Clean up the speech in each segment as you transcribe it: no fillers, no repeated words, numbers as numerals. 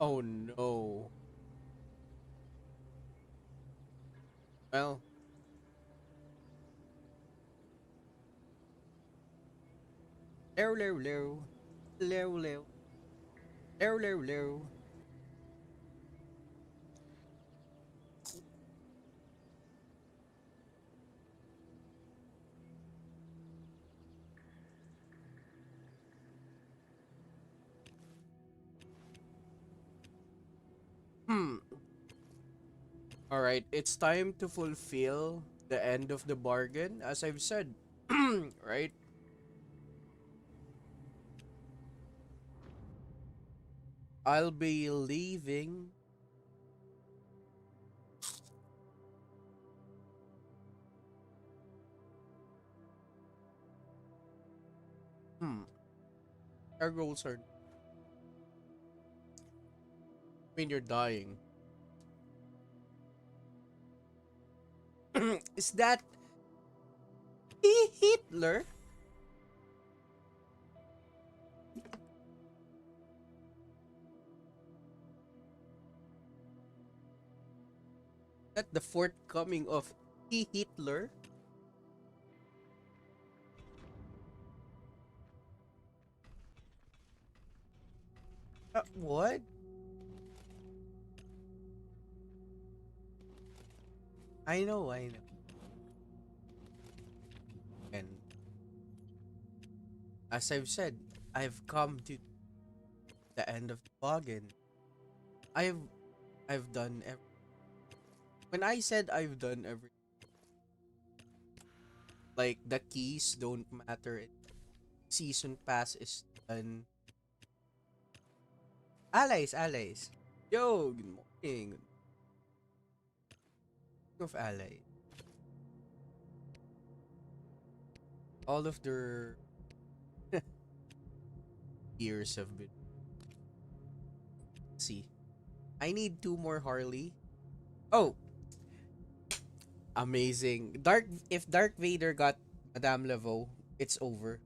Oh no. Well, hello, hello, hello, hello, hello, hello, hello. Hmm. All right, it's time to fulfill the end of the bargain, as I've said. Right? I'll be leaving. Hmm. Our goals are. I mean, you're dying. Is that Hitler? That the forthcoming of Hitler? What? I know. And as I've said, I've come to the end of the bargain. I've I've done when I said I've done every, like the keys don't matter. Season pass is done. Allies, allies. Yo, good morning. Of allies. All of their years have been. See, I need two more Harley. Oh, amazing. Dark. If Dark Vader got Madame Laveau, it's over.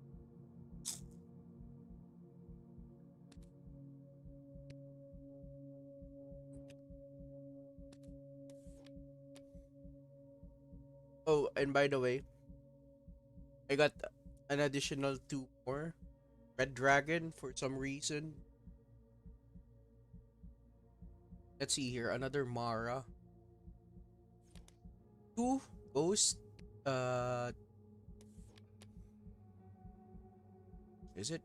Oh, and by the way, I got an additional two more. Red Dragon for some reason. Let's see here. Another Mara. Two Ghost. Uh, is it?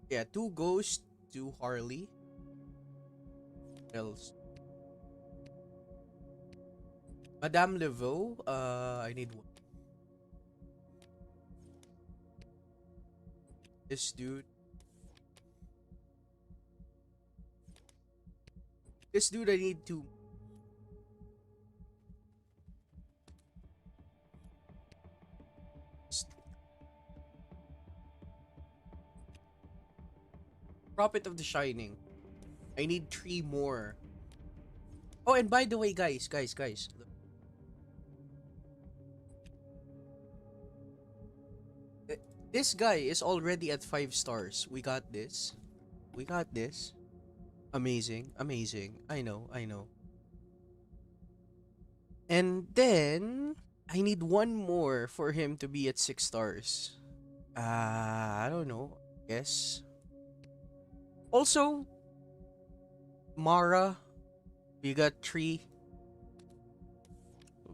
Yeah, two Ghost, two Harley. What else? Madame Laveau. I need one. This dude. This dude, I need two. Prophet of the Shining. I need three more. Oh, and by the way, guys. Look, eh, this guy is already at 5 stars. We got this. We got this. Amazing, amazing. I know. And then I need one more for him to be at 6 stars. I don't know. Yes. Also, Mara, we got three.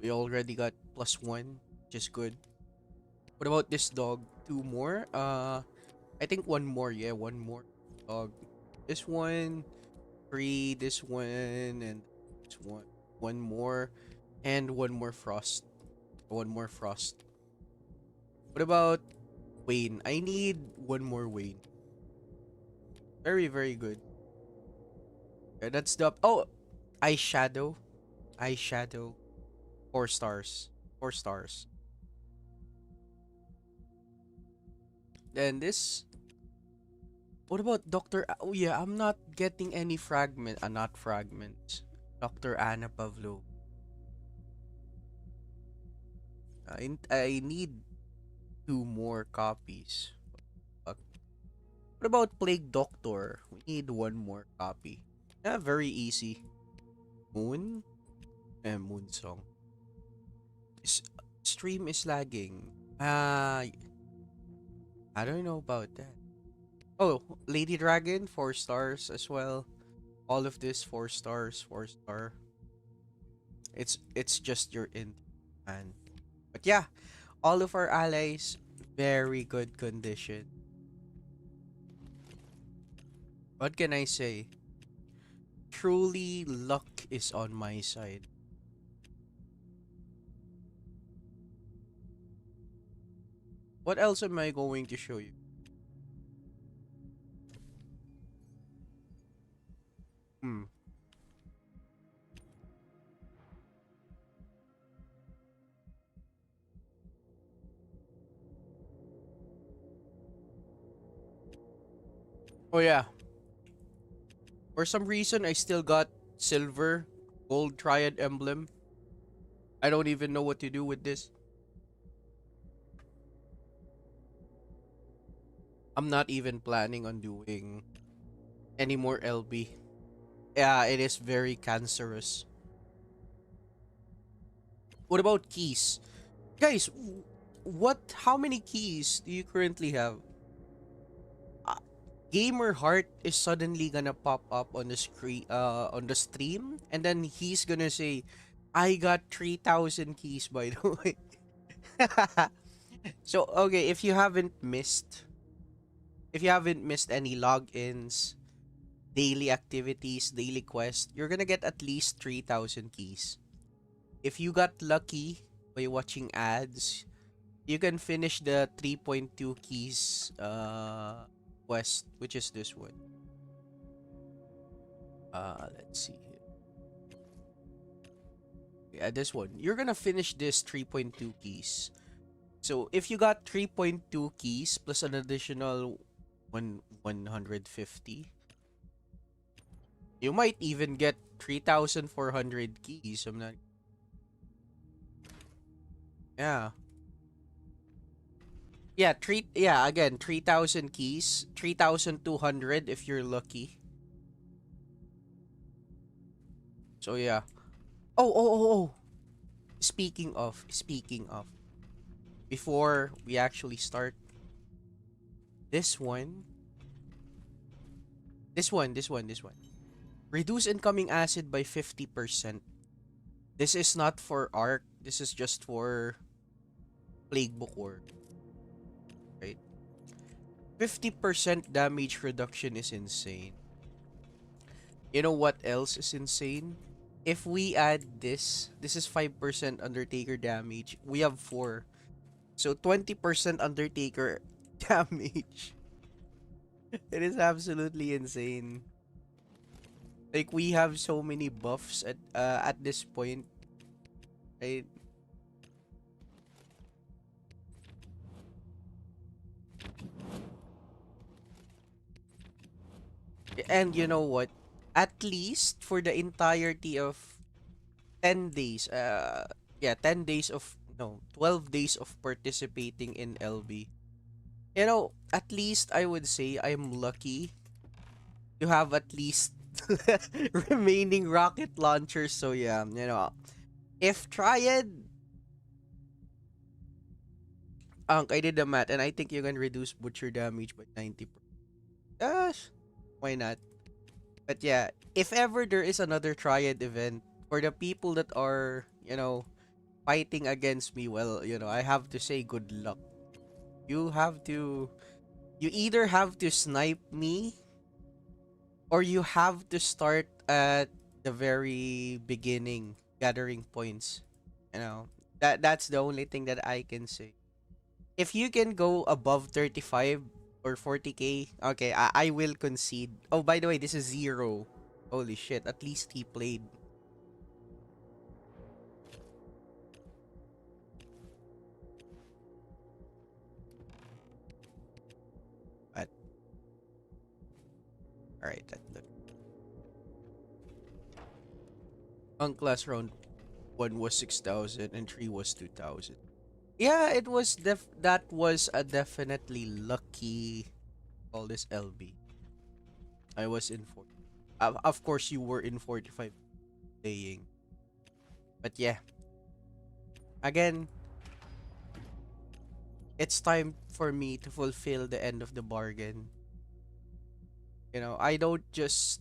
We already got +1, which is good. What about this dog? Two more? I think one more. Yeah, one more dog. This one, three. This one, and this one. One more, and one more frost. One more frost. What about Wayne? I need one more Wayne. Very, very good. Yeah, that's the eyeshadow. Eyeshadow. 4 stars. 4 stars. Then this. What about Doctor? Oh yeah, I'm not getting any fragment. Not fragments. Doctor Anna Pavlov. I need two more copies. Fuck. What about Plague Doctor? We need one more copy. Yeah, very easy. Moon and Moon Song. S- Stream is lagging. I don't know about that. Oh, Lady Dragon, 4 stars as well. All of this 4 stars, 4 star. It's just your int, man. But yeah, all of our allies, very good condition. What can I say? Truly, luck is on my side. What else am I going to show you? Hmm. Oh yeah. For some reason, I still got silver, gold triad emblem. I don't even know what to do with this. I'm not even planning on doing any more LB. Yeah, it is very cancerous. What about keys? Guys, how many keys do you currently have? Uh, Gamer Heart is suddenly gonna pop up on the screen, on the stream, and then he's gonna say, I got 3,000 keys, by the way. So, okay, if you haven't missed any logins, daily activities, daily quests, you're gonna get at least 3,000 keys. If you got lucky by watching ads, you can finish the 3.2 keys quest, which is this one. Let's see here. Yeah, this one. You're gonna finish this 3.2 keys. So if you got 3.2 keys plus an additional 150, you might even get 3,400 keys. I'm not. Yeah. Yeah, again, 3,000 keys, 3,200 if you're lucky. So yeah. Oh. Speaking of, before we actually start, this one, this one. Reduce incoming acid by 50%. This is not for arc. This is just for plague bookworm, right? 50% damage reduction is insane. You know what else is insane? If we add this is 5% Undertaker damage. We have 4. So 20% Undertaker damage. It is absolutely insane. Like we have so many buffs at this point, right? And you know what? At least for the entirety of 10 days, 10 days of, no, 12 days of participating in LB. You know, at least I would say I'm lucky to have at least remaining rocket launchers. So yeah, if Triad, I did the math, and I think you can reduce butcher damage by 90%. Gosh, why not? But yeah, if ever there is another Triad event, for the people that are, fighting against me, well, I have to say good luck. You have to, you either have to snipe me, or you have to start at the very beginning, gathering points. You know, that's the only thing that I can say. If you can go above 35 or 40k, okay, I will concede. Oh, by the way, this is zero. Holy shit, at least he played. But, alright, that look. On class round 1 was 6,000 and 3 was 2,000. Yeah, that was a definitely lucky, all this LB. I was in for. Of course, you were in 45 playing. But yeah, again, it's time for me to fulfill the end of the bargain. I don't just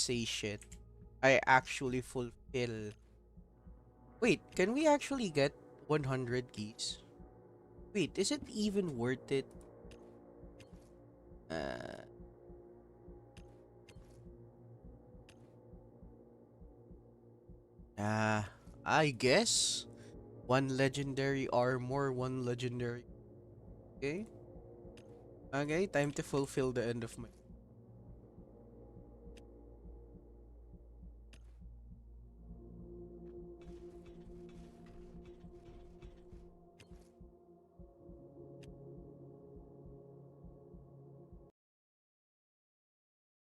say shit. I actually fulfill. Wait, can we actually get 100 keys? Wait, is it even worth it? Uh, uh I guess one legendary armor, one legendary. Okay. Okay, time to fulfill the end of my.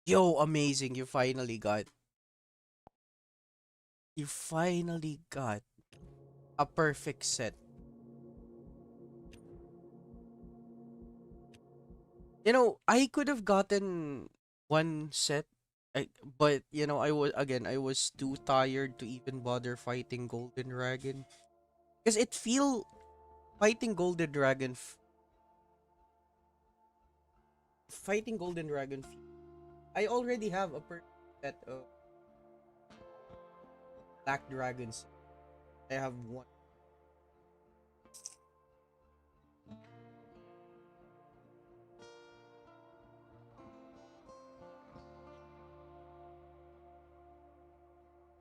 Yo, amazing. You finally got a perfect set. I could have gotten one set, but I was too tired to even bother fighting Golden Dragon. Because it feel fighting Golden Dragon, fighting Golden Dragon. I already have a perfect set of Black Dragons. I have one,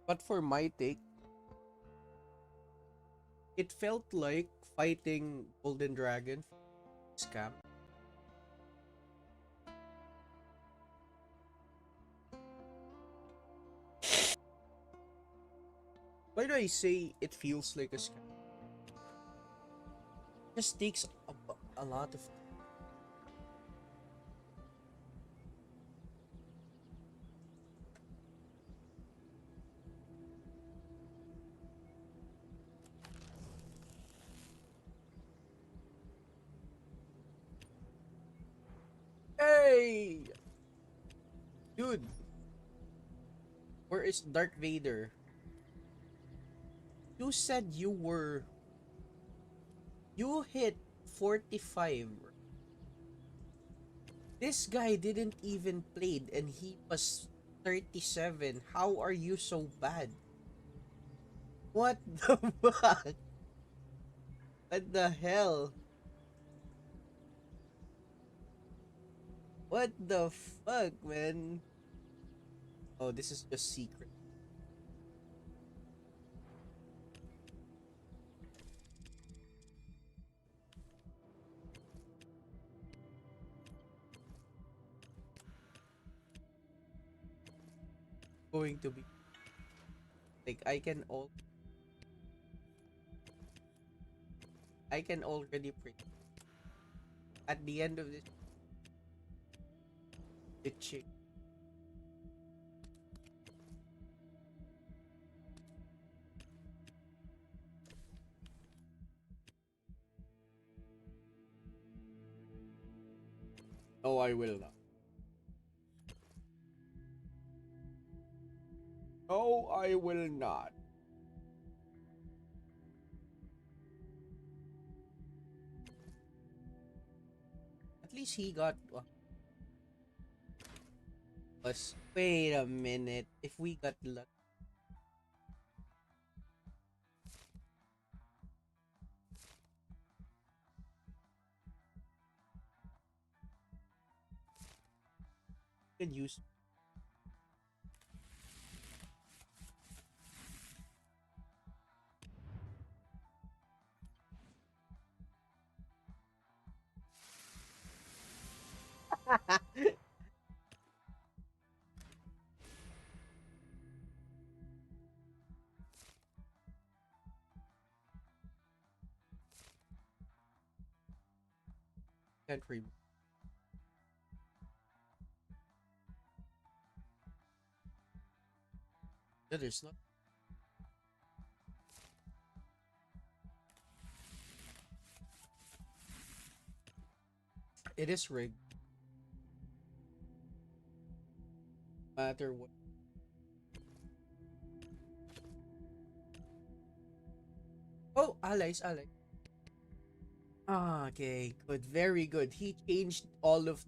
but for my take, it felt like fighting Golden Dragon scam. Why do I say it feels like a scam? It just takes a lot of. Hey, dude, where is Darth Vader? You said you hit 45. This guy didn't even played and he was 37. How are you so bad? What the fuck? What the hell? What the fuck, man? Oh, this is just secret. Going to be like I can already predict at the end of this the chick. Oh, I will not. Oh, I will not. At least he got us. Wait a minute. If we got luck, we can use. Can't remove. No, there's not. It is rigged. matter what. Oh, allies, allies. Ah, okay, good, very good. He changed all of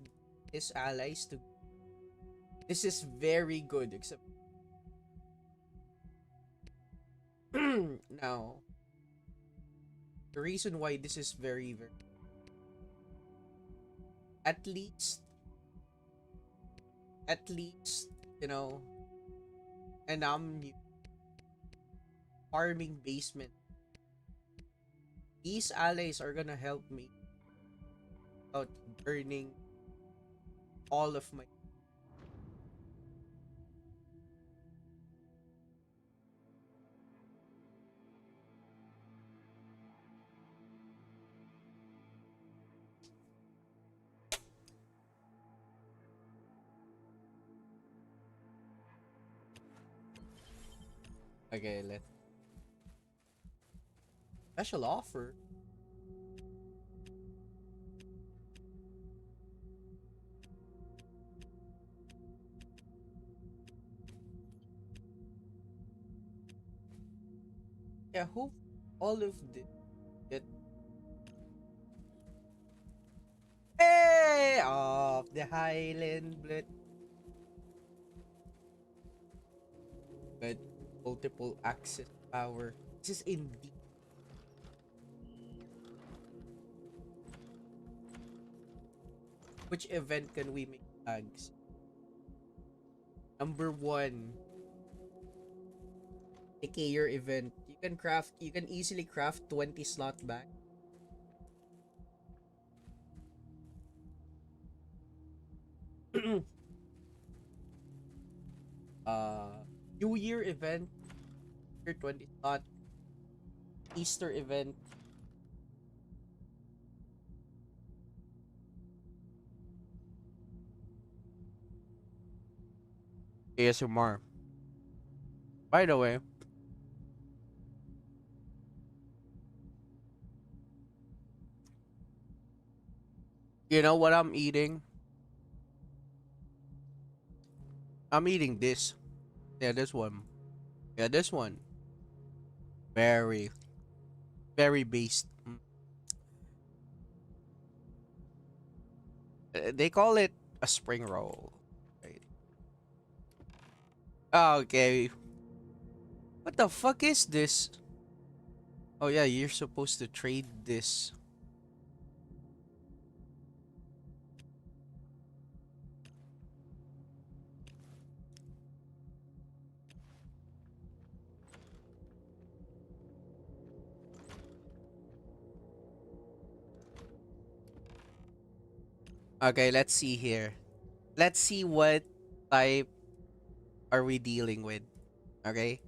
his allies to. This is very good, except now the reason why this is very very at least at least you know, and I'm farming basement. These allies are gonna help me out burning all of my. Okay, let's special offer. Yeah, hope all of this get hey off the Highland blood, but multiple access power. This is indeed. Which event can we make tags? Number one, decayer event. You can easily craft 20 slot back. uh New Year event, year 20 slot, Easter event. ASMR. By the way, you know what I'm eating? I'm eating this. Yeah, this one. Yeah, this one. Very, very based. They call it a spring roll. Right. Okay. What the fuck is this? Oh yeah, you're supposed to trade this. Okay, let's see here. Let's see what type are we dealing with. Okay.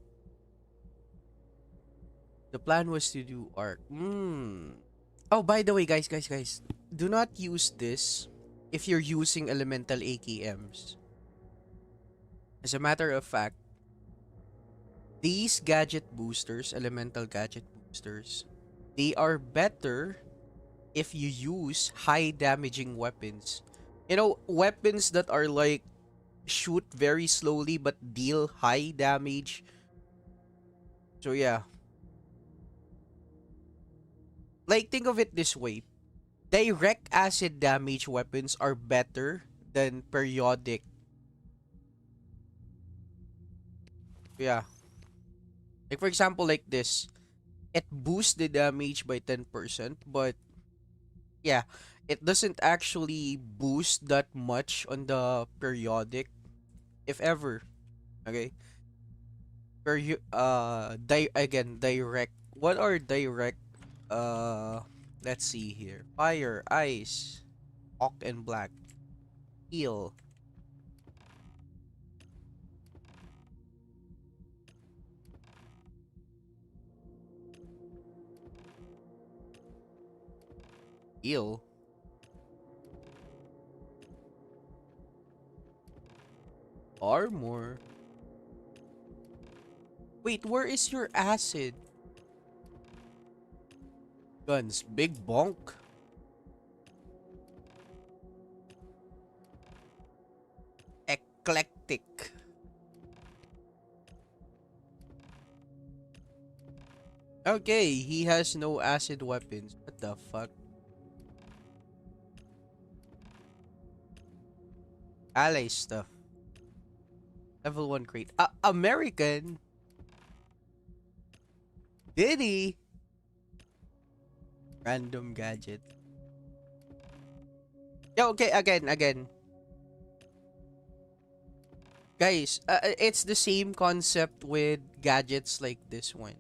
The plan was to do arc. Oh, by the way, guys, do not use this if you're using elemental AKMs. As a matter of fact, these gadget boosters, elemental gadget boosters, they are better if you use high damaging weapons. You know, weapons that are like shoot very slowly but deal high damage. So yeah, like think of it this way. Direct acid damage weapons are better than periodic. Yeah. Like for example like this, it boosts the damage by 10%, but yeah, it doesn't actually boost that much on the periodic if ever. Okay? Again, direct. What are direct let's see here. Fire, ice, hawk and black, heal, heal, armor. Wait, where is your acid? Guns, big bonk, eclectic. Okay, he has no acid weapons. What the fuck? Ally stuff. Level 1 crate. American? Did he? Random gadget. Yeah, okay, again. Guys, it's the same concept with gadgets like this one.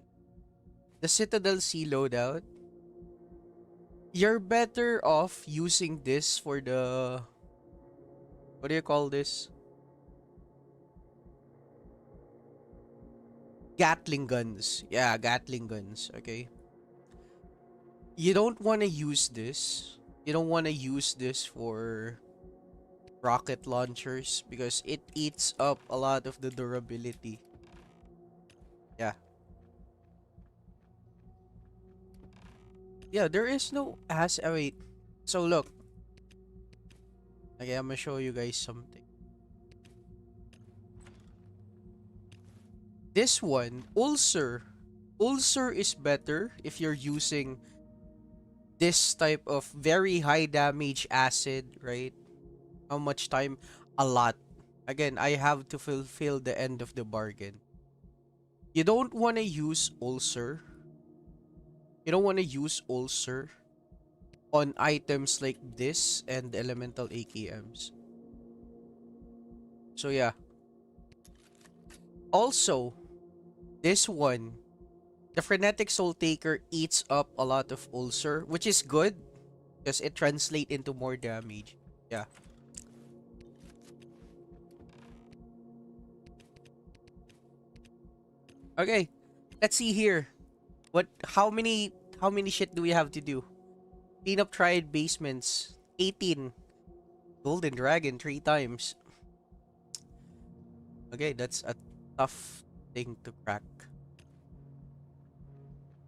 The Citadel C loadout. You're better off using this for the... What do you call this? Gatling guns. Yeah, Gatling guns. Okay. You don't want to use this. You don't want to use this for rocket launchers because it eats up a lot of the durability. Yeah. Yeah, there is no as wait. So look. Okay, I'm gonna show you guys something. This one, ulcer. Ulcer is better if you're using this type of very high damage acid, right? How much time? A lot. Again, I have to fulfill the end of the bargain. You don't want to use ulcer. You don't want to use ulcer on items like this and elemental AKMs. So yeah. Also, this one, the frenetic soul taker eats up a lot of ulcer, which is good because it translates into more damage. Yeah. Okay. Let's see here. What how many shit do we have to do? Clean up triad basements. 18. Golden dragon 3 times. Okay, that's a tough thing to crack.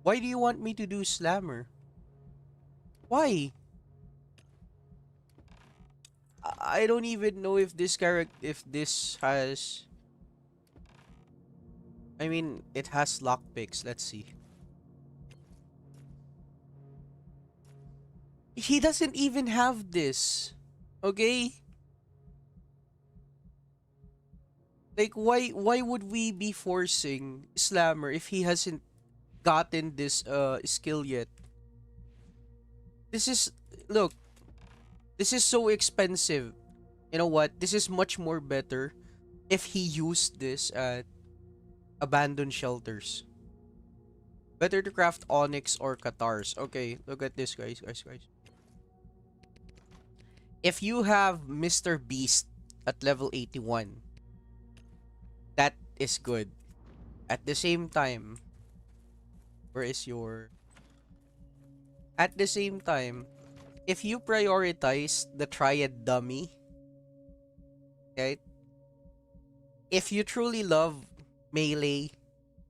Why do you want me to do slammer? Why? I don't even know if this character if this has I mean it has lockpicks. Let's see. He doesn't even have this. Okay? Like why would we be forcing slammer if he hasn't gotten this skill yet? This is look, this is so expensive. You know what? This is much more better if he used this at abandoned shelters. Better to craft onyx or catars. Okay, look at this, guys. If you have Mr. Beast at level 81, that is good. At the same time, where is your... At the same time, if you prioritize the triad dummy, right? If you truly love melee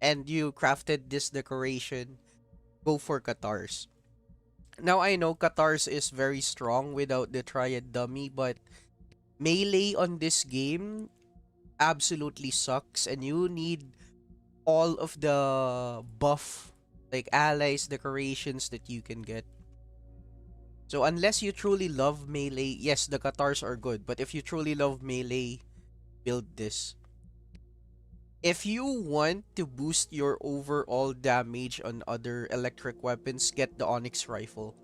and you crafted this decoration, go for catars. Now I know catars is very strong without the triad dummy, but melee on this game absolutely sucks and you need all of the buff like allies decorations that you can get. So unless you truly love melee, yes, the catars are good, but if you truly love melee, build this. If you want to boost your overall damage on other electric weapons, get the onyx rifle.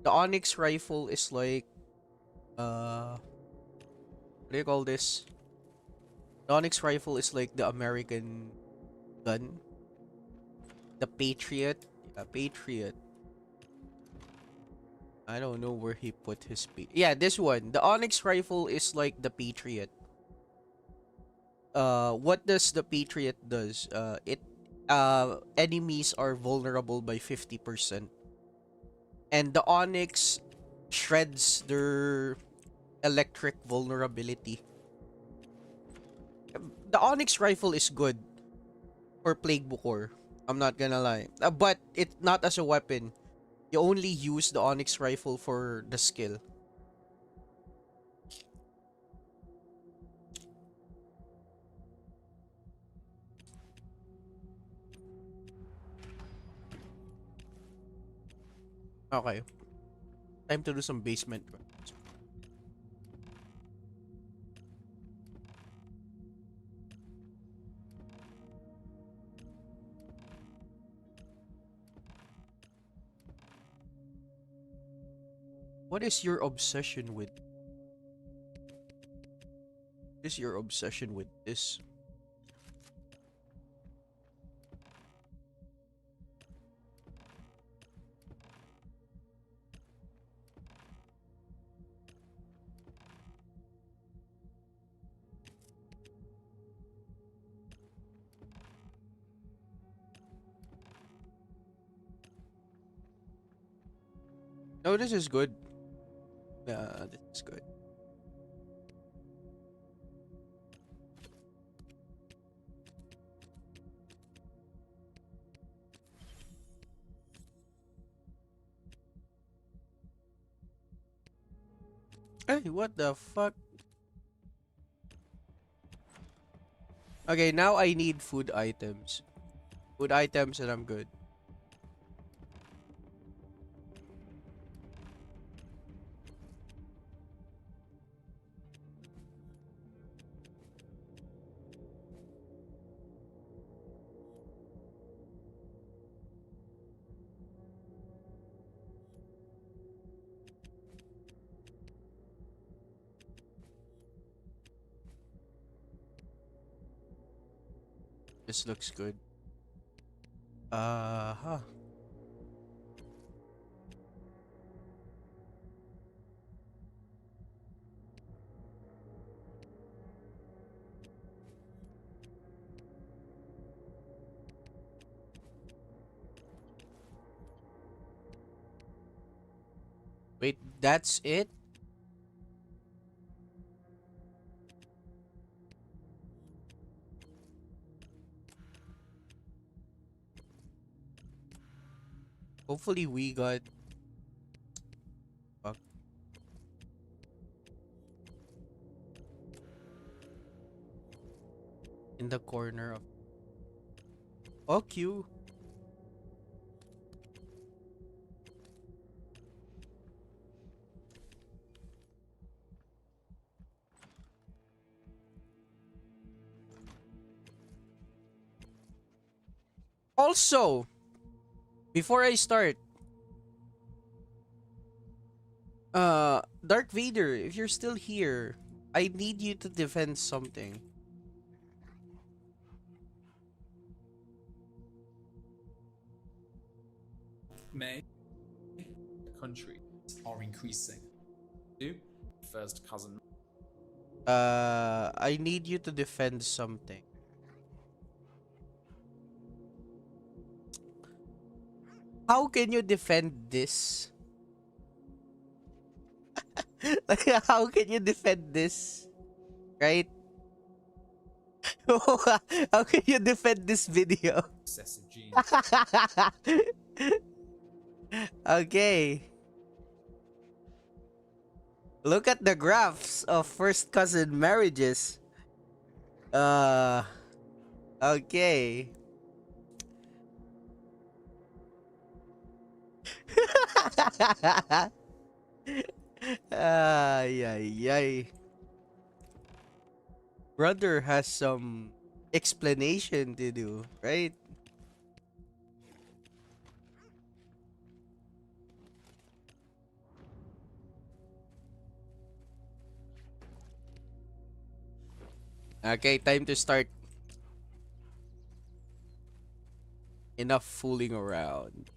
The onyx rifle is like what do you call this? The onyx rifle is like the American gun. The Patriot. Yeah, Patriot. I don't know where he put his yeah, this one. The onyx rifle is like the Patriot. What does the Patriot does? It enemies are vulnerable by 50%. And the onyx shreds their electric vulnerability. The onyx rifle is good for plague bukor. I'm not gonna lie. But it's not as a weapon. You only use the onyx rifle for the skill. Okay. Time to do some basement runs. What is your obsession with? What is your obsession with this? No, this is good. This is good. Hey, what the fuck? Okay, now I need food items. Food items and I'm good. This looks good. Huh. Wait, that's it? Hopefully we got fuck in the corner of Q. Also, before I start, Darth Vader, if you're still here, I need you to defend something. May countries are increasing. You first cousin. I need you to defend something. How can you defend this? Like, how can you defend this? Right? How can you defend this video? Excessive gene. Okay. Look at the graphs of first cousin marriages. Uh, okay. Ay, ay, ay. Brother has some explanation to do, right? Okay, time to start. Enough fooling around.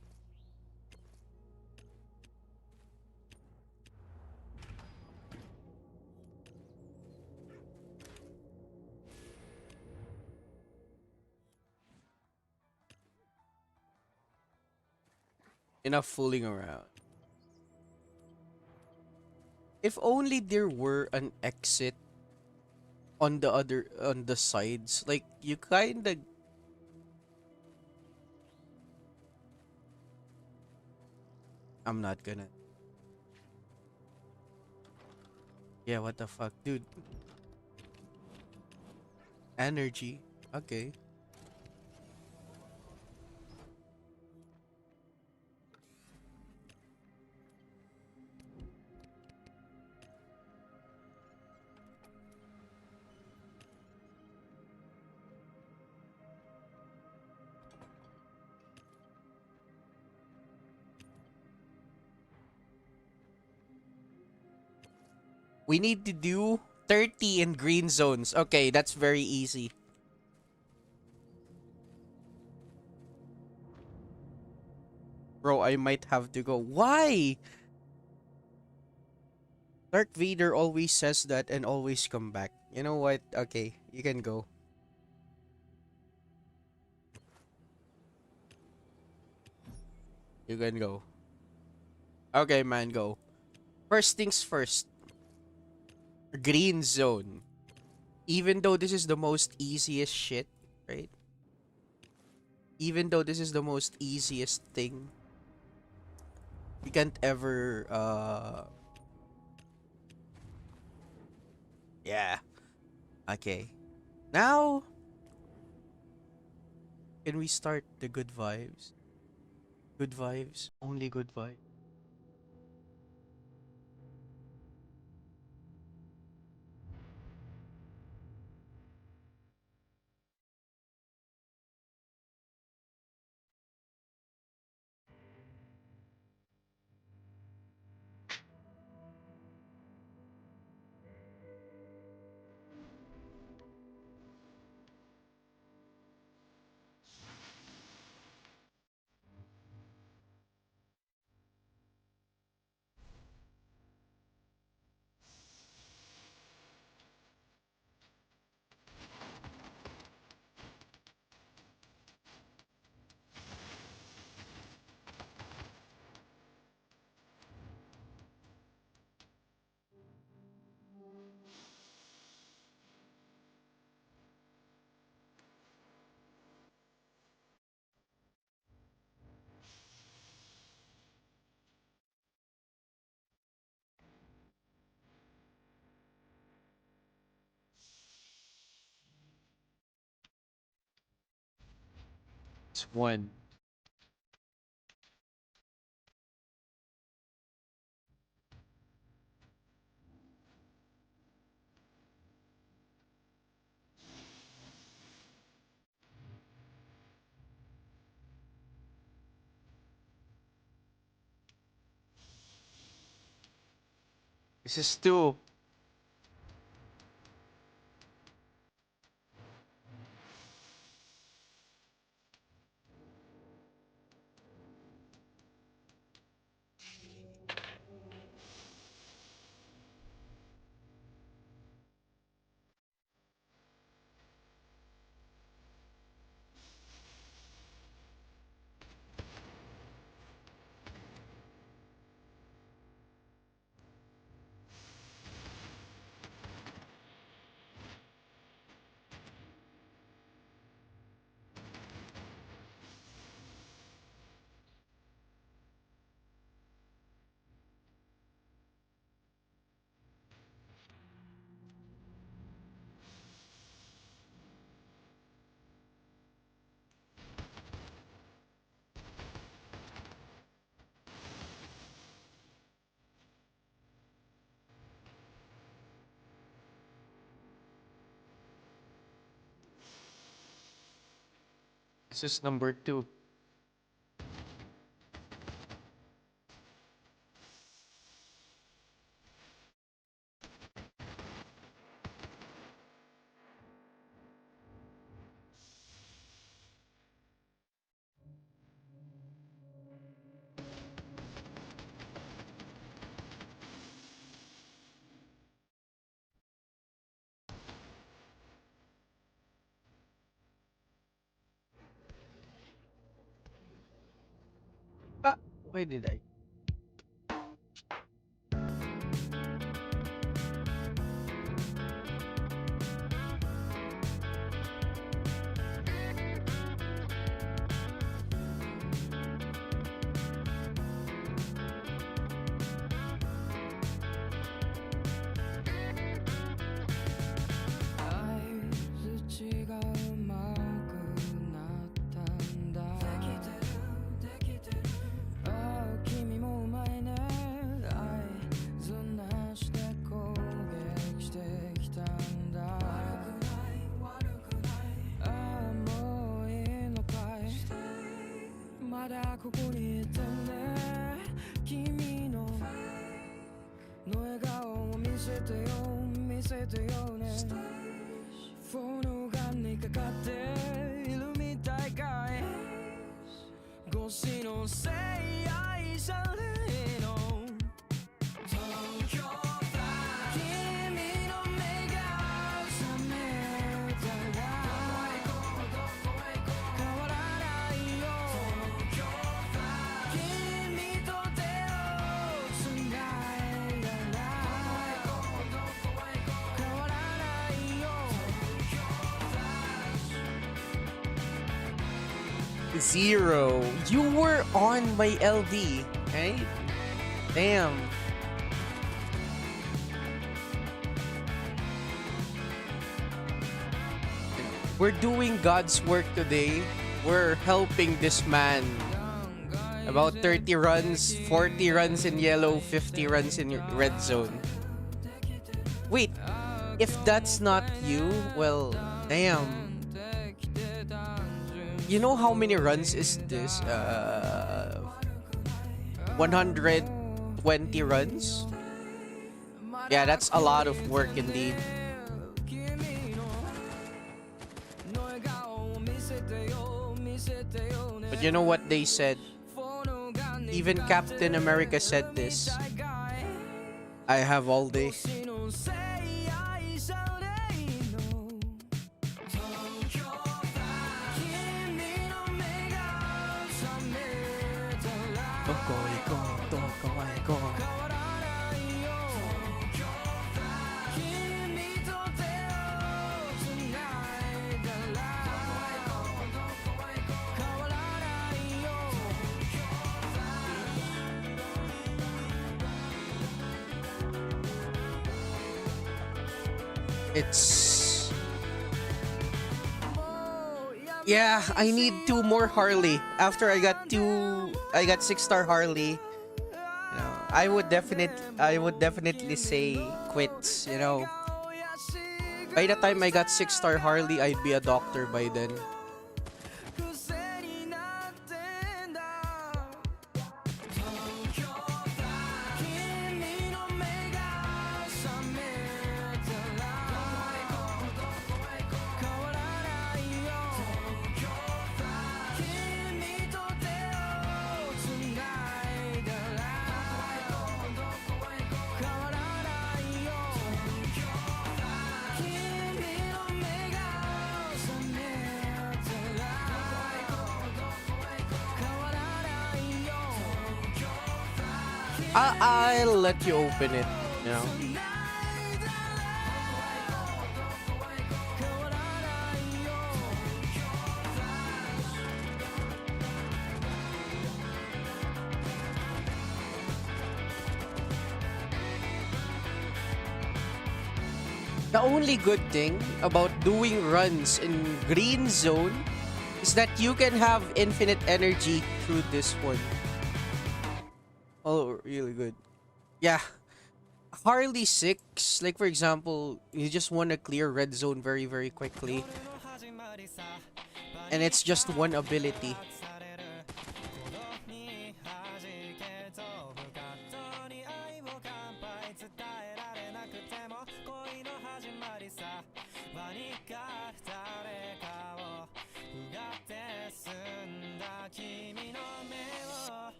Enough fooling around. If only there were an exit on the sides. Like, you kinda... I'm not gonna... Yeah, what the fuck, dude? Energy. Okay. We need to do 30 in green zones. Okay, that's very easy. Bro, I might have to go. Why? Dark Vader always says that and always come back. You know what? Okay, you can go. You can go. Okay, man, go. First things first. Green zone. Even though this is the most easiest shit, right? Even though this is the most easiest thing, we can't ever yeah. Okay. Now can we start the good vibes? Good vibes. Only good vibes. It's one. This is two. This is number two. Ah, why did I? Zero. You were on my LD, right? Damn. We're doing God's work today. We're helping this man. About 30 runs, 40 runs in yellow, 50 runs in red zone. Wait, if that's not you, well, damn. You know how many runs is this? 120 runs? Yeah, that's a lot of work indeed. But you know what they said? Even Captain America said this. I have all day. It's... Yeah, I need 2 more Harley. After I got 6-star Harley. You know, I would definitely say quits, you know. By the time I got 6-star Harley, I'd be a doctor by then. I'll let you open it, you know. The only good thing about doing runs in green zone is that you can have infinite energy through this one. Oh, really good. Yeah. Harley 6, like for example, you just want to clear red zone very, very quickly. And it's just one ability.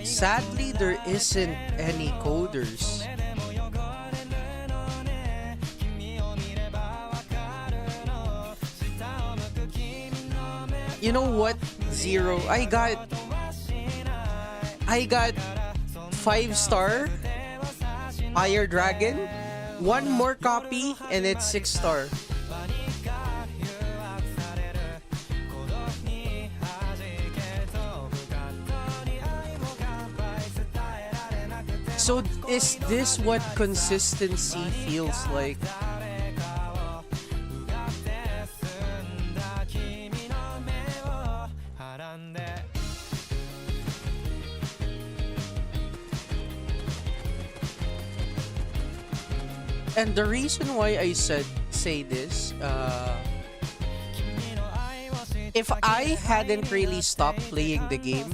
Sadly, there isn't any coders. You know what, Zero? I got 5-star Fire Dragon, 1 more copy, and it's 6-star. So is this what consistency feels like? And the reason why I say this, if I hadn't really stopped playing the game,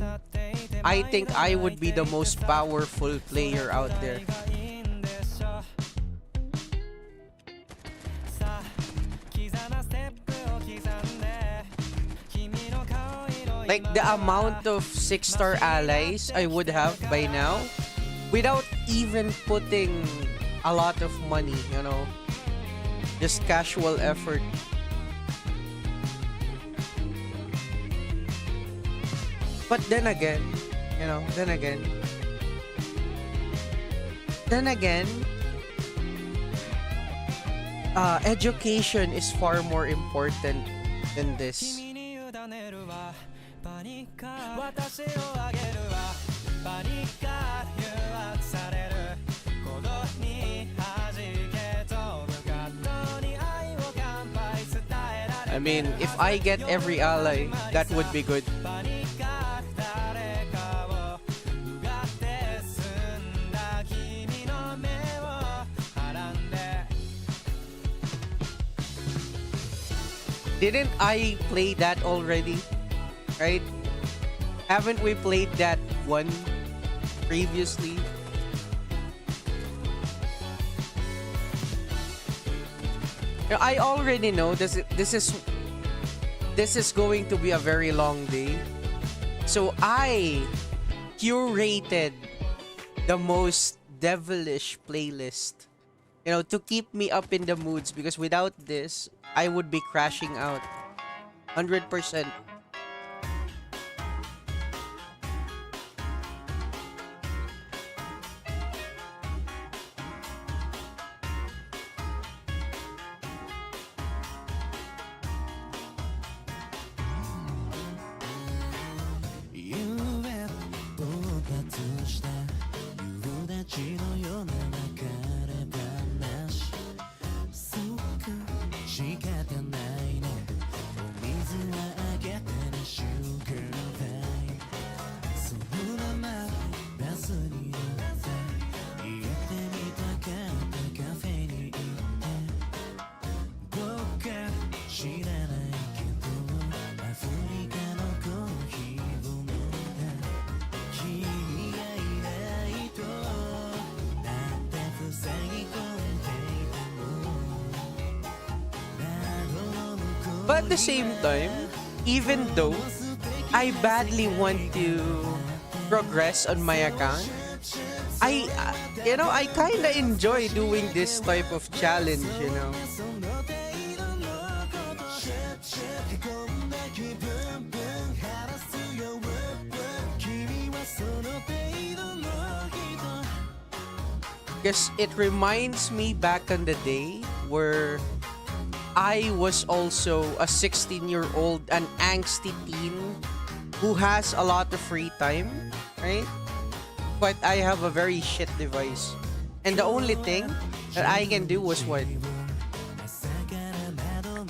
I think I would be the most powerful player out there. Like the amount of 6-star allies I would have by now without even putting a lot of money, you know, just casual effort. But then again, you know, then again, education is far more important than this. I mean, if I get every ally, that would be good. Didn't I play that already? Right? Haven't we played that one previously? I already know this is going to be a very long day. So I curated the most devilish playlist, you know, to keep me up in the moods, because without this, I would be crashing out 100%. But at the same time, even though I badly want to progress on my account, I kind of enjoy doing this type of challenge, you know. Because it reminds me back in the day where I was also a 16-year-old, an angsty teen who has a lot of free time, right? But I have a very shit device. And the only thing that I can do was what?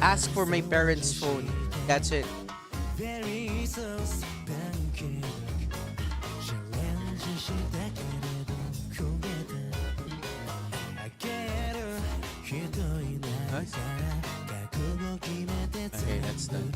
Ask for my parents' phone. That's it. Nice. Okay, that's done.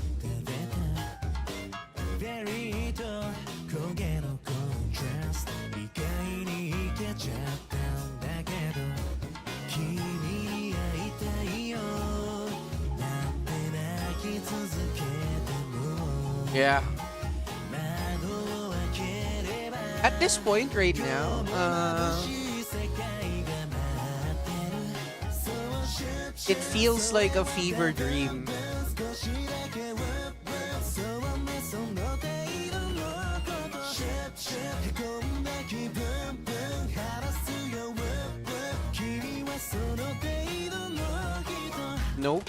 Yeah. At this point right now, it feels like a fever dream. Nope.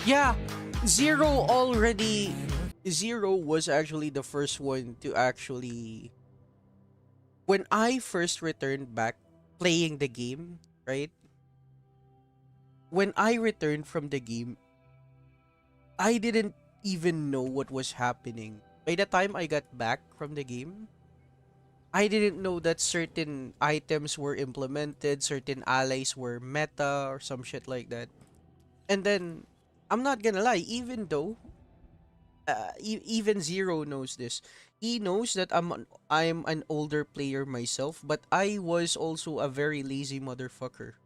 Yeah, Zero was actually the first one to actually, when I first returned back playing the game, right? When I returned from the game, I didn't even know what was happening. By the time I got back from the game, I didn't know that certain items were implemented, certain allies were meta or some shit like that. And then, I'm not gonna lie, even though even Zero knows this. He knows that I'm an older player myself, but I was also a very lazy motherfucker.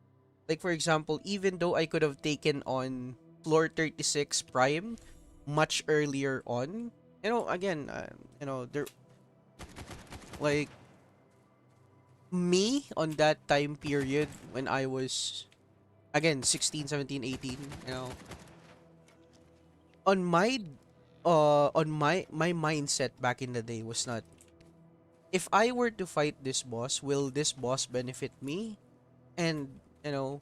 Like for example, even though I could have taken on floor 36 Prime much earlier on, again, there, like me on that time period when I was again 16, 17, 18, on my mindset back in the day was not, if I were to fight this boss, will this boss benefit me? And the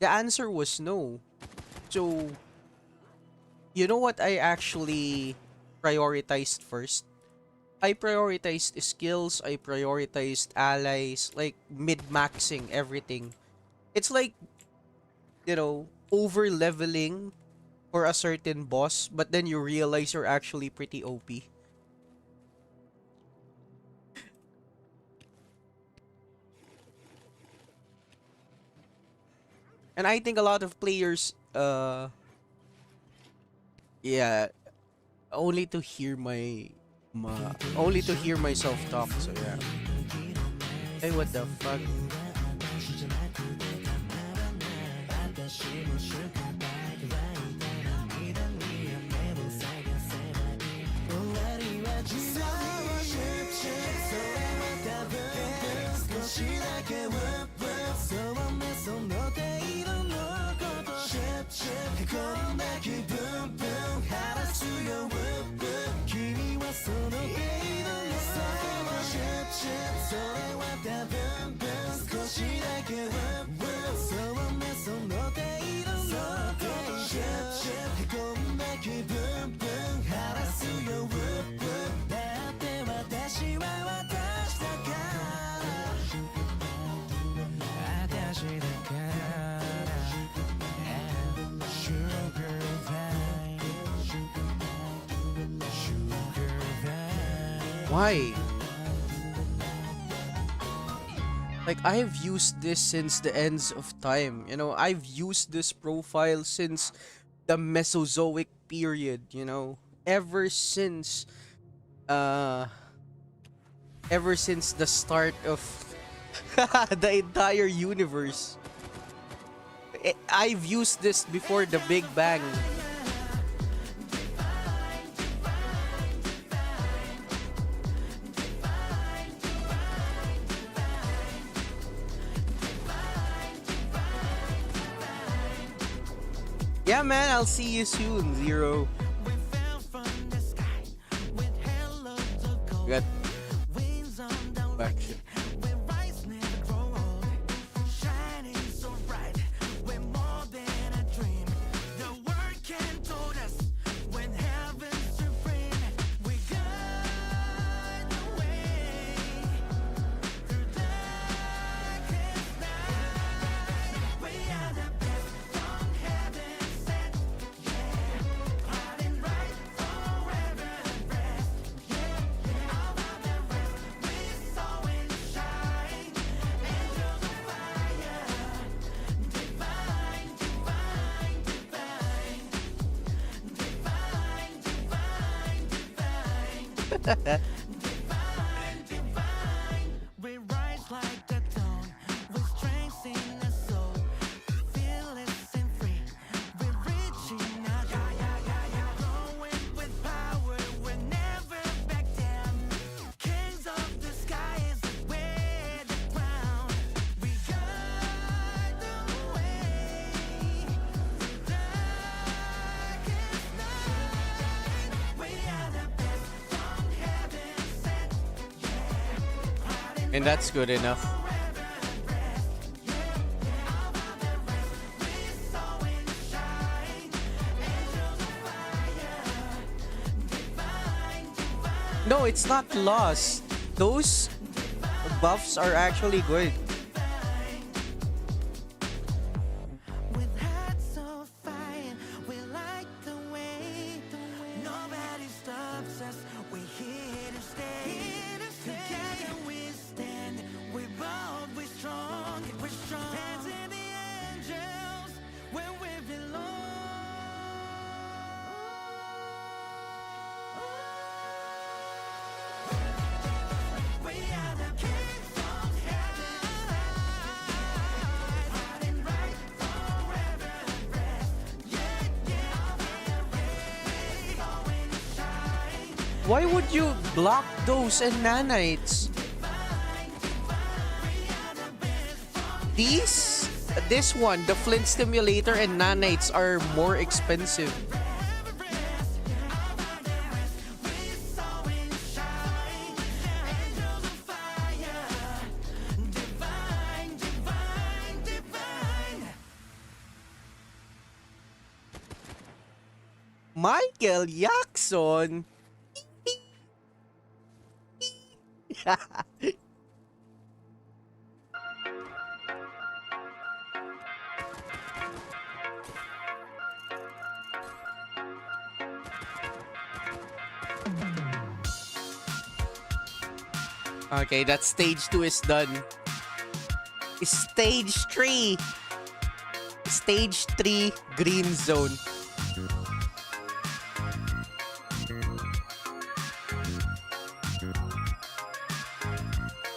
answer was no. So you know what I actually prioritized first? I prioritized skills, I prioritized allies, like mid-maxing everything. It's like, over leveling for a certain boss, but then you realize you're actually pretty OP. And I think a lot of players, yeah, only to hear only to hear myself talk. So yeah. Hey, what the fuck? Why? Like, I've used this since the ends of time. I've used this profile since the Mesozoic period, ever since uh the start of the entire universe. I've used this before the Big Bang. Yeah, man, I'll see you soon, Zero. We got back shit. And that's good enough. No, it's not lost. Those buffs are actually good. Why would you block those and nanites? This one, the flint stimulator and nanites are more expensive. Michael Jackson. Okay, that stage 2 is done. Stage 3. Stage 3 green zone.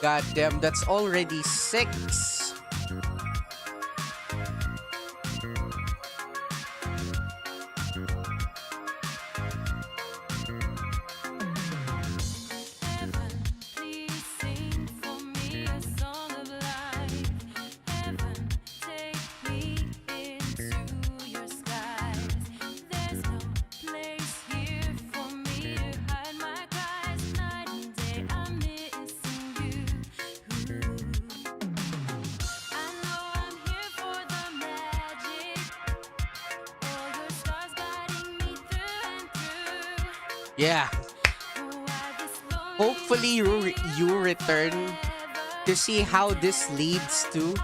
God damn, that's already 6. Yeah. Hopefully you return to see how this leads to.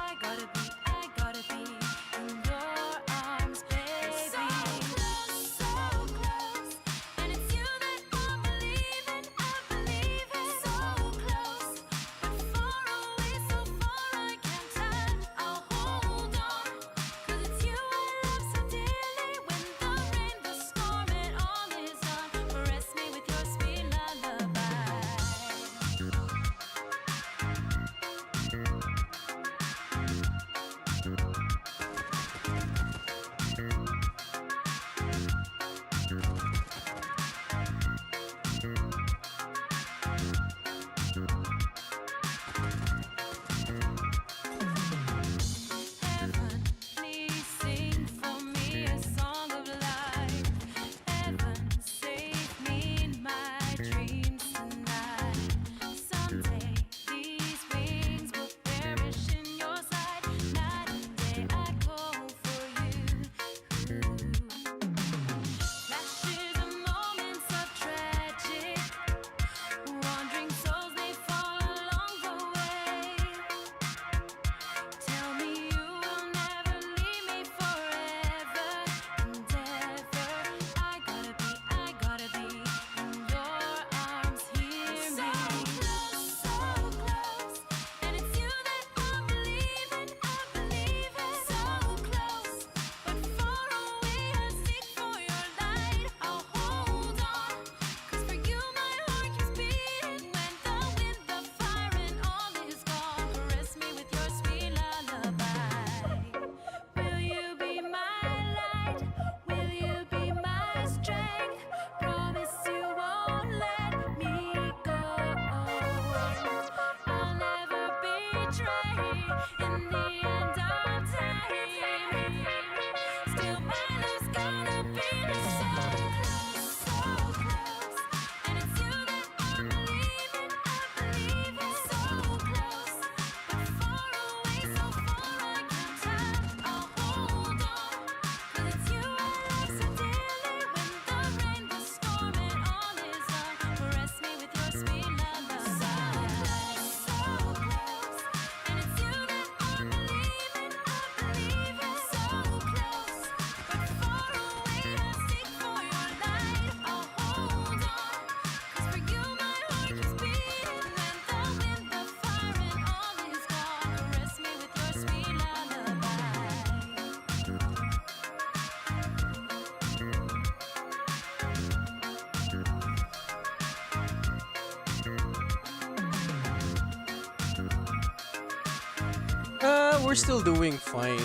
We're still doing fine.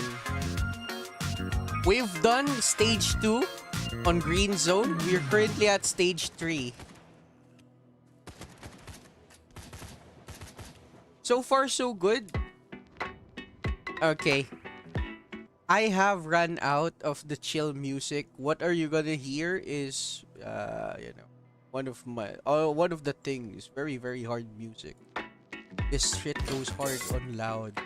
We've done stage 2 on Green Zone. We're currently at stage 3. So far, so good. Okay. I have run out of the chill music. What are you gonna hear is, one of the things. Very, very hard music. This shit goes hard on loud.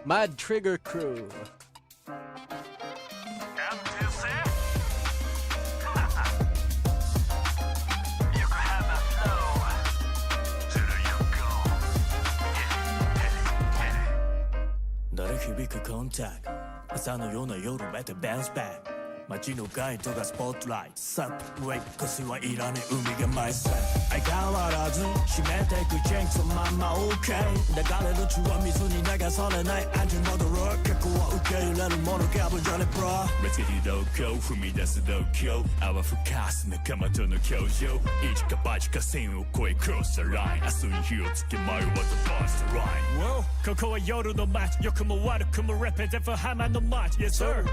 Mad Trigger Crew. Contact 朝のような夜また bounce back 街のガイドがスポットライトサップウェイ腰はいらねえ海がマイセン相変わらず締めていくジェンクそのまんま OK 流れる血は水に流されない安全戻る結構は受け入れるものガブじゃね bro Let's get it loco 踏み出す度胸泡吹かす仲間との表情一か八か線を越え cross the line 明日に火をつけ迷わず boss the line ここは夜の街良くも悪くも represent for 浜の街 Yes sir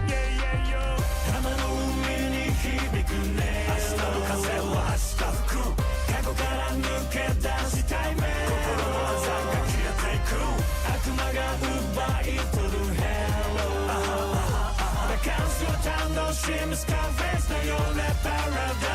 Yeah, yeah, yo 浜の海に響くね明日の風は明日吹く過去から抜け出したい目心の朝が消えていく悪魔が奪い取る Hello バカンスを楽しむスカーフェイスのようなパラダ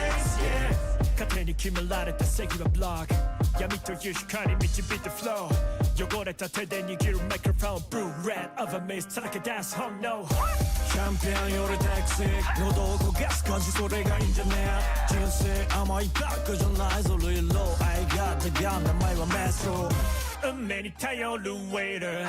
イス Yeah 勝手に決められた正義はブロック闇という光導いてフロー汚れた手で握るマイクロフォン Blue Red of a maze さらけ出す本能チャンピオンよりタクシー喉を焦がす感じそれがいいんじゃねえ人生甘いバカじゃないぞリロー愛が手が名前はメスロー運命に頼る Waiter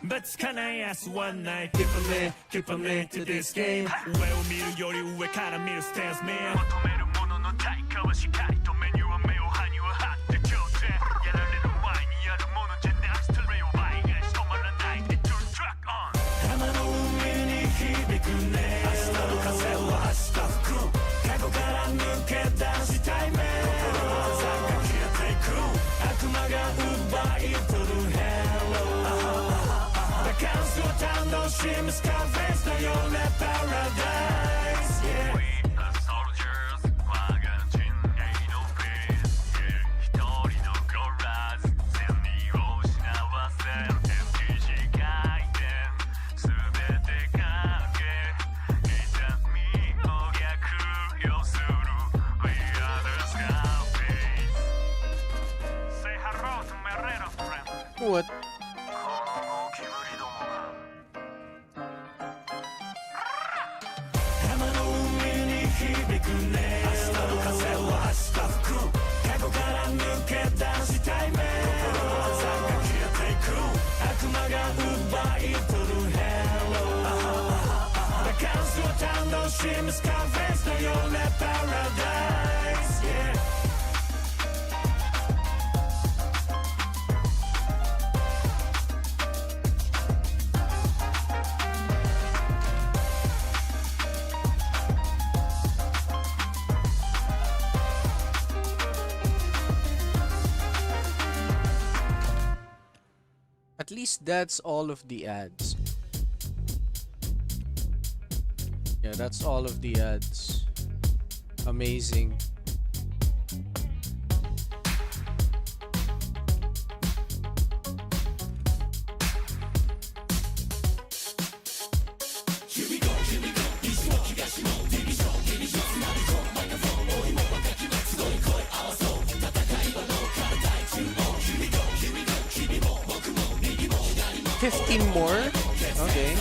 ぶつかない明日はない Keep on me to this game 上を見るより上から見るスタンス Man 求めるものの対価はしっかりとメニューは目を歯には張って挑戦やられる前にやるものじゃなくてレイを倍返し止まらないで Turn track on 浜の海に響くね明日の風は明日吹く過去から抜け出したい目心の朝が消えていく悪魔が奪い取る Hello バカンスを楽しむスカーフェイスのようなパラダイス Yeah We are soldiers 我が陣営のフェイス 一人のコーラス千人を失わせる MTG 回転全てかけ痛みを逆用する We are the Scarface What? 山の上に響くね明日の風は明日吹く過去から抜け出したい目心の朝が消えていく悪魔が奪い取る Hello バカンスを楽しむスカーフェイスのようなパラダイス、yeah At least that's all of the ads. Yeah, that's all of the ads. Amazing. $15 more? Okay.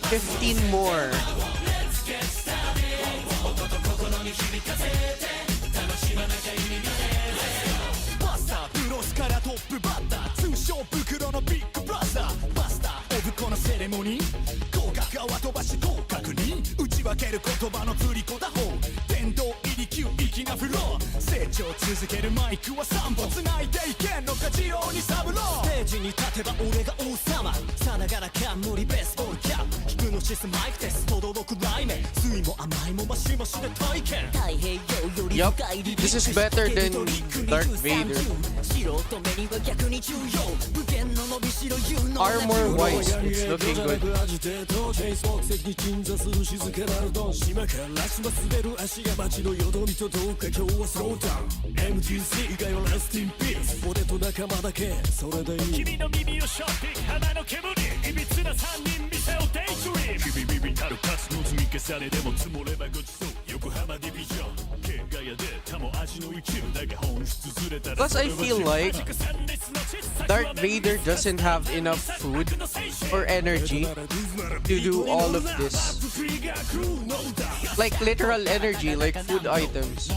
$15 more. Yup, this is better than Darth Vader. Armor wise, it's looking good. Plus, I feel like Darth Vader doesn't have enough food or energy to do all of this. Like literal energy, like food items.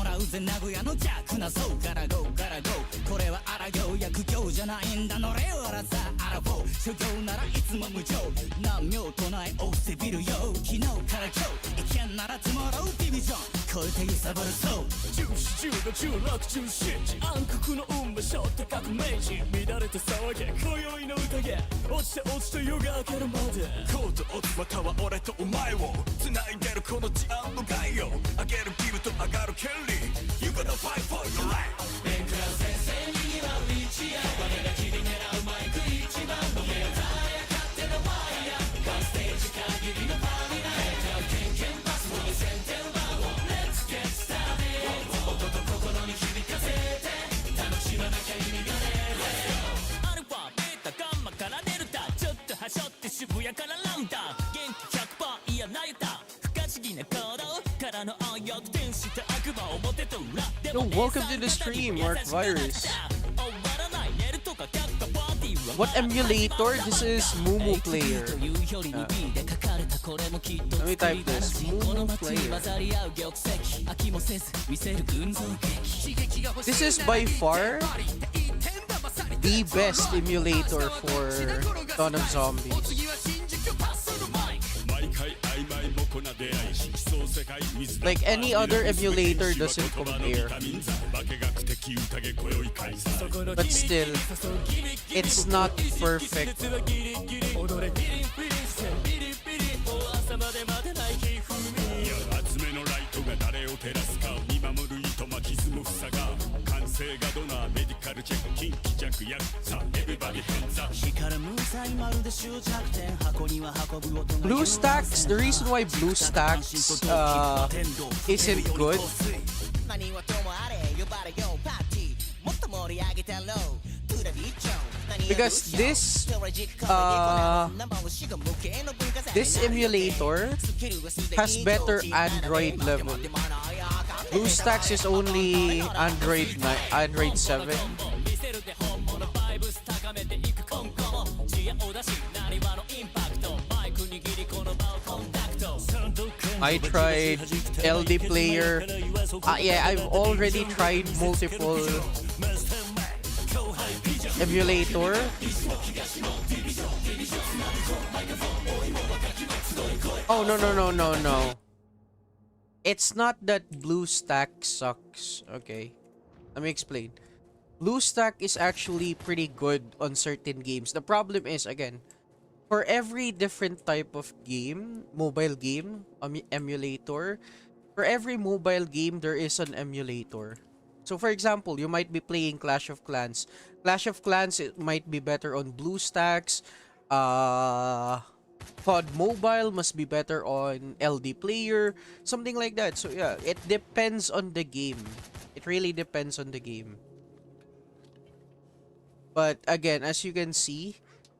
Yo, welcome to the stream, Mark Virus. What emulator? This is Mumu Player. Let me type this. Mumu Player. This is by far the best emulator for Dawn of Zombies. Like any other emulator doesn't compare. But still, it's not perfect. BlueStacks, the reason why BlueStacks isn't good Because this emulator has better Android level. BlueStacks is only Android 7. I tried LD player. Yeah, I've already tried multiple emulator. Oh, no. It's not that BlueStack sucks. Okay. Let me explain. BlueStack is actually pretty good on certain games. The problem is, again, for every different type of game, mobile game, emulator, for every mobile game, there is an emulator. So, for example, you might be playing Clash of Clans. Clash of Clans, it might be better on BlueStacks. COD Mobile must be better on LD Player. Something like that. So, yeah, it depends on the game. It really depends on the game. But, again, as you can see,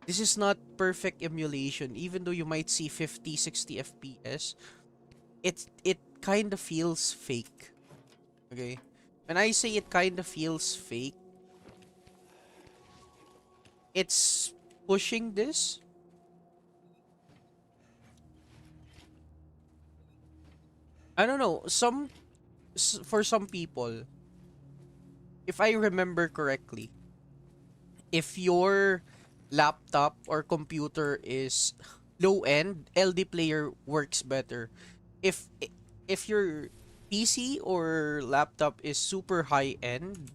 this is not perfect emulation. Even though you might see 50, 60 FPS, it kind of feels fake. Okay? When I say it kind of feels fake, it's pushing this. I don't know. For some people, if I remember correctly, if your laptop or computer is low end, LD player works better. If your PC or laptop is super high end,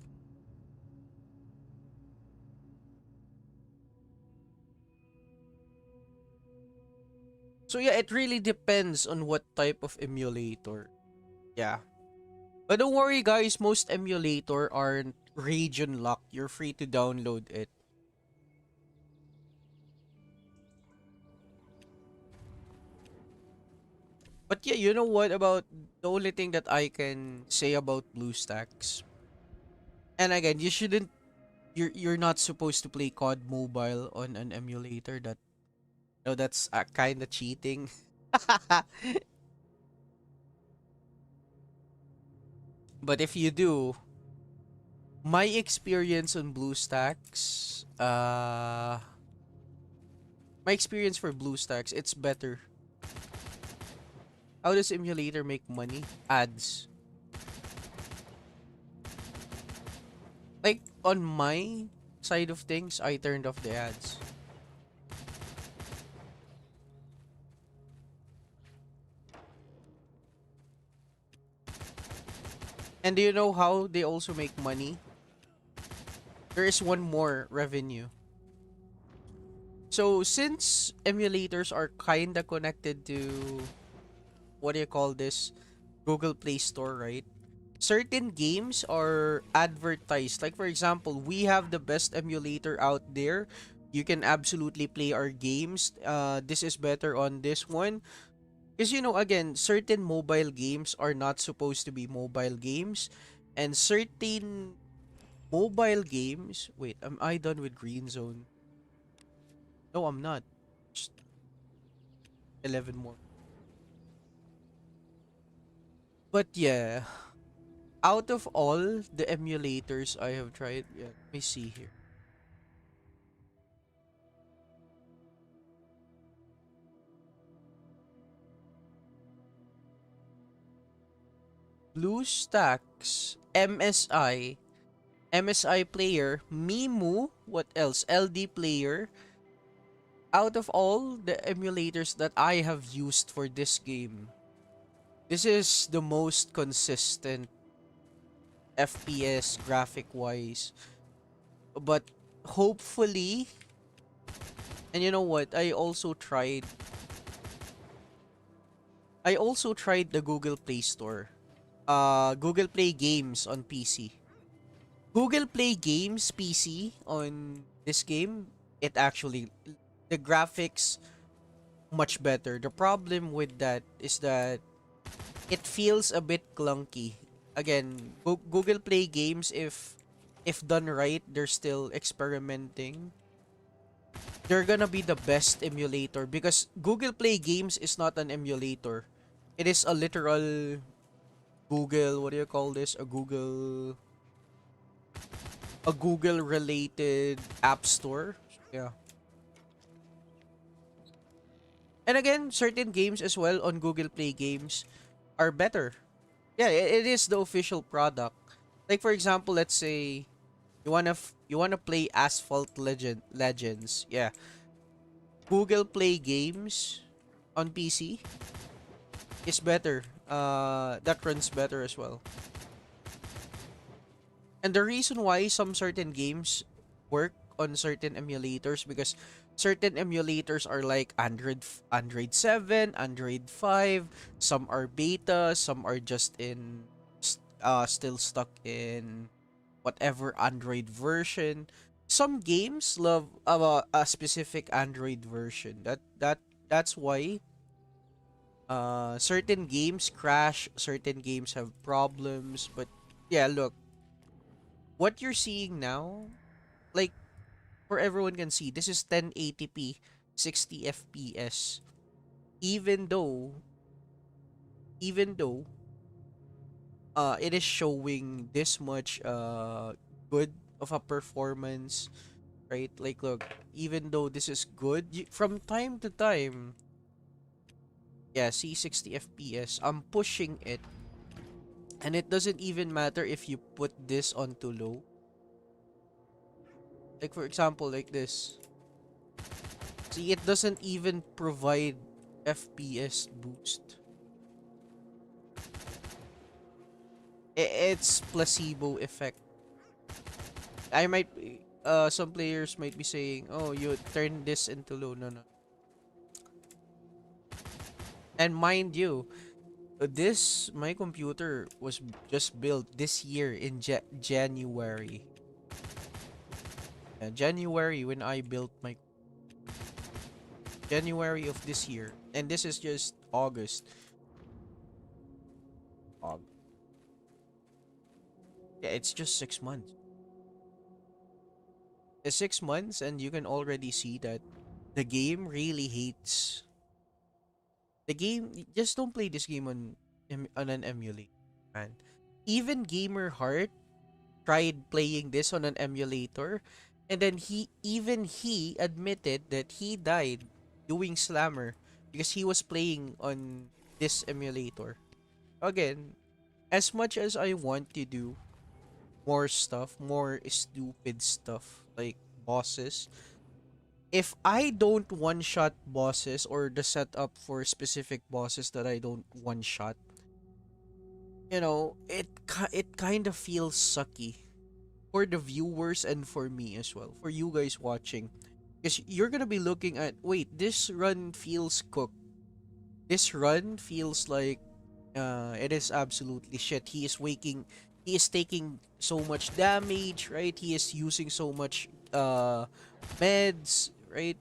so yeah, it really depends on what type of emulator. Yeah. But don't worry guys, most emulator aren't region locked. You're free to download it. But yeah, you know what about the only thing that I can say about BlueStacks? And again, you're not supposed to play COD Mobile on an emulator. That's kind of cheating. But if you do, my experience on BlueStacks, my experience for BlueStacks, it's better. How does emulator make money? Ads. Like, on my side of things, I turned off the ads. And do you know how they also make money? There is one more revenue. So, since emulators are kinda connected to, what do you call this? Google Play Store, right? Certain games are advertised. Like, for example, we have the best emulator out there. You can absolutely play our games. This is better on this one. Because, again, certain mobile games are not supposed to be mobile games. And certain mobile games... Wait, am I done with Green Zone? No, I'm not. Just 11 more. But yeah, out of all the emulators I have tried, yeah, let me see here. BlueStacks, MSI Player, Mimu, what else? LD Player. Out of all the emulators that I have used for this game, this is the most consistent FPS graphic wise. But hopefully, and you know what? I also tried the Google Play Store. Google Play Games on PC. Google Play Games PC on this game, it actually, the graphics much better. The problem with that is that it feels a bit clunky. Again, Google Play Games, if done right, they're still experimenting. they're gonna be the best emulator because Google Play Games is not an emulator. It is a literal Google, what do you call this? A Google related app store. Yeah. And again, certain games as well on Google Play Games are better. Yeah, it is the official product. Like for example, let's say you wanna play Legends. Yeah, Google Play Games on PC is better. That runs better as well. And the reason why some certain games work on certain emulators because certain emulators are like Android 7, Android 5, some are beta, some are just in still stuck in whatever Android version. Some games love a specific Android version. That's why certain games crash, certain games have problems, but yeah, look, what you're seeing now, like for everyone can see, this is 1080p, 60 FPS. Even though, even though, it is showing this much good of a performance, right? Like, look, even though this is good, from time to time, yeah, see 60 FPS. I'm pushing it, and it doesn't even matter if you put this onto low. Like for example, like this. See, it doesn't even provide FPS boost. It's placebo effect. I might some players might be saying, "Oh, you turn this into low." No, no. And mind you, this my computer was just built this year in January. January when I built my January of this year, and this is just August. Aug- Yeah, it's just 6 months. It's 6 months, and you can already see that the game really hates the game. Just don't play this game on an emulator, man. Even Gamer Heart tried playing this on an emulator, and then he admitted that he died doing Slammer because he was playing on this emulator. Again, as much as I want to do more stuff, more stupid stuff like bosses, if I don't one shot bosses or the setup for specific bosses that I don't one shot, it kind of feels sucky for the viewers and for me as well, for you guys watching. Because you're gonna be looking at, wait, this run feels cooked. This run feels like it is absolutely shit. He is taking so much damage, right? He is using so much meds, right?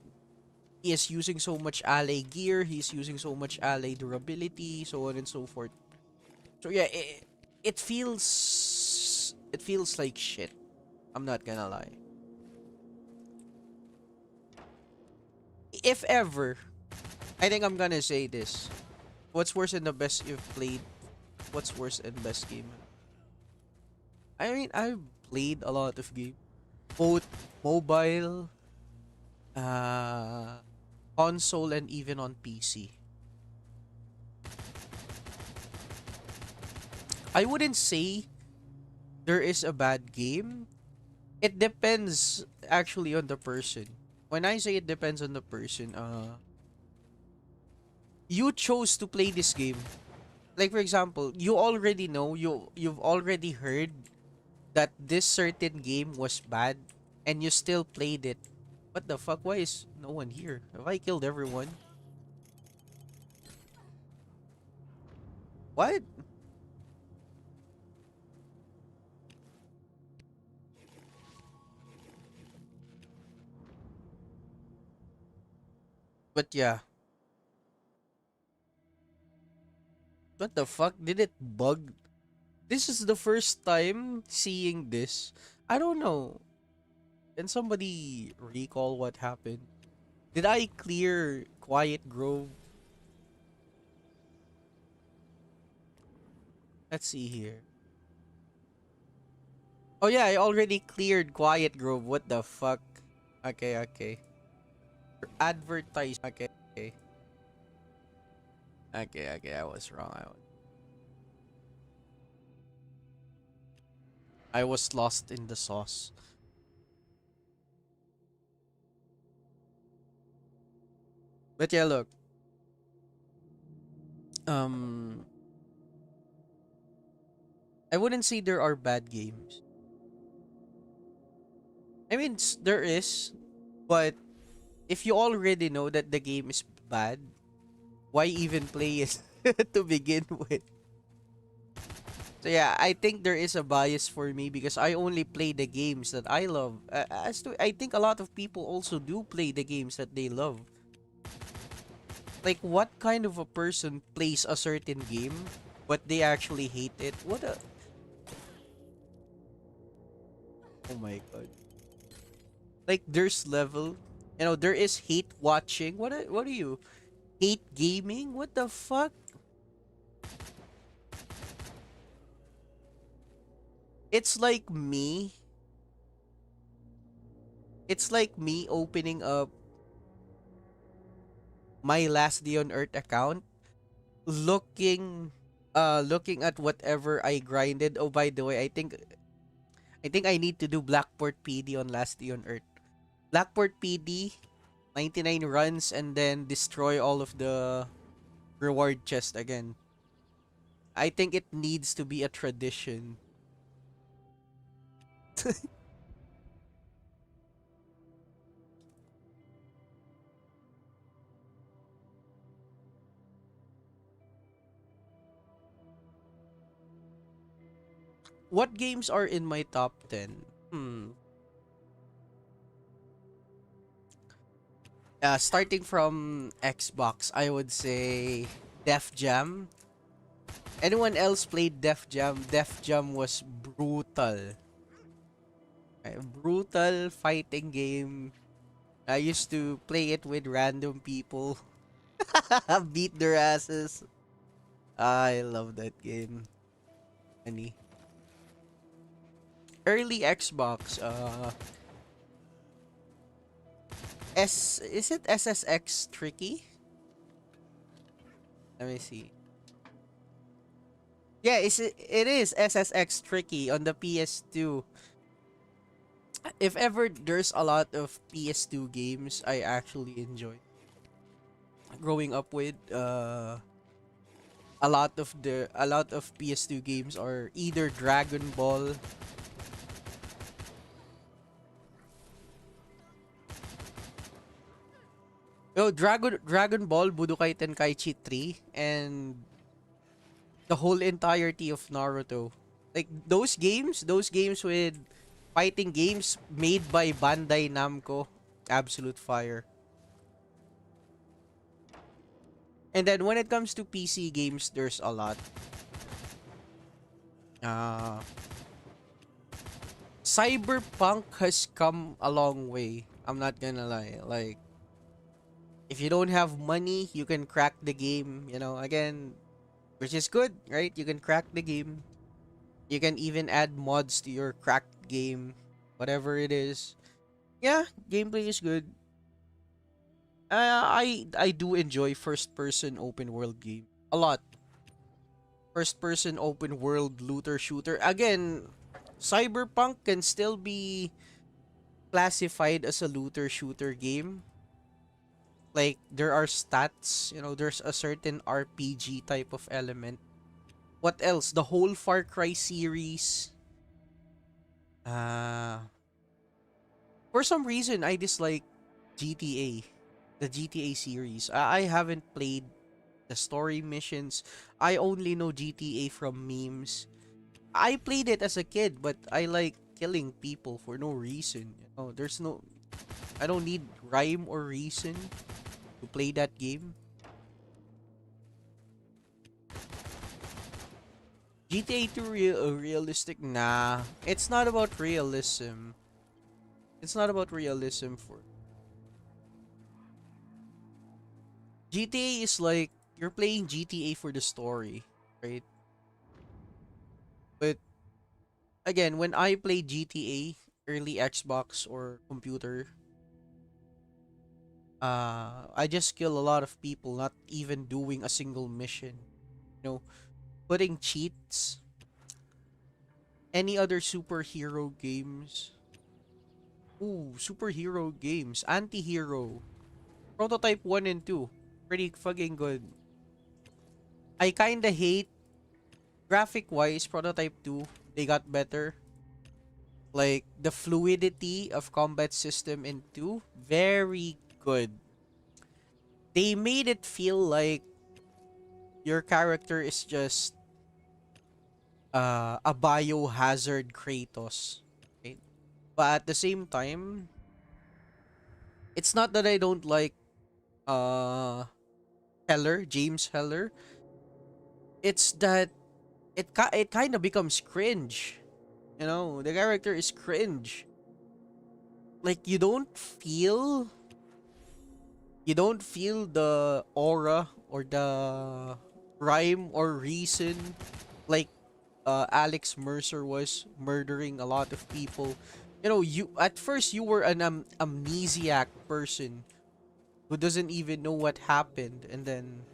He is using so much ally gear, he's using so much ally durability, so on and so forth. So yeah, it feels like shit. I'm not gonna lie. If ever, I think I'm gonna say this. What's worse than the best you've played? What's worse than best game? I mean, I've played a lot of games, both mobile, uh, console, and even on PC. I wouldn't say there is a bad game. It depends actually on the person. When I say it depends on the person, you chose to play this game. Like for example, you already know, you've already heard that this certain game was bad and you still played it. What the fuck? Why is no one here? Have I killed everyone? What? But yeah. What the fuck? Did it bug? This is the first time seeing this. I don't know. Can somebody recall what happened? Did I clear Quiet Grove? Let's see here. Oh yeah, I already cleared Quiet Grove. What the fuck? Okay, okay. Advertise. Okay, okay. Okay, okay. I was wrong. I was lost in the sauce. But yeah, look. Um, I wouldn't say there are bad games. I mean, there is, but if you already know that the game is bad, why even play it to begin with? So yeah, I think there is a bias for me because I only play the games that I love. I think a lot of people also do play the games that they love. Like, what kind of a person plays a certain game, but they actually hate it? What a... Oh my god. Like, there's level. You know, there is hate watching. What are you? Hate gaming? What the fuck? It's like me. It's like me opening up my Last Day on Earth account, looking at whatever I grinded. Oh, by the way, I think I need to do Blackport PD on Last Day on Earth. Blackport PD, 99 runs, and then destroy all of the reward chest again. I think it needs to be a tradition. What games are in my top 10? Starting from Xbox, I would say Def Jam. Anyone else played Def Jam? Def Jam was brutal. A brutal fighting game. I used to play it with random people. Beat their asses. I love that game. Funny. Early Xbox, is it SSX Tricky? Let me see. Yeah, it is SSX Tricky on the PS2. If ever there's a lot of PS2 games I actually enjoy growing up with, a lot of PS2 games are either Dragon Ball. Yo, Dragon Ball Budokai Tenkaichi 3 and the whole entirety of Naruto. Like those games with fighting games made by Bandai Namco, absolute fire. And then when it comes to PC games, there's a lot. Uh Cyberpunk has come a long way. I'm not gonna lie. Like, if you don't have money, you can crack the game, again, which is good, right? You can crack the game. You can even add mods to your cracked game, whatever it is. Yeah, gameplay is good. I do enjoy first person open world game a lot. First person open world looter shooter. Again, Cyberpunk can still be classified as a looter shooter game. Like, there are stats, there's a certain RPG type of element. What else? The whole Far Cry series. Uh for some reason I dislike GTA, the GTA series. I haven't played the story missions. I only know GTA from memes. I played it as a kid, but I like killing people for no reason. There's no I don't need rhyme or reason to play that game. GTA 2 realistic? Nah, it's not about realism. It's not about realism for GTA is like you're playing GTA for the story, right? But again, when I play GTA, early Xbox or computer, I just kill a lot of people, not even doing a single mission. You know, putting cheats. Any other superhero games? Ooh, superhero games. Anti-hero. Prototype 1 and 2. Pretty fucking good. I kinda hate graphic-wise, Prototype 2. They got better. Like, the fluidity of combat system in 2, very good. They made it feel like your character is just a biohazard Kratos. Right? But at the same time, it's not that I don't like uh Heller, James Heller. It's that it kind of becomes cringe. You know, the character is cringe. Like you don't feel the aura or the rhyme or reason like Alex Mercer was murdering a lot of people. You know, you at first you were an amnesiac person who doesn't even know what happened, and then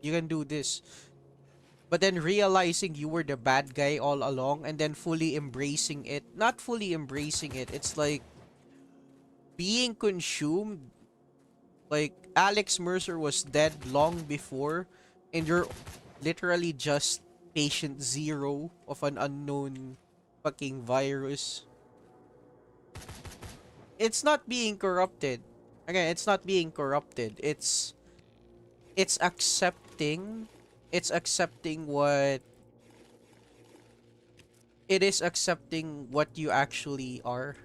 you can do this. But then realizing you were the bad guy all along and then fully embracing it. Not fully embracing it. It's like being consumed. Like Alex Mercer was dead long before and you're literally just patient zero of an unknown fucking virus. It's not being corrupted. Again, it's not being corrupted. It's accepting it's accepting what it is accepting what you actually are.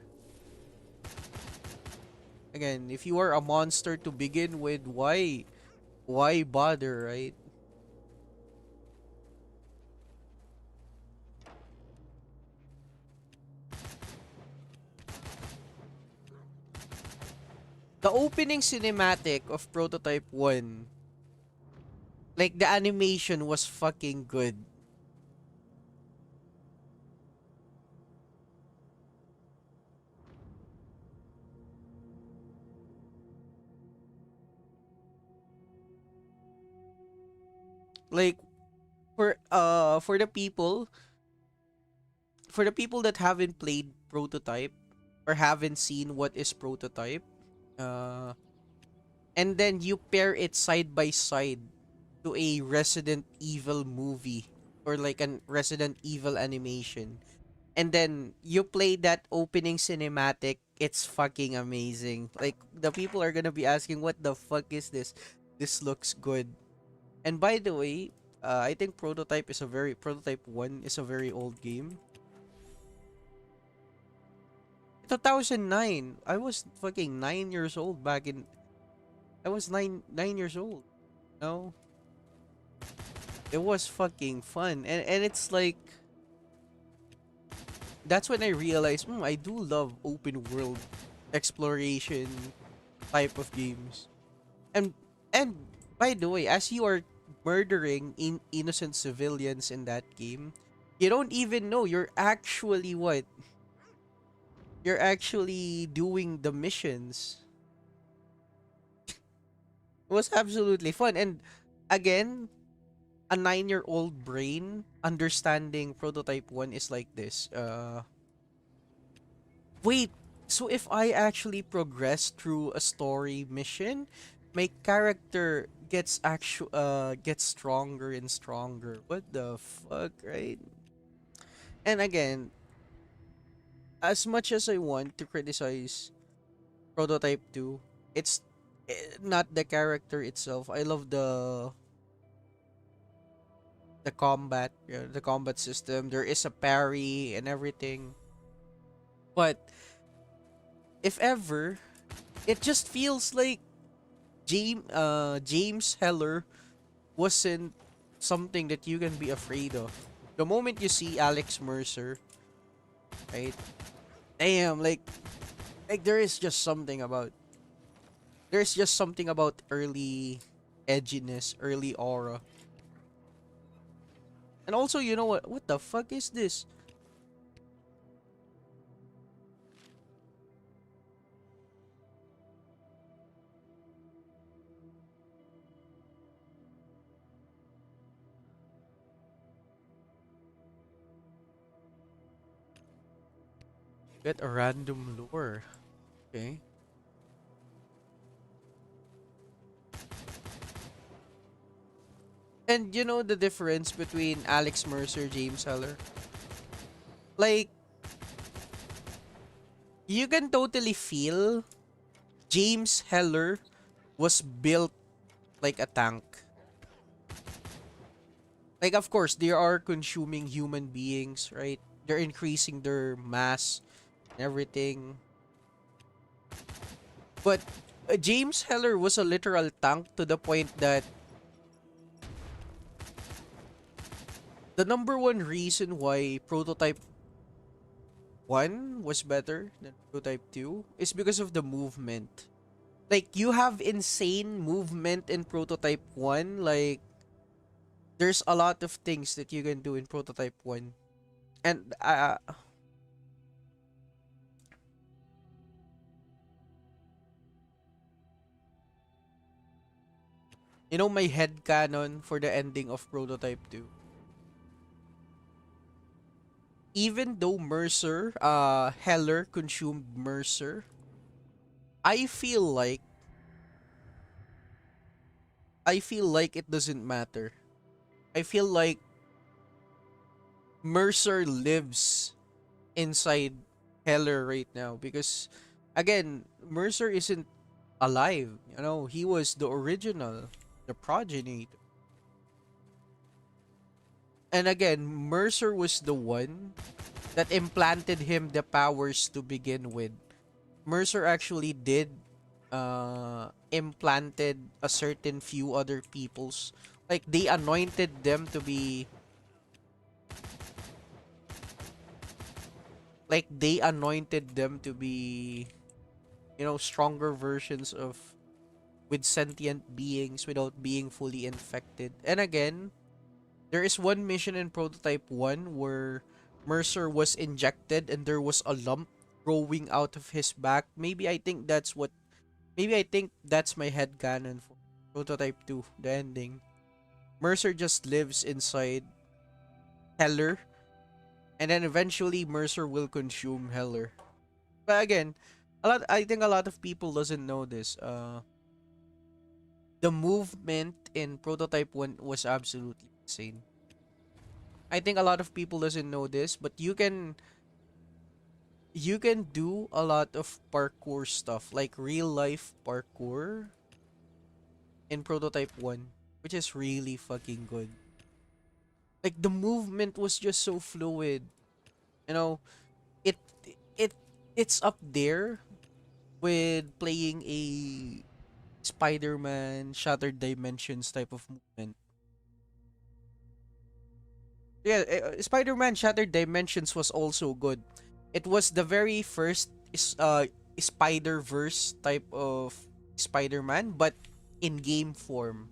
Again, if you are a monster to begin with, why bother, right? The opening cinematic of Prototype 1, like the animation was fucking good. Like for the people that haven't played Prototype or haven't seen what is Prototype, uh and then you pair it side by side to a Resident Evil movie or like an Resident Evil animation, and then you play that opening cinematic, it's fucking amazing. Like the people are gonna be asking, what the fuck is this? This looks good. And by the way, I think Prototype 1 is a very old game. 2009. I was fucking 9 years old back in. I was 9 years old. No, it was fucking fun, and it's like that's when I realized, I do love open world exploration type of games. And and by the way, as you are murdering innocent civilians in that game, you don't even know you're actually what? You're actually doing the missions. It was absolutely fun. And again, a 9-year-old brain understanding Prototype 1 is like this. Wait, so if I actually progress through a story mission, my character gets stronger and stronger. What the fuck, right? And again, as much as I want to criticize Prototype 2, it's not the character itself. I love the combat, the combat system. There is a parry and everything. But if ever, it just feels like James Heller wasn't something that you can be afraid of. The moment you see Alex Mercer, right? Damn, like there's just something about early. edginess, early aura. And also, you know what? What the fuck is this? Get a random lore. Okay. And you know the difference between Alex Mercer, James Heller? Like, you can totally feel James Heller was built like a tank. Like, of course, they are consuming human beings, right? They're increasing their mass and everything. But James Heller was a literal tank to the point that the number one reason why Prototype 1 was better than Prototype 2 is because of the movement. Like, you have insane movement in Prototype 1. Like, there's a lot of things that you can do in Prototype 1. And, you know my headcanon for the ending of Prototype 2? Even though Heller consumed Mercer, I feel like it doesn't matter. I feel like Mercer lives inside Heller right now because again, Mercer isn't alive. You know, he was the original, the progenitor. And again, Mercer was the one that implanted him the powers to begin with. Mercer actually did implanted a certain few other peoples. Like, they anointed them to be you know, stronger versions of with sentient beings without being fully infected. And again, there is one mission in Prototype 1 where Mercer was injected and there was a lump growing out of his back. Maybe I think that's my headcanon for Prototype 2, the ending. Mercer just lives inside Heller, and then eventually Mercer will consume Heller. But again, I think a lot of people doesn't know this. The movement in Prototype 1 was absolutely insane. I think a lot of people doesn't know this, but you can do a lot of parkour stuff, like real life parkour in Prototype 1, which is really fucking good. Like, the movement was just so fluid. You know, it it it's up there with playing a Spider-Man Shattered Dimensions type of movement. Yeah, Spider-Man Shattered Dimensions was also good. It was the very first Spider-Verse type of Spider-Man, but in game form.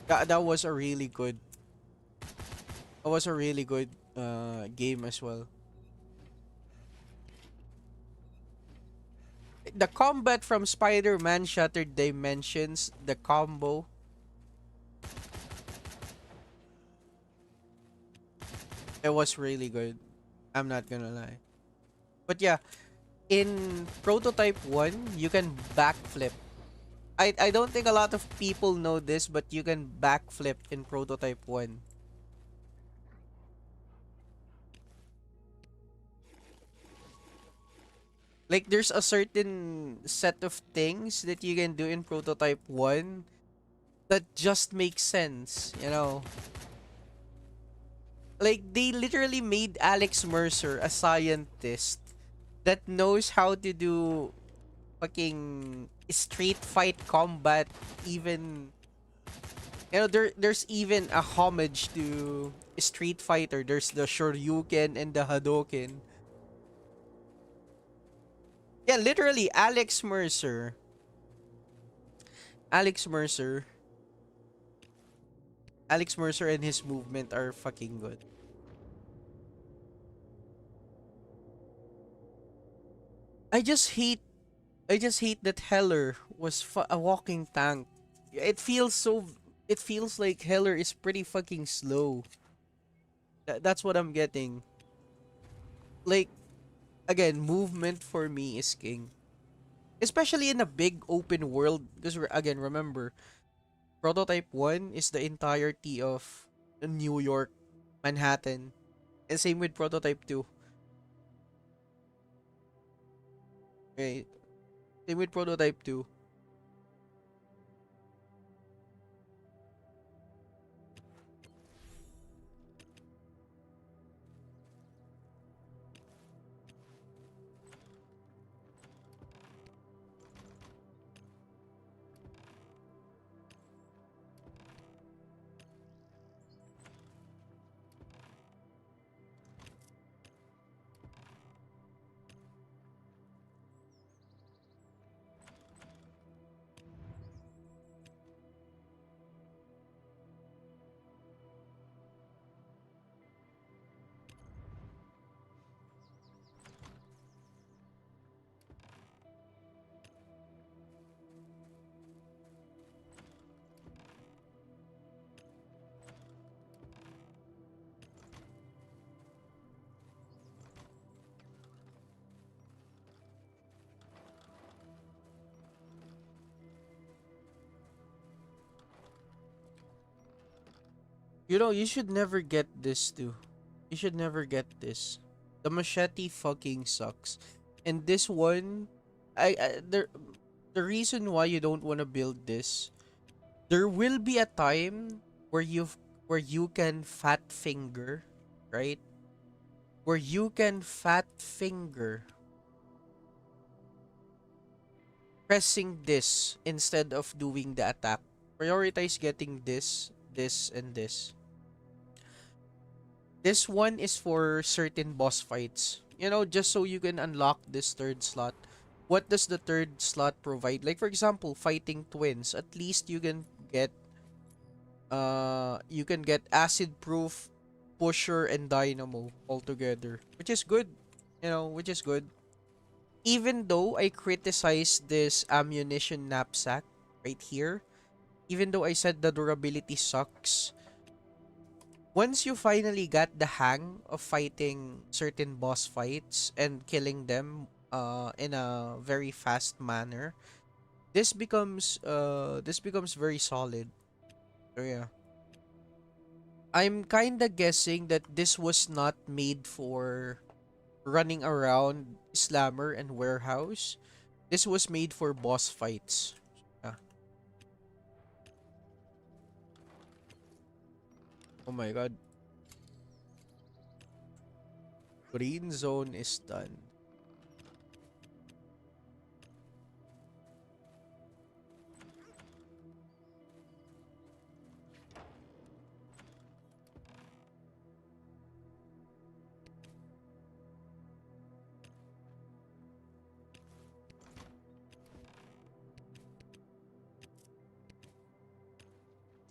That was a really good. That was a really good game as well. The combat from Spider-Man Shattered Dimensions, the combo, it was really good. I'm not gonna lie. But yeah, in Prototype 1, you can backflip. I don't think a lot of people know this, but you can backflip in Prototype 1. Like, there's a certain set of things that you can do in Prototype 1 that just makes sense, you know? Like, they literally made Alex Mercer a scientist that knows how to do fucking street fight combat. Even, you know, there's even a homage to Street Fighter. There's the Shoryuken and the Hadoken. Yeah, literally, Alex Mercer. Alex Mercer and his movement are fucking good. I just hate I just hate that Heller was a walking tank. It feels so it feels like Heller is pretty fucking slow. That's what I'm getting. Like again, movement for me is king. Especially in a big open world because again, remember, Prototype 1 is the entirety of New York, Manhattan. And same with Prototype 2. Okay. Same with Prototype 2. You know, you should never get this too. You should never get this. The machete fucking sucks. And this one, the reason why you don't want to build this, there will be a time where you can fat finger, right? Where you can fat finger pressing this instead of doing the attack. Prioritize getting this, this, and this. This one is for certain boss fights. You know, just so you can unlock this third slot. What does the third slot provide? Like for example, fighting twins. At least you can get acid proof, pusher, and dynamo all together. Which is good. You know, which is good. Even though I criticize this ammunition knapsack right here, even though I said the durability sucks, once you finally got the hang of fighting certain boss fights and killing them in a very fast manner, this becomes very solid. So yeah. I'm kinda guessing that this was not made for running around Slammer and Warehouse. This was made for boss fights. Yeah. Oh my god. Green zone is done.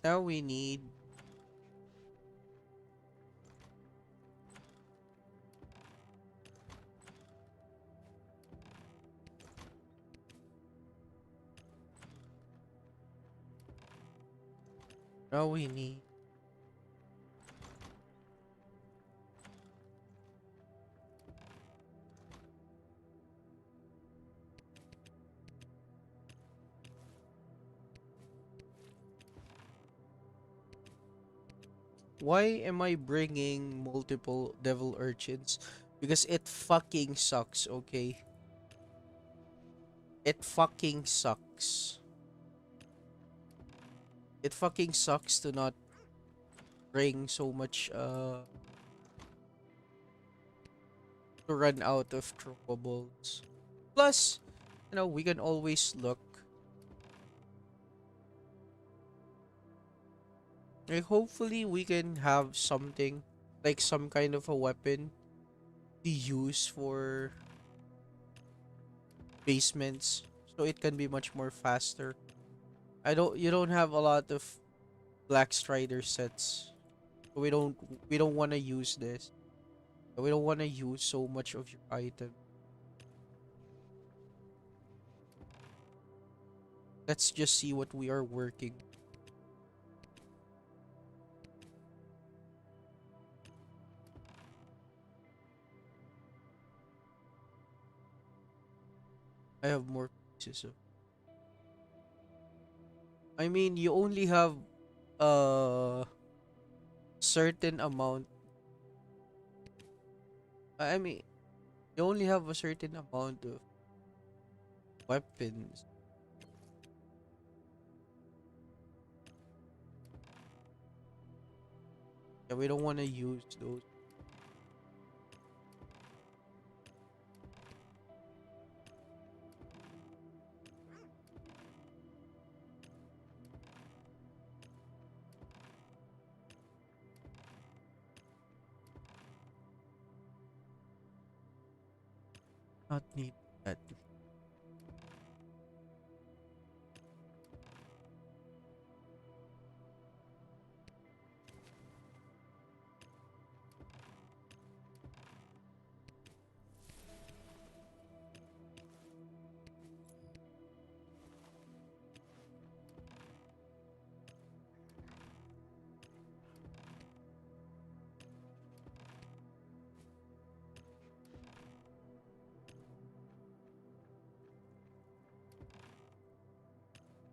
Now we need now we need Why am I bringing multiple devil urchins? Because it fucking sucks, okay? It fucking sucks. It fucking sucks to not bring so much to run out of throwables. Plus, you know, we can always look. Like hopefully we can have something like some kind of a weapon to use for basements so it can be much more faster. You don't have a lot of Black Strider sets. So we don't want to use this. We don't want to use so much of your item. Let's just see what we are working. I have more pieces of. I mean, you only have a certain amount. I mean, you only have a certain amount of weapons. Yeah, we don't want to use those. Not need that.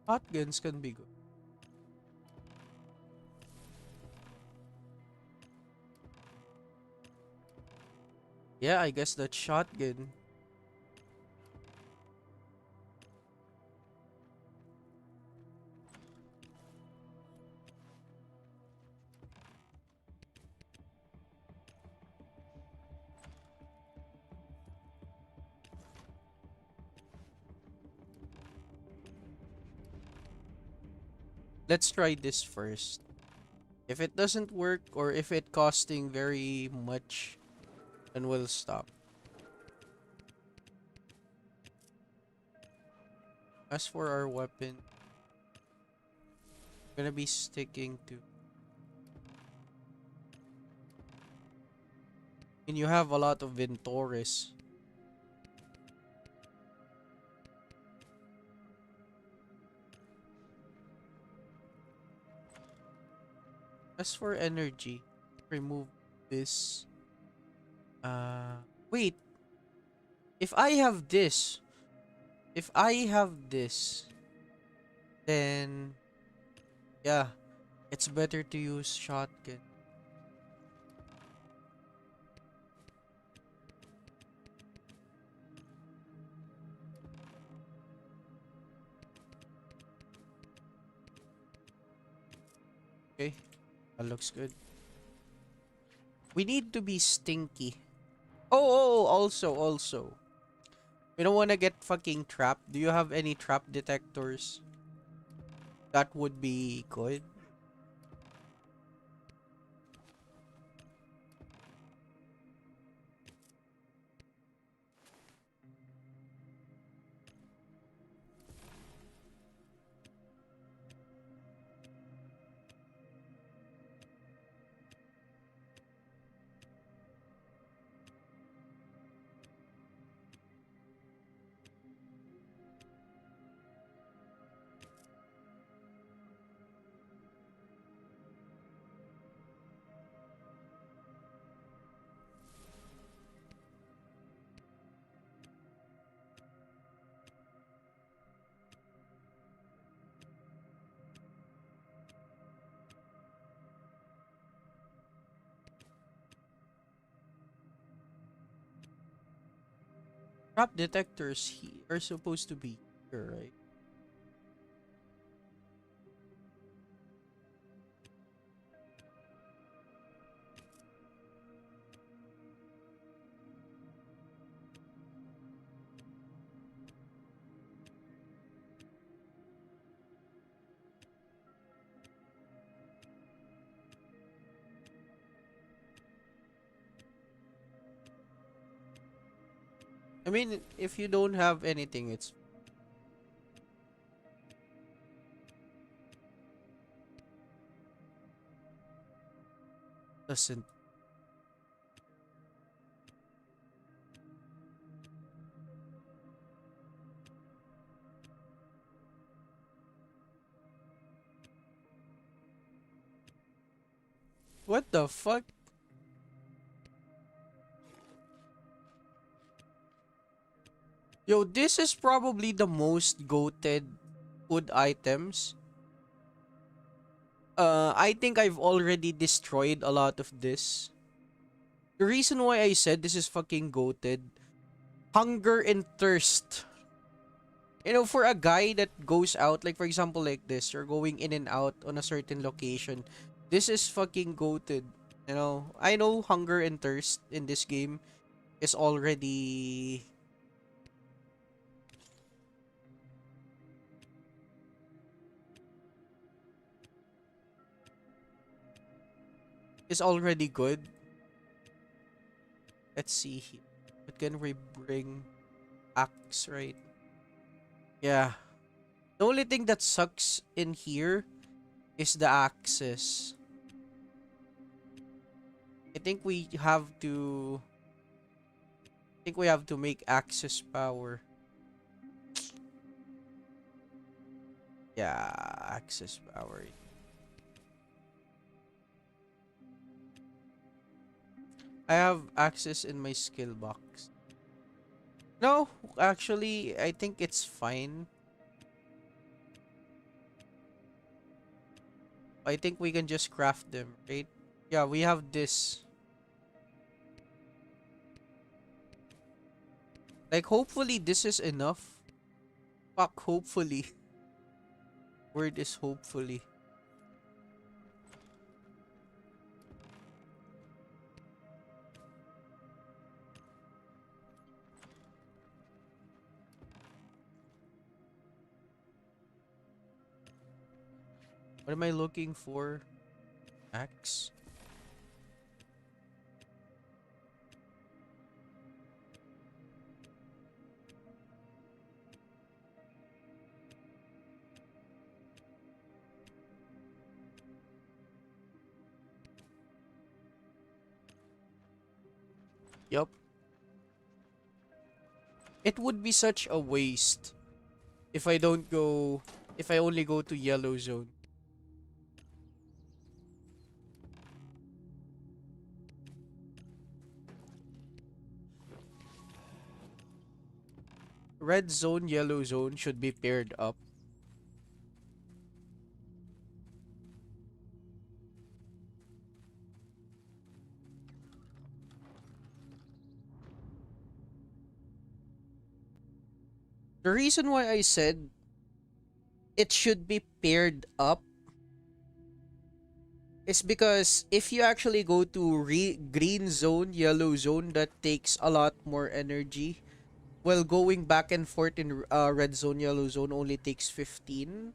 Shotguns can be good. Yeah, I guess that shotgun. Let's try this first. If it doesn't work or if it costing very much, then we'll stop. As for our weapon, gonna be sticking to. And you have a lot of Ventores. As for energy, remove this. Wait. If I have this, if I have this, then yeah, it's better to use shotgun. Okay, that looks good. We need to be stinky. Also. We don't want to get fucking trapped. Do you have any trap detectors? That would be good. Trap detectors are supposed to be here, right? I mean, if you don't have anything, it's Doesn't. What the fuck? Yo, this is probably the most goated food items. I think I've already destroyed a lot of this. The reason why I said this is fucking goated, hunger and thirst. You know, for a guy that goes out, like for example like this, you're going in and out on a certain location, this is fucking goated. You know, I know hunger and thirst in this game is already good. Let's see here. What can we bring? Axe, right? Yeah. The only thing that sucks in here is the axes. I think we have to make axis power. Yeah, axis power. I have access in my skill box. No, actually, I think it's fine. I think we can just craft them, right? Yeah, we have this. Like, hopefully this is enough. Fuck, hopefully. Word is hopefully. What am I looking for? Axe? Yup. It would be such a waste if I only go to yellow zone. Red zone, yellow zone should be paired up. The reason why I said it should be paired up is because if you actually go to green zone, yellow zone, that takes a lot more energy. While going back and forth in red zone, yellow zone only takes 15.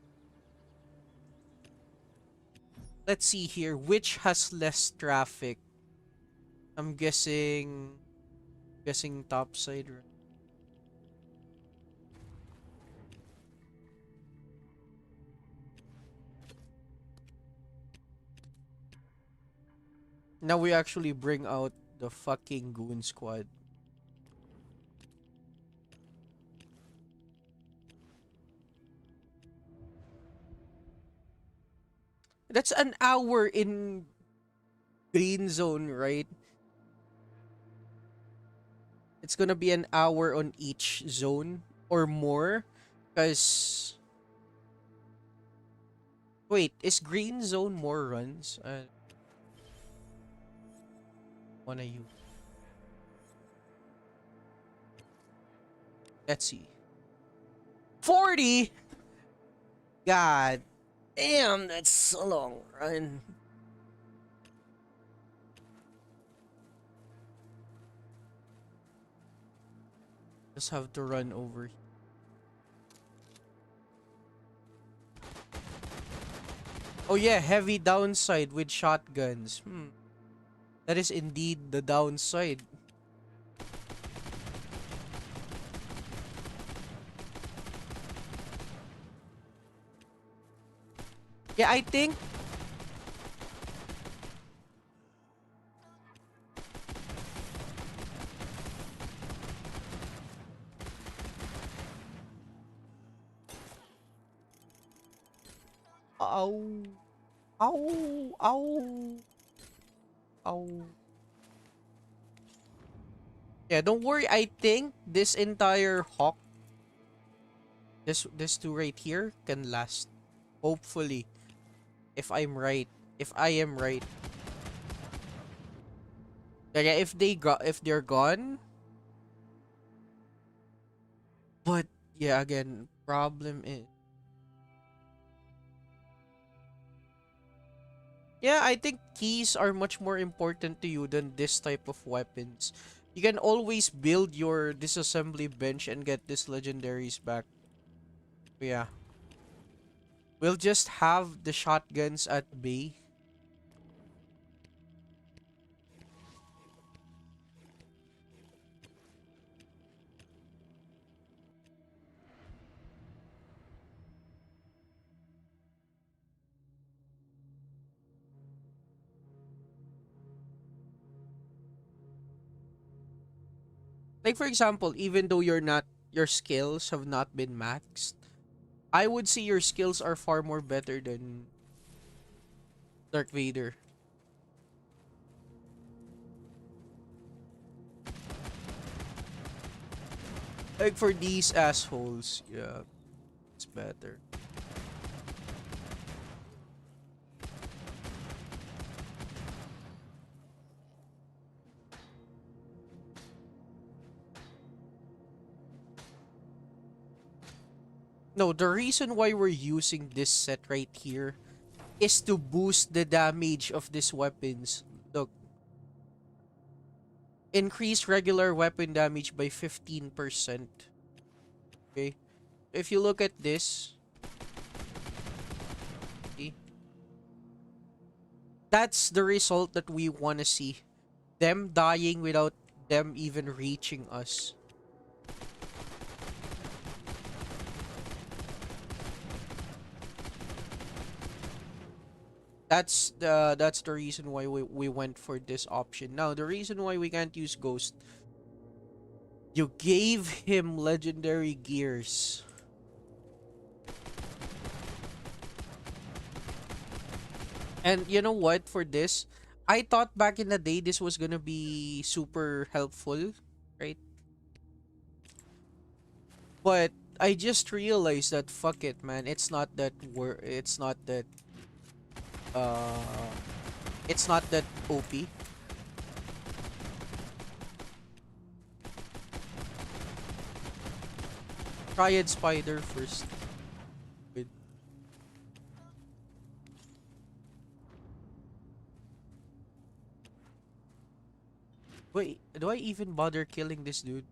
Let's see here. Which has less traffic? I'm guessing top side. Now we actually bring out the fucking goon squad. That's an hour in green zone, right? It's gonna be an hour on each zone or more. Because... Wait, is green zone more runs? Wanna use. Let's see. 40? God damn, that's a long run. Just have to run over here. Oh yeah, heavy downside with shotguns. That is indeed the downside. Yeah, I think Ow. Ow. Ow. Ow. Yeah, don't worry. I think this entire hawk, this two right here, can last. Hopefully, if I'm right. If I am right. Yeah, if they're gone. But yeah, again, problem is. Yeah, I think keys are much more important to you than this type of weapons. You can always build your disassembly bench and get these legendaries back. Yeah. We'll just have the shotguns at bay. Like for example, even though your skills have not been maxed, I would say your skills are far more better than Dark Vader. Like for these assholes, yeah, it's better. No, the reason why we're using this set right here is to boost the damage of these weapons. Look, increase regular weapon damage by 15%. Okay? If you look at this, see, that's the result that we want to see. Them dying without them even reaching us. That's the reason why we went for this option. Now, the reason why we can't use Ghost, you gave him legendary gears. And you know what, for this, I thought back in the day this was gonna be super helpful, right? But I just realized that fuck it, man. Uh it's not that OP. Triad Spider first. Wait. Wait, do I even bother killing this dude?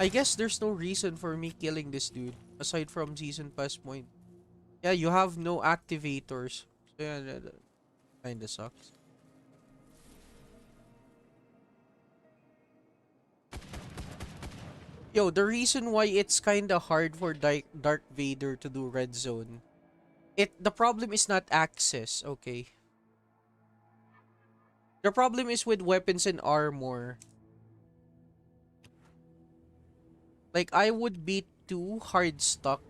I guess there's no reason for me killing this dude aside from season pass point. Yeah, you have no activators. So yeah, that kinda sucks. Yo, the reason why it's kinda hard for Dark Vader to do red zone. The problem is not access, okay? The problem is with weapons and armor. Like, I would be too hard stuck.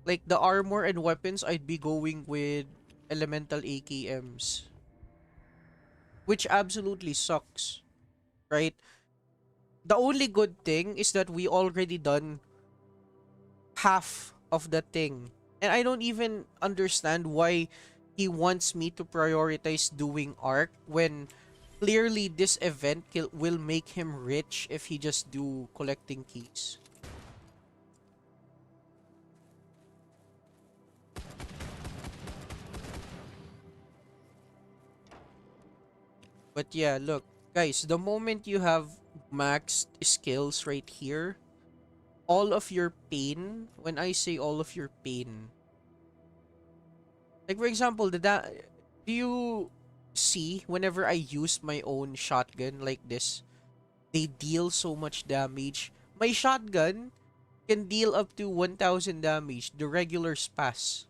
Like, the armor and weapons, I'd be going with elemental AKMs. Which absolutely sucks, right? The only good thing is that we already done half of the thing. And I don't even understand why he wants me to prioritize doing arc when clearly this event will make him rich if he just do collecting keys. But yeah, look, guys, the moment you have maxed skills right here, all of your pain, when I say all of your pain, like for example, do you see whenever I use my own shotgun like this, they deal so much damage. My shotgun can deal up to 1000 damage, the regular spas.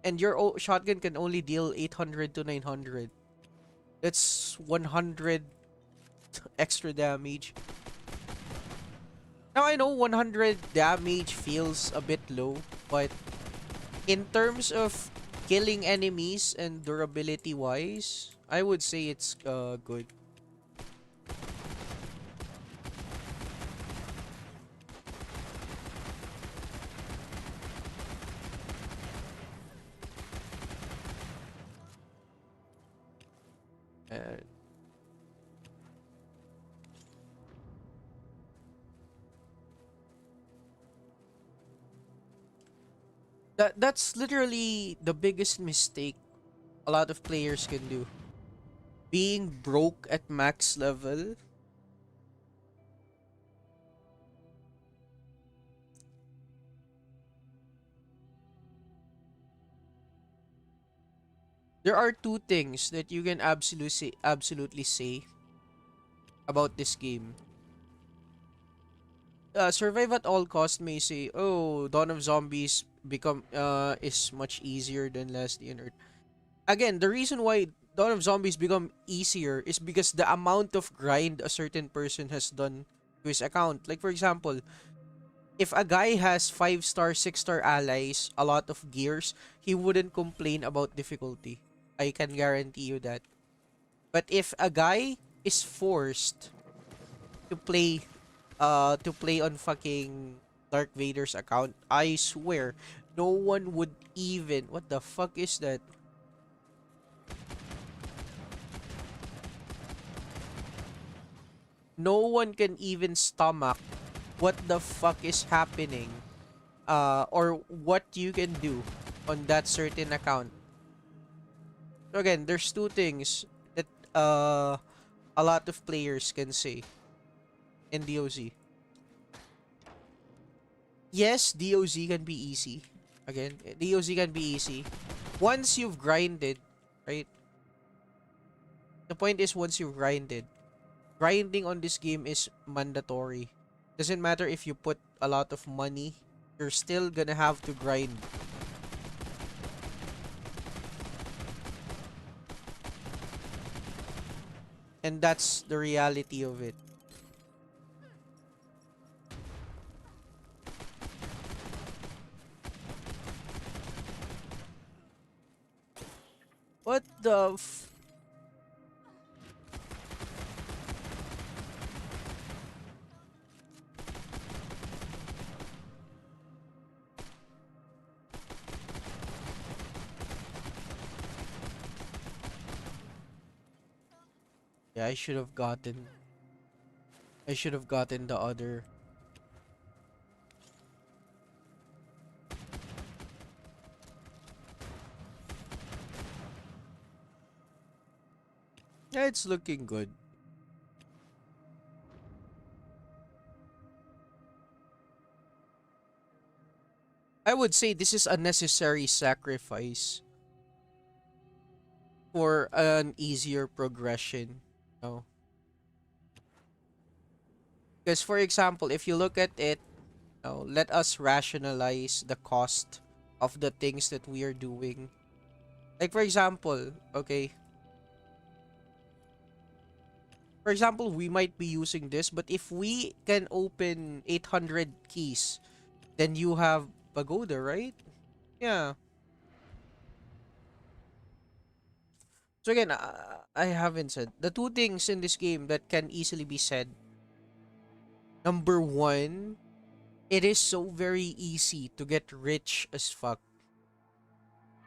And your shotgun can only deal 800 to 900. That's 100 extra damage. Now I know 100 damage feels a bit low, but in terms of killing enemies and durability wise, I would say it's good. Uh, that's literally the biggest mistake a lot of players can do. Being broke at max level. There are two things that you can absolutely say about this game. Survive at all cost may say, oh, Dawn of Zombies become is much easier than Last Day on Earth. Again, the reason why Dawn of Zombies become easier is because the amount of grind a certain person has done to his account. Like for example, if a guy has 5-star, 6-star allies, a lot of gears, he wouldn't complain about difficulty. I can guarantee you that. But if a guy is forced to play on fucking Dark Vader's account, I swear no one would even, what the fuck is that? No one can even stomach what the fuck is happening, or what you can do on that certain account. So again, there's two things that a lot of players can say in DOZ. Yes, DOZ can be easy. Again, DOZ can be easy. Once you've grinded, right? The point is once you've grinded, grinding on this game is mandatory. Doesn't matter if you put a lot of money, you're still gonna have to grind. And that's the reality of it. What the f... Yeah, I should have gotten... I should have gotten the other... Yeah, it's looking good. I would say this is a necessary sacrifice for an easier progression. No. Because for example, if you look at it, let us rationalize the cost of the things that we are doing. Like for example, okay. For example, we might be using this, but if we can open 800 keys, then you have Pagoda, right? Yeah. So again, I haven't said. The two things in this game that can easily be said. Number one, it is so very easy to get rich as fuck.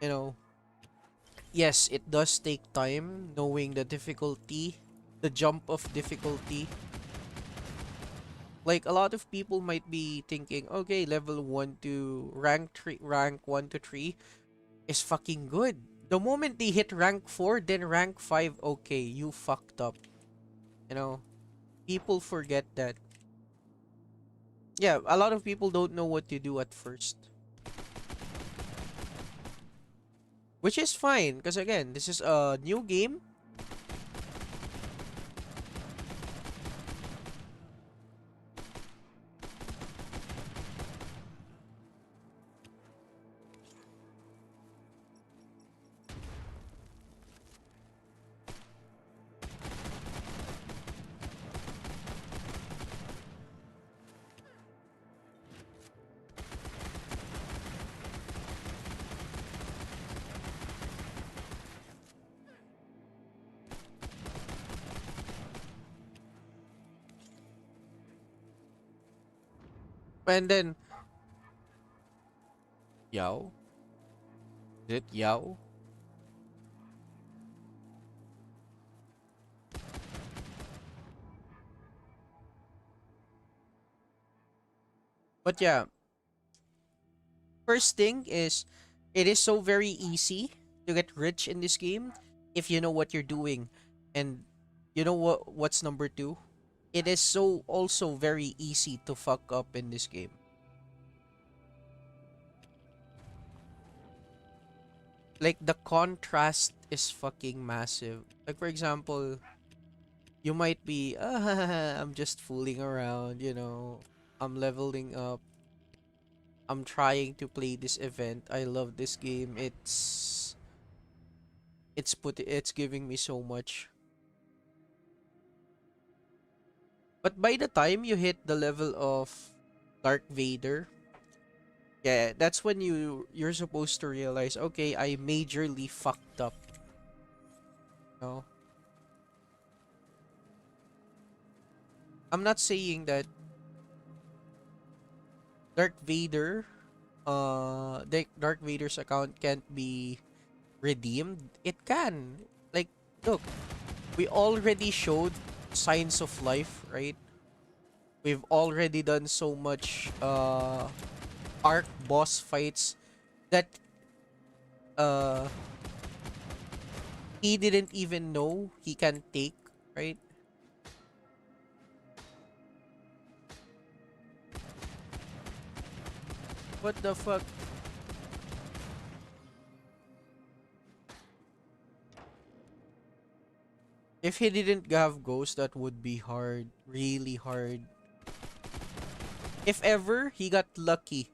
You know, yes, it does take time knowing the difficulty, the jump of difficulty. Like a lot of people might be thinking, okay, level 1 to rank 1 to 3 is fucking good. The moment they hit rank 4, then rank 5, okay, you fucked up. You know, people forget that. Yeah, a lot of people don't know what to do at first. Which is fine, because again, this is a new game. And then Yao? Is it Yao? But yeah, first thing is it is so very easy to get rich in this game if you know what you're doing. And you know what's number two? It is so also very easy to fuck up in this game. Like the contrast is fucking massive. Like for example, you might be I'm just fooling around, you know. I'm leveling up. I'm trying to play this event. I love this game. It's giving me so much. But by the time you hit the level of Dark Vader, yeah, that's when you're supposed to realize, okay, I majorly fucked up. No. I'm not saying that Dark Vader Dark Vader's account can't be redeemed. It can. Like, look, we already showed signs of life, right? We've already done so much arc boss fights that uh he didn't even know he can take, right? What the fuck? If he didn't have Ghost, that would be hard. Really hard. If ever he got lucky,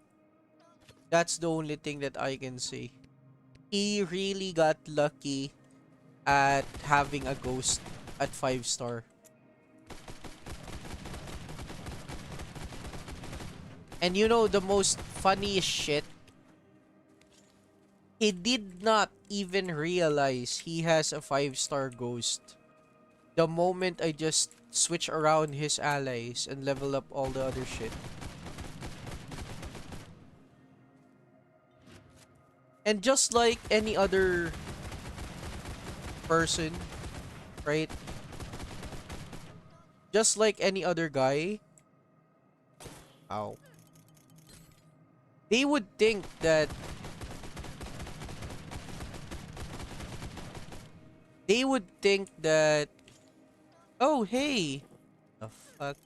that's the only thing that I can say. He really got lucky at having a Ghost at 5-star. And you know the most funniest shit? He did not even realize he has a 5-star Ghost. The moment I just switch around his allies and level up all the other shit. And just like any other person, right? Just like any other guy. Ow. They would think that oh hey, the fuck.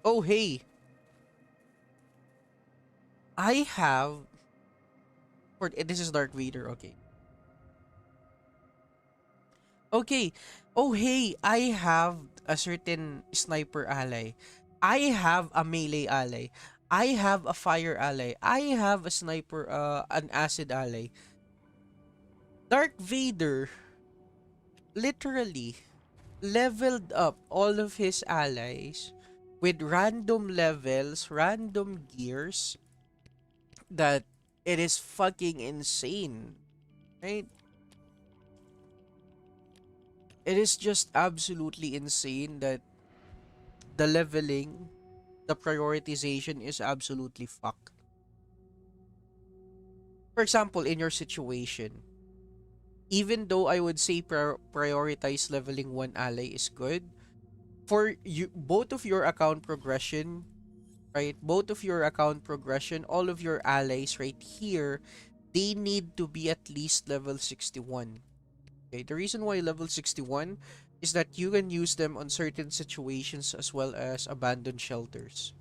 Oh hey, I have this is Dark Vader, okay. Okay. Oh hey, I have a certain sniper ally. I have a melee ally. I have a fire ally. I have a sniper an acid ally. Dark Vader literally leveled up all of his allies with random levels, random gears that it is fucking insane, right? It is just absolutely insane that the leveling, the prioritization is absolutely fucked. For example, in your situation, even though I would say prioritize leveling one ally is good, for you both of your account progression, right? Both of your account progression, all of your allies right here, they need to be at least level 61. Okay, the reason why level 61 is that you can use them on certain situations as well as abandoned shelters.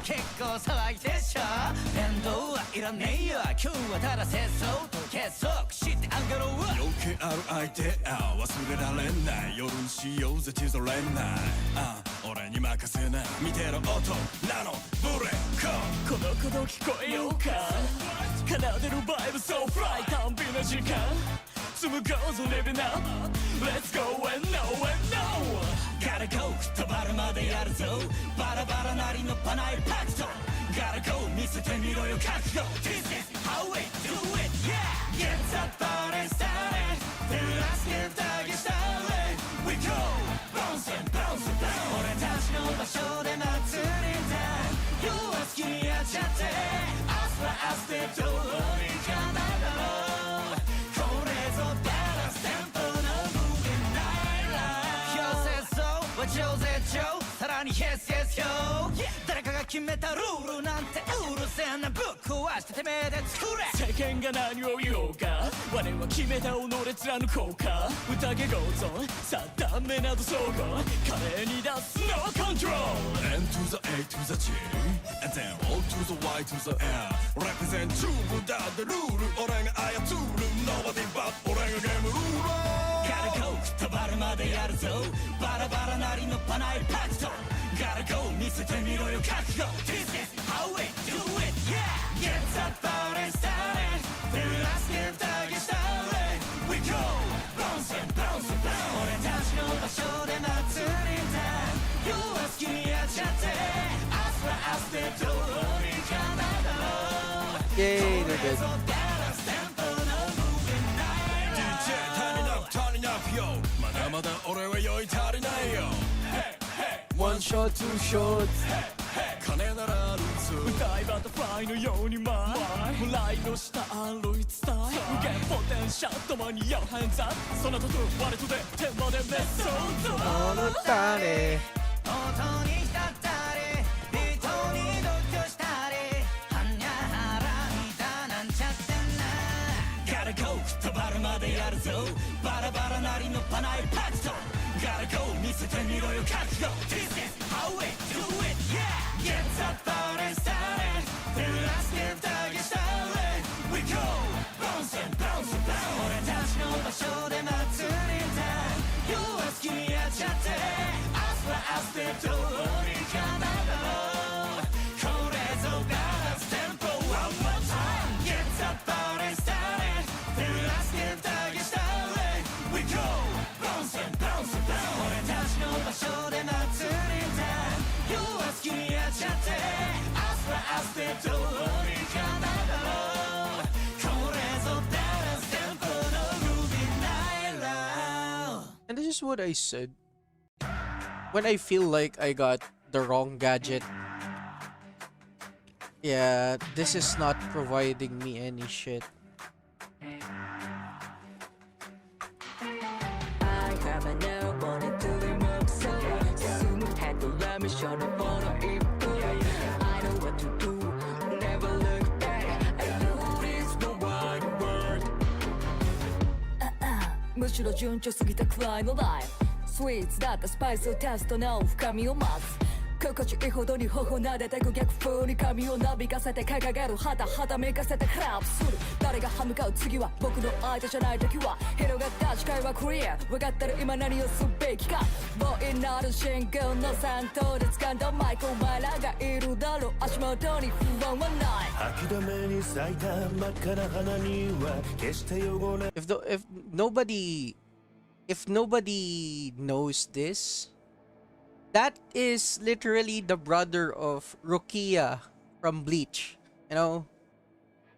結構騒ぎでしょ面倒はいらねえよ今日はただ節操と結束してあげろ余計ある相手忘れられない夜にしようぜ千鳥れない俺に任せな見てろ音なのブレイクこの鼓動聞こえようか奏でるバイブ So fly たんびな時間紡ごうぞ Living up Let's go and no and no Gotta go 吹っ飛ばるまでやるぞバラバラなりのパナイパクト Gotta go 見せてみろよ覚悟 This is how we do it Yeah Get that party started Let's give the get started We go Bounce and bounce and bounce 俺たちの場所で祭りだ夜は好きにやっちゃって明日は明日でどうにかなろうこれぞダラステンポの Moving Night Life 表節操は上絶頂さらに Yes Yes Yo 誰かが決めたルールなんてうるせえなぶっ壊しててめえで作れ世間が何を言おうか我は決めた己貫こうか宴ご存さあダメなど総合華麗に出す No control N to the A to the G And then O to the Y to the L Represent true だってルール俺が操る Nobody but 俺がゲームルーラー Gotta go 吹っ飛ばるまでやるぞバラバラなりのパナイパクト Gotta go 見せてみろよ覚悟 This is how we do it Yeah Get that party started Let's give the get started We go Bounce and bounce and bounce 俺たちの場所で祭りだ夜は好きにやっちゃって明日は明日でどうにかなろう Yay, they're good. DJ turn it up yo まだまだ俺は酔い足りないよ One shot, two shots. 金ならあるぞ歌いバタフライのように舞う笑いの下歩い伝え無限ポテンシャル共によハンズアップそのとと我とで天までメッソード Monotone. 音に浸ったり人に同居したりはにゃはらみたなんちゃってんな Gotta go 吹っ飛ばるまでやるぞバラバラなりのパナイパクト Gotta go 見せてみろよ覚悟 This is how we do it Yeah Get that party started Let's give the get started We go Bounce and bounce and bounce 俺たちの場所で祭りだ夜は好きにやっちゃって明日は明日でどうにかなろうこれぞダラステンポ One more time Get that party started Let's give the get started We go Bounce and bounce and bounce 俺たちの場所で祭りだ夜は好きにやっちゃって明日は明日でどうにかなろうこれぞダラステンポの Moving Night Life And this is what I said. When I feel like I got the wrong gadget. Yeah, this is not providing me any shit. I have an arrow wanted to remove so soon had the mission to follow it I know what to do never look back I know it's the wide world むしろ順調すぎたくらいのライフスイーツだったスパイスを足すとなお深みを増す心地いいほどに頬撫でてく逆風に髪をなびかせて掲げる肌はめかせてクラブする誰が歯向かう次は僕の相手じゃない時は広がった視界はクリア分かってる今何をすべきかボーイなる信号の三頭で掴んだマイクお前らがいるだろう足元に不安はない吐きだめに咲いた真っ赤な花には決して汚れ If nobody knows this, that is literally the brother of Rukia from Bleach, you know?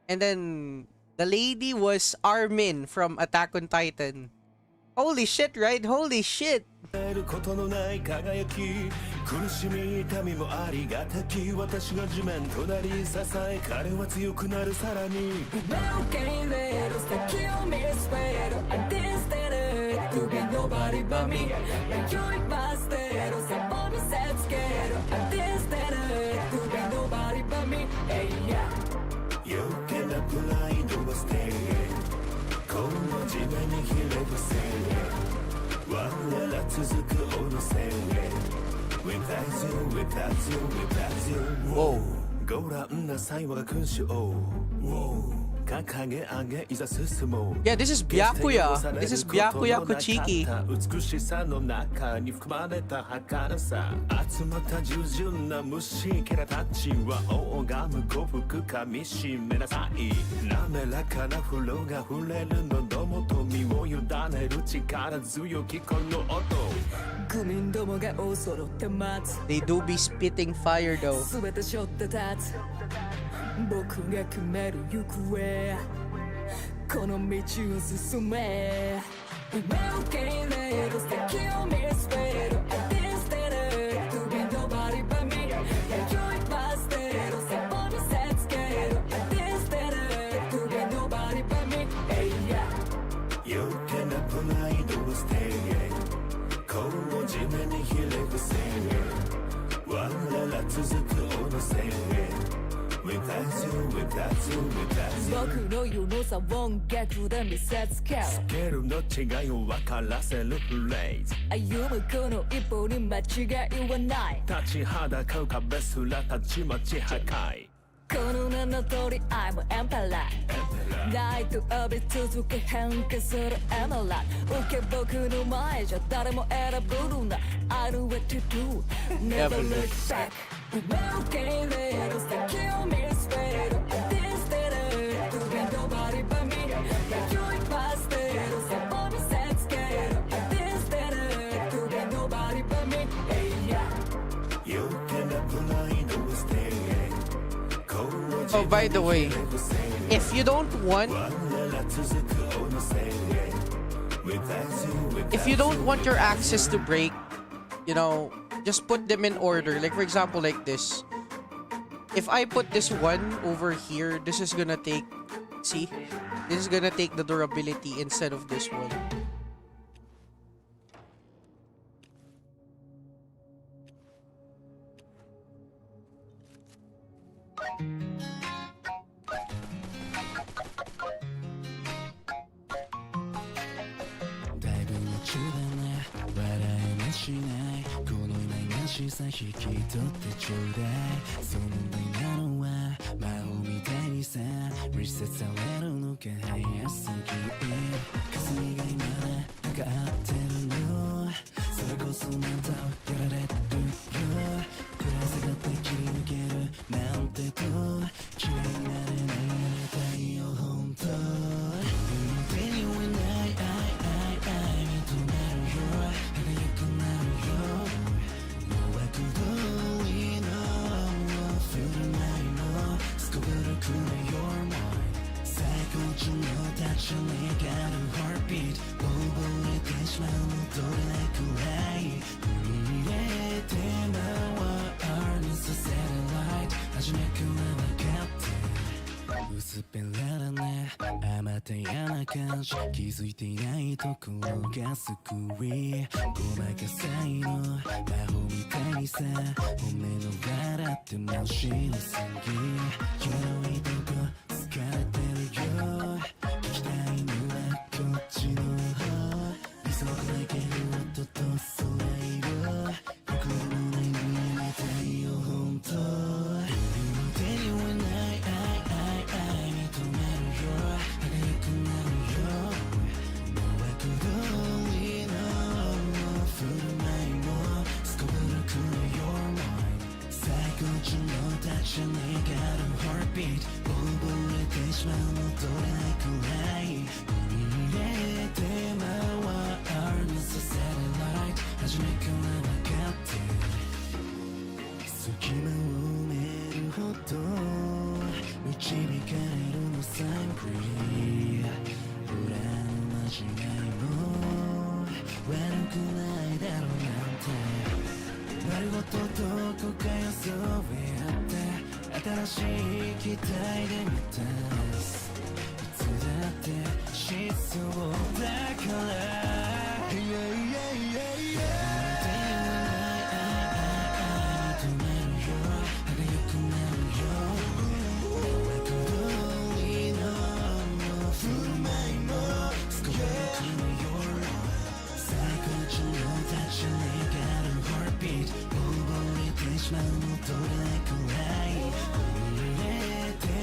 And then the lady was Armin from Attack on Titan. Holy shit, right? Holy shit! ることのない輝き苦しみ痛みもありがたき私が地面となり支え彼は強くなるさらに夢を受け入れる先を見据える I didn't stand it to be nobody but me 迷いは捨てるサボ見せつける I didn't stand it to be nobody but me hey, yeah. 余計なプライドは捨てこの地面にひれ伏せ我ら続くおのせ Without you, without you, without you. Whoa. ご覧なさい我が君主を掲げ上げいざ進もう Yeah, this is Byakuya. This is Byakuya Kuchiki. 美しさの中に含まれた儚さ集まった従順な虫けらたちは拝む幸福かみしめなさい滑らかな風呂が触れる喉元身を委ねる力強きこの音愚民どもが大揃って待つ They do be spitting fire though. 全て背負って立つ僕が決める行方この道を進め夢を受け入れる素敵を見つけるアディステル To be nobody but me 迷いは捨てる背骨にせつけるアディステル To be nobody but me Hey yeah 余計なプライドを捨てこの地面にひれ伏せ我ら続く王の宣言Without you, without you, without you 僕の世の差音楽で見せつけるスケールの違いを分からせるフレーズ歩むこの一歩に間違いはない立ちはだかう壁すらたちまち破壊この名の通り I'm an emperor ライト浴び続け変化するエメラル受け僕の前じゃ誰も選ぶるな I know what to do Never look back 夢を受け入れる素敵を見つける I didn't stay there To be nobody but me 迷いは捨てる背骨にせつける I didn't stay there To be nobody but me Hey yeah 余計なプライドを捨て Oh, by the way, if you don't want your axes to break, you know, just put them in order. Like for example, like this. If I put this one over here, this is gonna take, see, this is gonna take the durability instead of this one.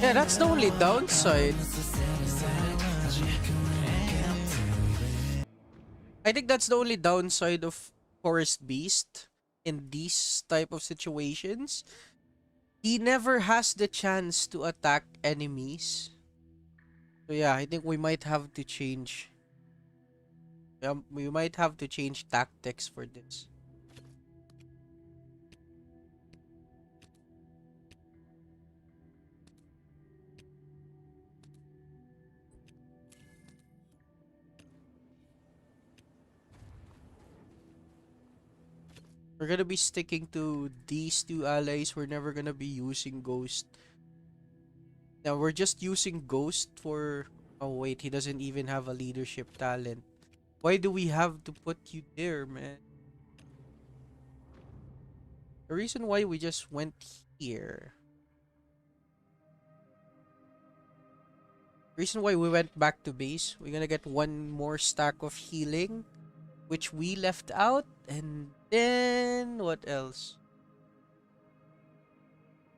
Yeah, that's the only downside. I think that's the only downside of Forest Beast in these type of situations. He never has the chance to attack enemies. So yeah, I think we might have to change. We might have to change tactics for this. We're gonna be sticking to these two allies. We're never gonna be using Ghost. Now we're just using Ghost for... Oh wait, he doesn't even have a leadership talent. Why do we have to put you there, man? The reason why we just went here. Reason why we went back to base. We're gonna get one more stack of healing, which we left out, and then what else?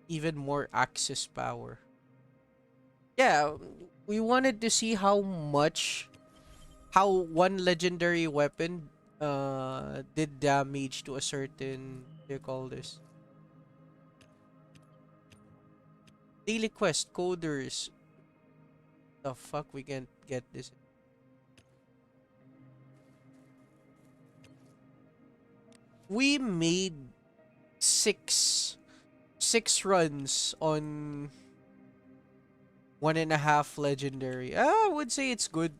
Even more access power. Yeah, we wanted to see how one legendary weapon did damage to a certain, what do you call this? Daily quest coders. The fuck, we can't get this. We made six runs on 1.5 legendary. I would say it's good.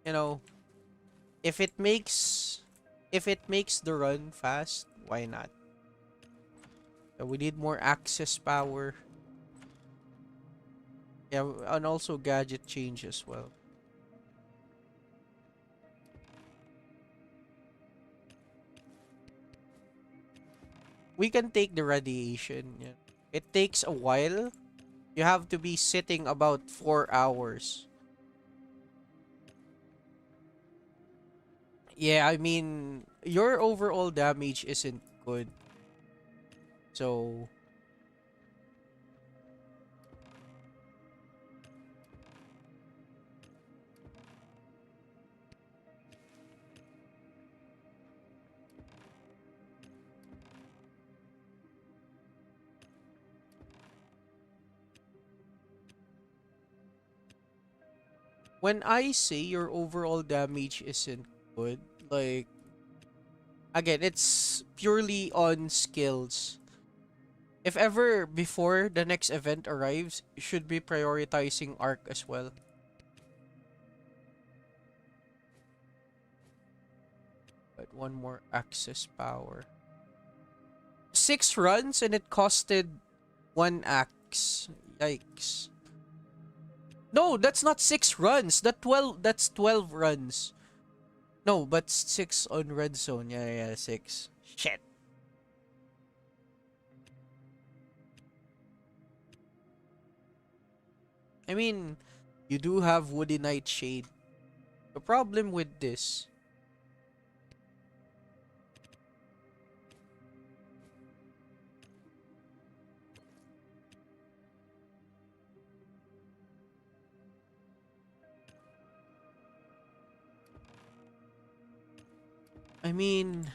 You know, if it makes the run fast, why not? We need more access power. Yeah, and also gadget change as well. We can take the radiation. Yeah. It takes a while. You have to be sitting about 4 hours. Yeah, I mean, your overall damage isn't good. So, when I say your overall damage isn't good, like, again, it's purely on skills. If ever before the next event arrives, you should be prioritizing arc as well. But one more access power. 6 runs and it costed 1 axe. Yikes. No, that's not 6 runs. That's 12 runs. No, but 6 on red zone. Yeah, 6. Shit. I mean, you do have Woody Nightshade. The problem with this... I mean...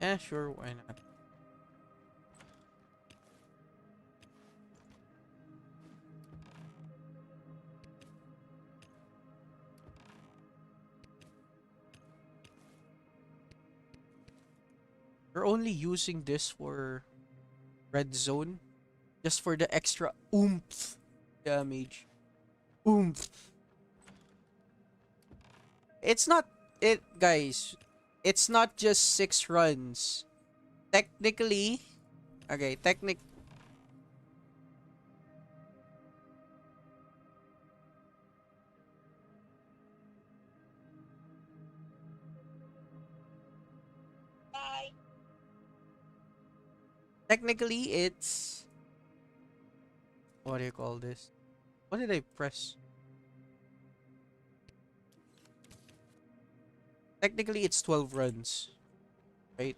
Eh, sure, why not? We're only using this for red zone. Just for the extra oomph damage. Oomph. It's not it, guys. It's not just 6 runs. Technically, okay, technically it's, what do you call this? What did I press? Technically it's 12 runs. right?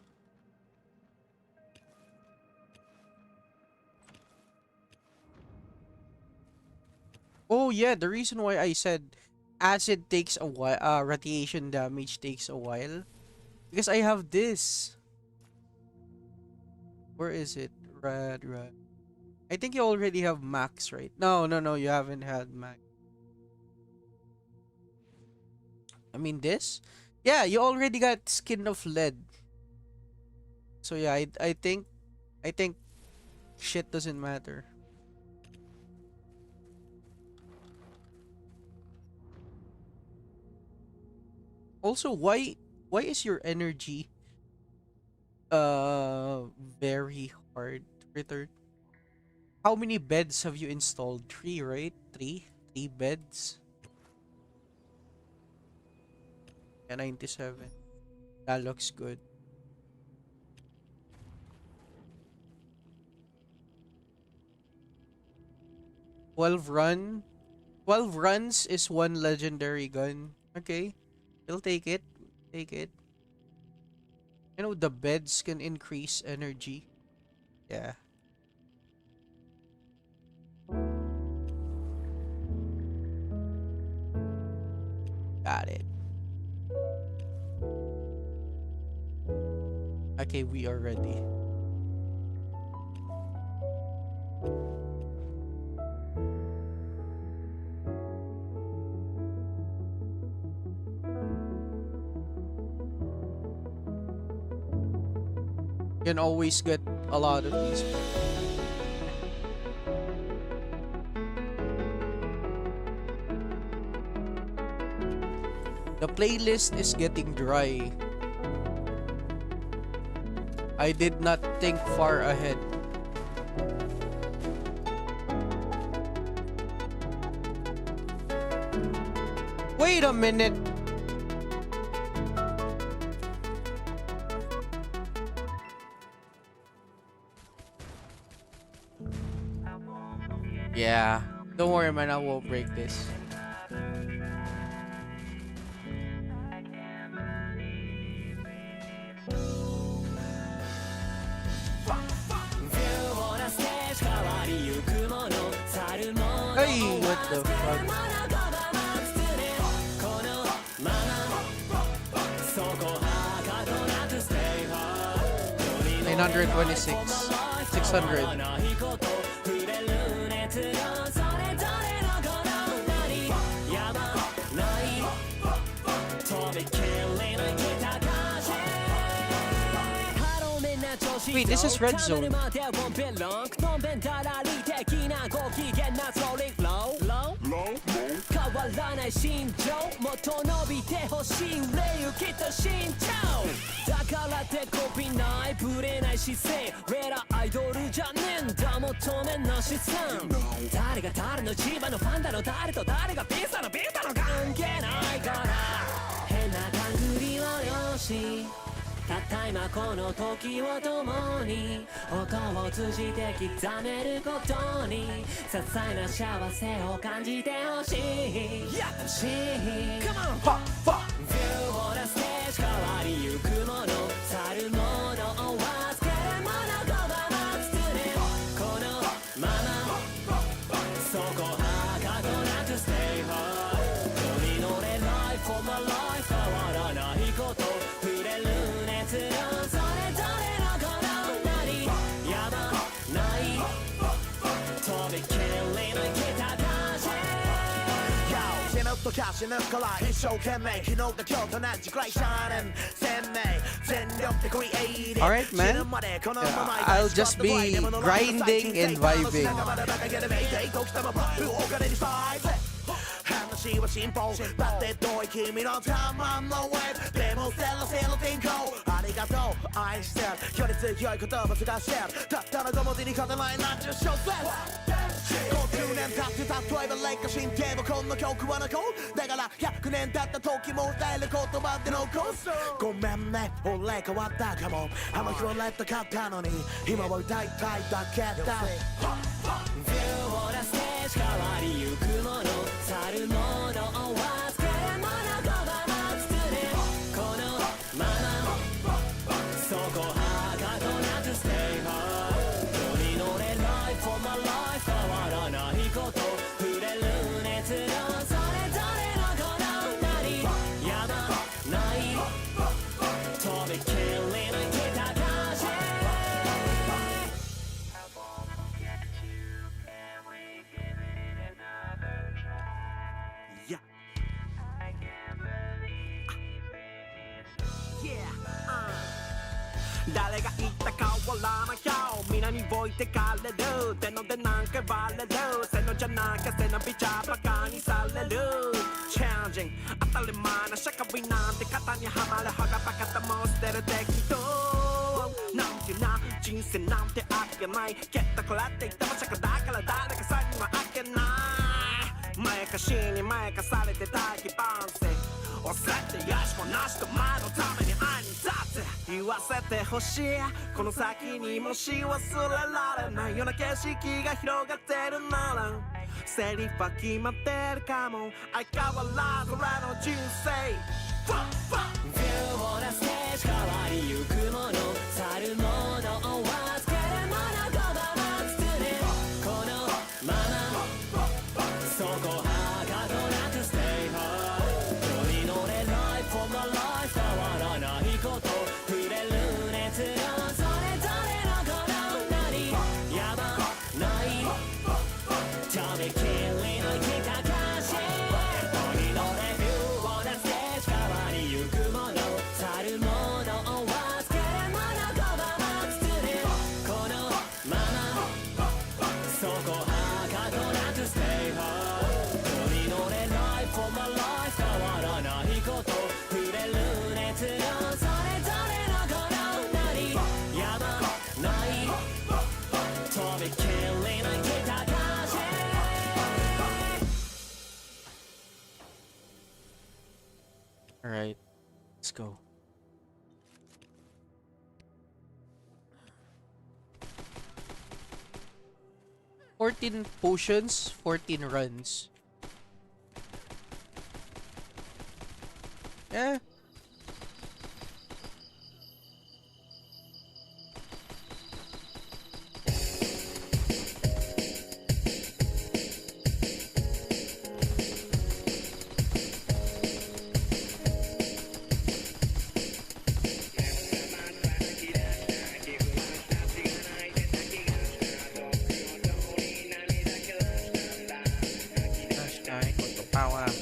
Oh yeah, the reason why I said acid takes a while, radiation damage takes a while, because I have this. Where is it? Rad. I think you already have max, right? No, you haven't had max. I mean this? Yeah, you already got skin of lead. So yeah, I think shit doesn't matter. Also, why is your energy very hard to return? How many beds have you installed? Three, right? Three beds. Yeah, 97. That looks good. 12 runs is one legendary gun. Okay. We'll take it. Take it. You know, the beds can increase energy. Yeah. Got it. Okay, we are ready. You can always get a lot of these. The playlist is getting dry. I did not think far ahead. Wait a minute. Yeah. Don't worry, man. I won't break this. Hey, what the fuck? 926. 600. Wait, this is red zone. Alright, man. Yeah, I'll just be grinding and vibing. 話は進歩だって遠い君のたまんのウェーブでもセロセロ天候ありがとう愛してるより強い言葉探してるたったの5文字に勝てないなんちゅう小説50年経って例えば劣化進展もこんな曲は残るだから100年経った時も歌える言葉で残すごめんね俺変わったかもあの日はレッド買ったのに今は歌いたいだけだ View on a stage 変わりゆくもの去るものを忘れ物言葉も作れこのままそ誰が言ったかわらないよ皆に置いてかれる手のでなんかバレる背のじゃなきゃ背伸びちゃバカにされるチェンジング当たり前な社会なんて型にはまる歯がバカとも捨てる適当なんてな人生なんてあっけない蹴ったからって言っても釈迦だから誰かさんにはあっけない前かしに前かされて大気晩成押せてよしこなしと前のために愛に立って言わせてほしいこの先にもし忘れられないような景色が広がってるならセリフは決まってるかも相変わらず俺の人生不要なステージ変わりゆくもの去るものを忘れるもの言葉は包むこのままそこはかとなく Stay high 取り乗れ Life for my life 変わらないこと触れる熱量それぞれのこの何やばないとびきりの生きた歌詞取り乗れ View on the stage 変わりゆくもの去るものを忘れるもの言葉は包むこのままそこはかとなく Stay high 取り乗れ Life for my life 変わらないこと触れる熱量それぞれのこの何やばないとびきりの生きた歌詞 Alright, let's go. "14 potions, 14 runs." Yeah. Power. 「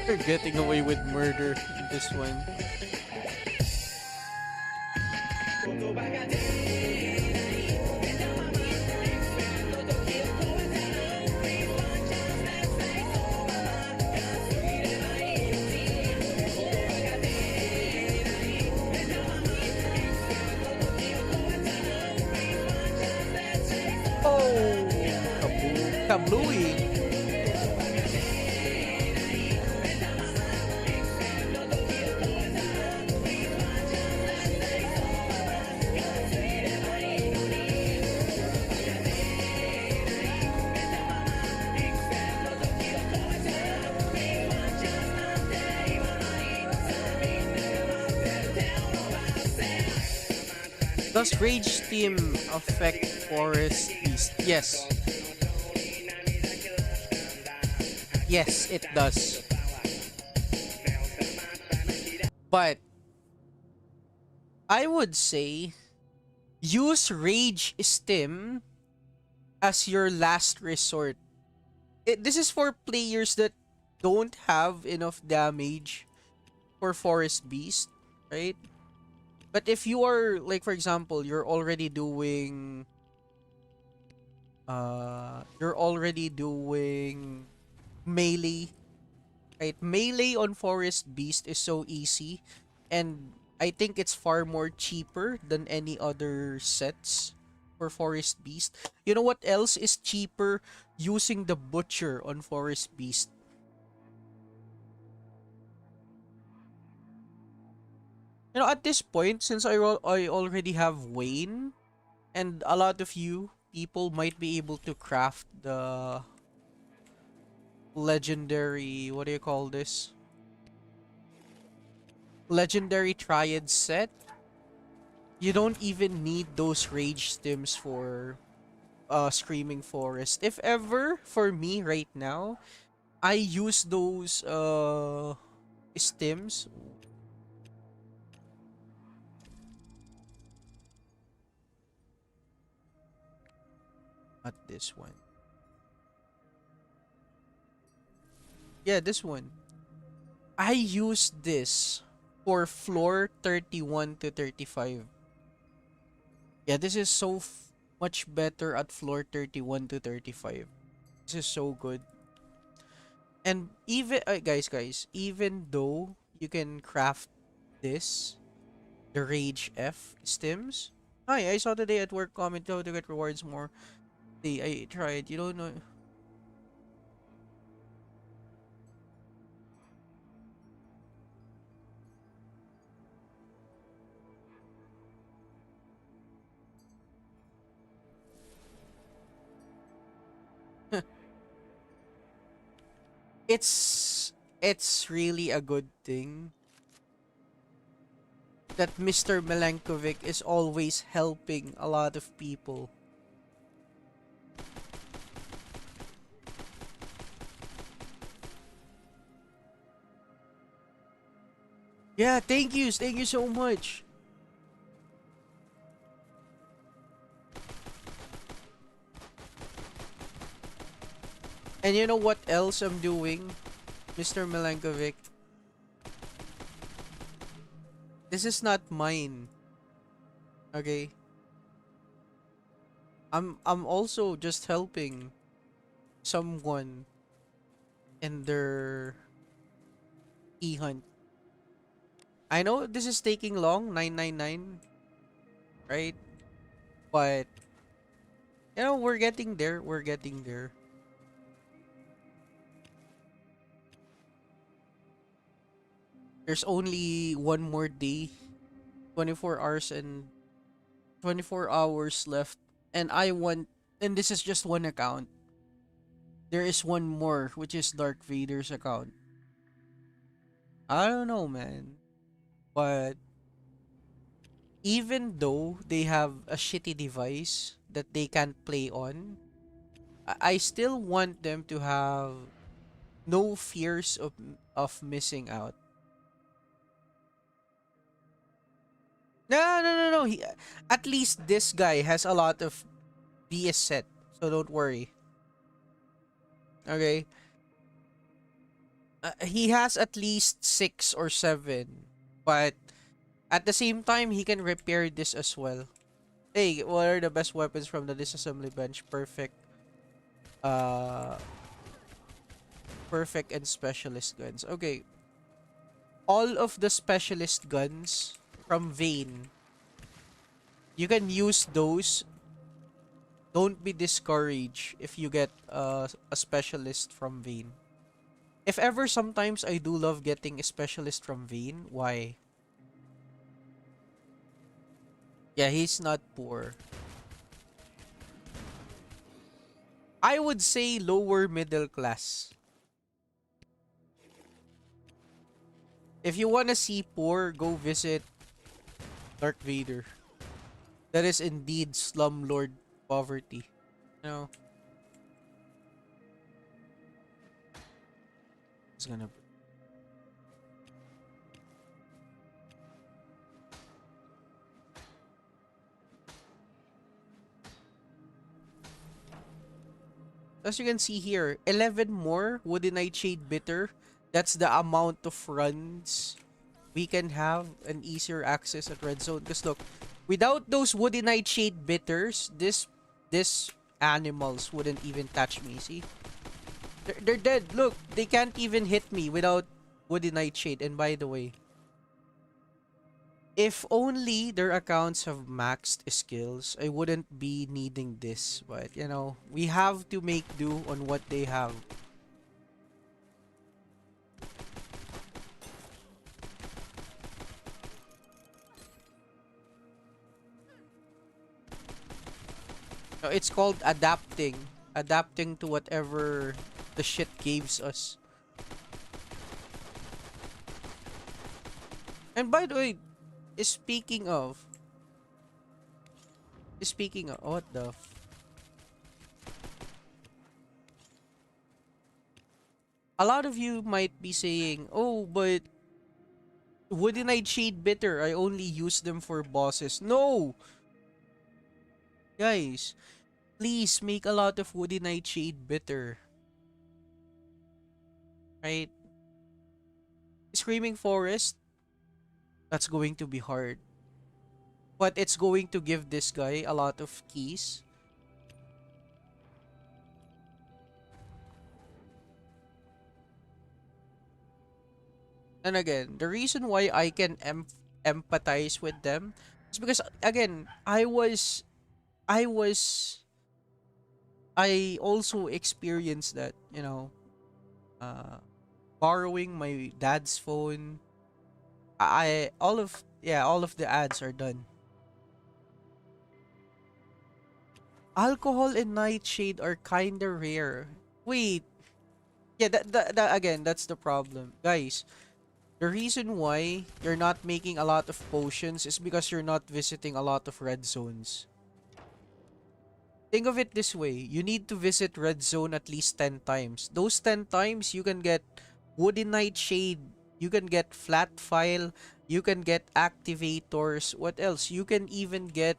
They're getting away with murder in this one. Oh, kablooey. Does Rage Steam affect Forest Beast? Yes. Yes, it does. But I would say use Rage Steam as your last resort. This is for players that don't have enough damage for Forest Beast, right? But if you are, like, for example, you're already doing melee, right? Melee on Forest Beast is so easy, and I think it's far more cheaper than any other sets for Forest Beast. You know what else is cheaper? Using the Butcher on Forest Beast. You know, at this point, since I already have Wayne, and a lot of you people might be able to craft the legendary, what do you call this? Legendary Triad set. You don't even need those rage stims for Screaming Forest. If ever, for me right now, I use those stims. Not this one. Yeah, this one. I use this for floor 31 to 35. Yeah, this is so much better at floor 31 to 35. This is so good. And even, guys, even though you can craft this, the Rage F stims. Hi, I saw today at work comment how to get rewards more. I tried. You don't know. It's really a good thing that Mr. Milankovic is always helping a lot of people. Yeah, thank you so much. And you know what else I'm doing, Mr. Milankovic? This is not mine. Okay? I'm also just helping someone in their e-hunt. I know this is taking long, 999, right? But you know, we're getting there. We're getting there. There's only one more day, 24 hours and 24 hours left, and and this is just one account. There is one more, which is Dark Vader's account. I don't know, man. But even though they have a shitty device that they can't play on, I still want them to have no fears of missing out. No. At least this guy has a lot of BS set, so don't worry. Okay. He has at least 6 or 7, but at the same time, he can repair this as well. Hey, what are the best weapons from the disassembly bench? Perfect. Uh, perfect and specialist guns. Okay, all of the specialist guns from Vane, you can use those. Don't be discouraged if you get a specialist from Vane. If ever, sometimes I do love getting a specialist from Vane. Why? Yeah, he's not poor. I would say lower middle class. If you want to see poor, go visit Darth Vader. That is indeed slumlord poverty. You know, it's gonna. As you can see here, 11 more Wooden Nightshade Bitter. That's the amount of runs we can have an easier access at Red Zone. Because look, without those Wooden Nightshade Bitters, this animals wouldn't even touch me. See? They're dead. Look, they can't even hit me without Wooden Nightshade. And by the way, if only their accounts have maxed skills, I wouldn't be needing this. But, you know, we have to make do on what they have. No, it's called adapting. Adapting to whatever the shit gives us. And by the way, speaking of, what the a lot of you might be saying, oh, but Wooden Nightshade Bitter, I only use them for bosses. No! Guys, please make a lot of Wooden Nightshade Bitter. Right? Screaming Forest, that's going to be hard. But it's going to give this guy a lot of keys. And again, the reason why I can empathize with them is because, again, I also experienced that, you know, borrowing my dad's phone. All of the ads are done. Alcohol and Nightshade are kinda rare. Wait. Yeah, that again, that's the problem. Guys, the reason why you're not making a lot of potions is because you're not visiting a lot of red zones. Think of it this way. You need to visit red zone at least 10 times. Those 10 times, you can get Wooden Nightshade. You can get Flat File. You can get Activators. What else? You can even get,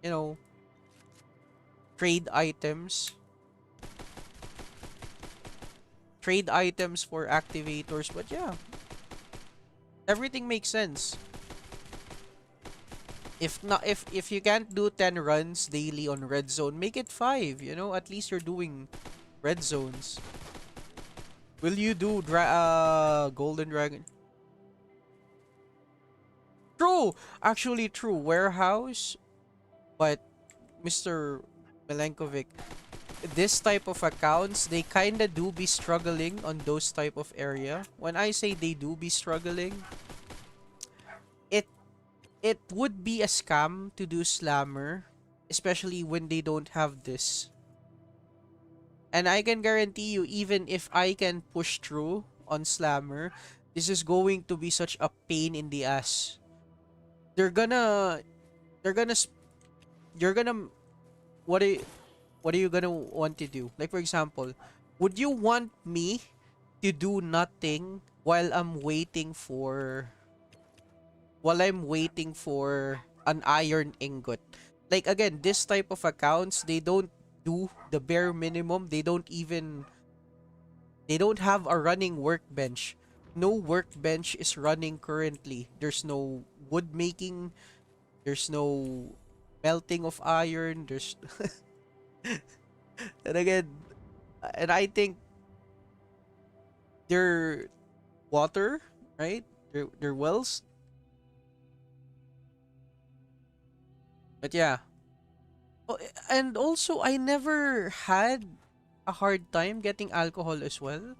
you know, trade items. Trade items for Activators. But yeah, everything makes sense. If not, if you can't do 10 runs daily on red zone, make it 5, you know? At least you're doing red zones. Will you do Golden Dragon? True! Actually true. Warehouse. But Mr. Milenkovic, this type of accounts, they kinda do be struggling on those type of area. When I say they do be struggling, it would be a scam to do Slammer, especially when they don't have this. And I can guarantee you, even if I can push through on Slammer, this is going to be such a pain in the ass. They're gonna, what are you gonna want to do? Like, for example, would you want me to do nothing while I'm waiting for an iron ingot? Like, again, this type of accounts, they don't do the bare minimum. They don't even They don't have a running workbench. No workbench is running currently. There's no wood making. There's no melting of iron. There's and again, and I think their water, right? Their wells. But yeah. Oh, and also I never had a hard time getting alcohol as well.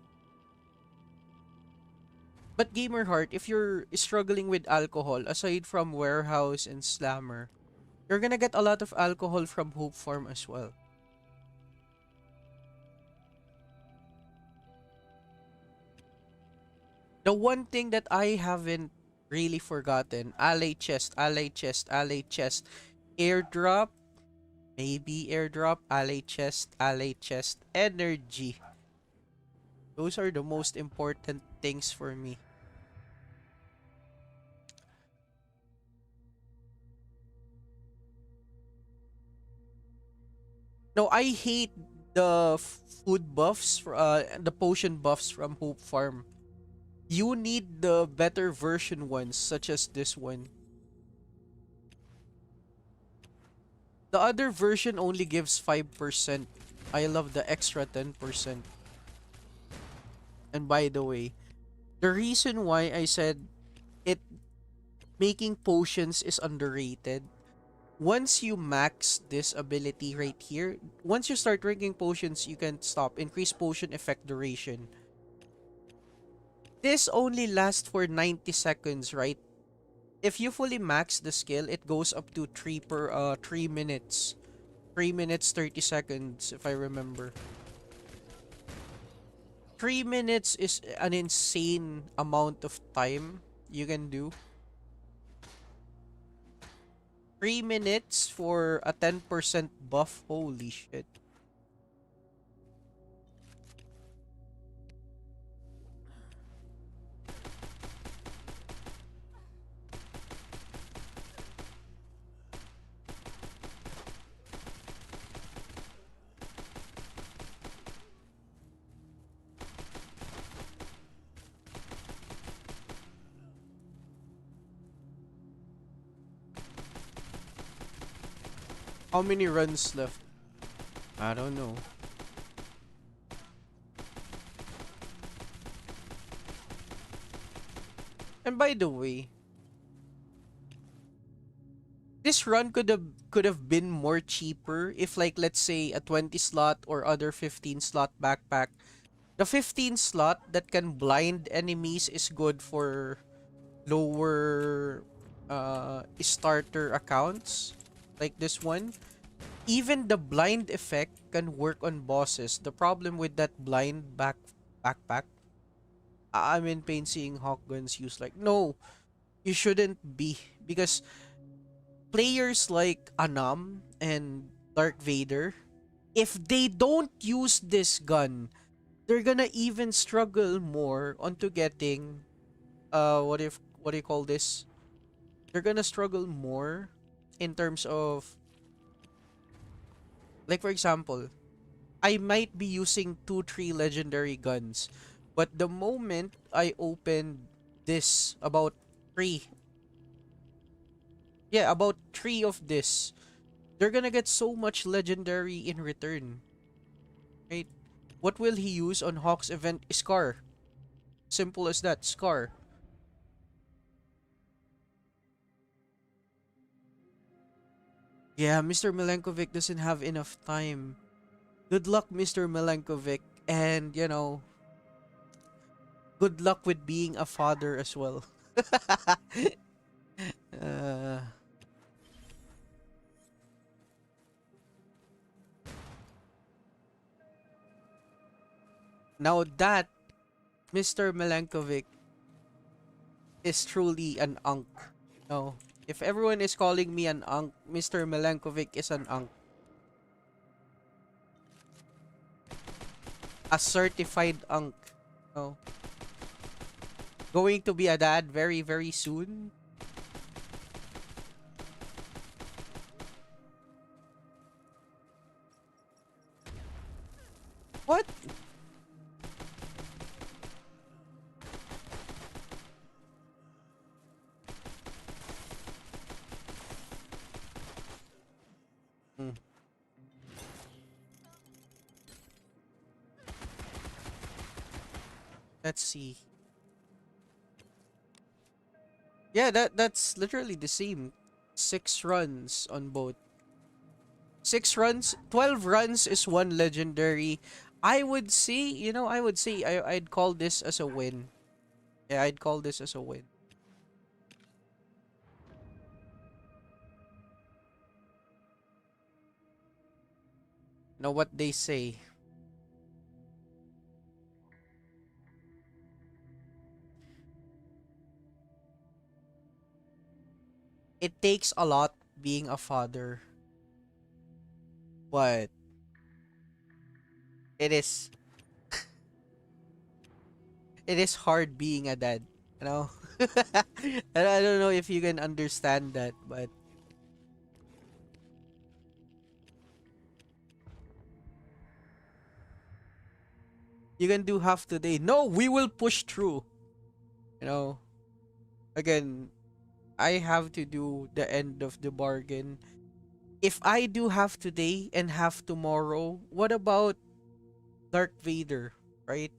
But Gamer Heart, if you're struggling with alcohol, aside from Warehouse and Slammer, you're gonna get a lot of alcohol from Hope Farm as well. The one thing that I haven't really forgotten, ally chest, ally chest, ally chest, airdrop, maybe airdrop, ally chest, energy. Those are the most important things for me. No, I hate the food buffs, the potion buffs from Hope Farm. You need the better version ones, such as this one. The other version only gives 5%. I love the extra 10%. And by the way, the reason why I said it making potions is underrated, once you max this ability right here, once you start drinking potions, you can stop. Increase potion effect duration. This only lasts for 90 seconds, right? If you fully max the skill, it goes up to 3 minutes. 3 minutes 30 seconds if I remember. 3 minutes is an insane amount of time you can do. 3 minutes for a 10% buff. Holy shit. How many runs left? I don't know. And by the way, this run could have been more cheaper if, like, let's say a 20 slot or other 15 slot backpack. The 15 slot that can blind enemies is good for lower starter accounts like this one. Even the blind effect can work on bosses. The problem with that blind backpack, I'm in pain seeing hawk guns used. Like, no, you shouldn't be, because players like Anam and Dark Vader, if they don't use this gun, they're gonna even struggle more onto getting what do you call this? They're gonna struggle more in terms of, like, for example, I might be using 2-3 legendary guns, but the moment I opened this, about three of this, they're gonna get so much legendary in return, right? What will he use on Hawk's event? Scar. Simple as that, Scar. Yeah, Mr. Milenkovic doesn't have enough time. Good luck, Mr. Milenkovic, and, good luck with being a father as well. uh, Now that Mr. Milenkovic is truly an unk. No. If everyone is calling me an unk, Mr. Milenkovic is an unk. A certified unk. No. Going to be a dad very, very soon. What? Mm. Let's see. Yeah, that's literally the same. 6 runs on both. 6 runs, 12 runs is one legendary. I would say, I'd call this as a win. Yeah, I'd call this as a win. Know what they say. It takes a lot being a father, but it is it is hard being a dad, you know? And I don't know if you can understand that, but you can do half today. No, we will push through. You know, again, I have to do the end of the bargain. If I do half today and half tomorrow, what about Darth Vader, right?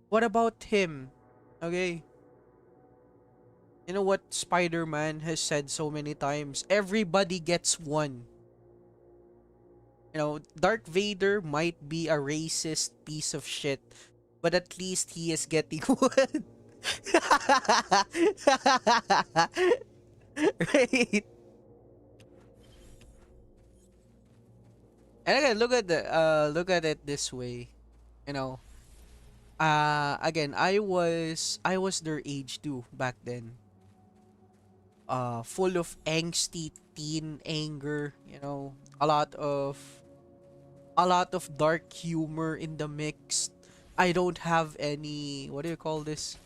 What about him? Okay. You know what Spider-Man has said so many times? Everybody gets one. You know, Darth Vader might be a racist piece of shit, but at least he is getting one. Right? And again, look at it this way. You know, again, I was their age too back then. Full of angsty teen anger, a lot of dark humor in the mix. I don't have any, what do you call this?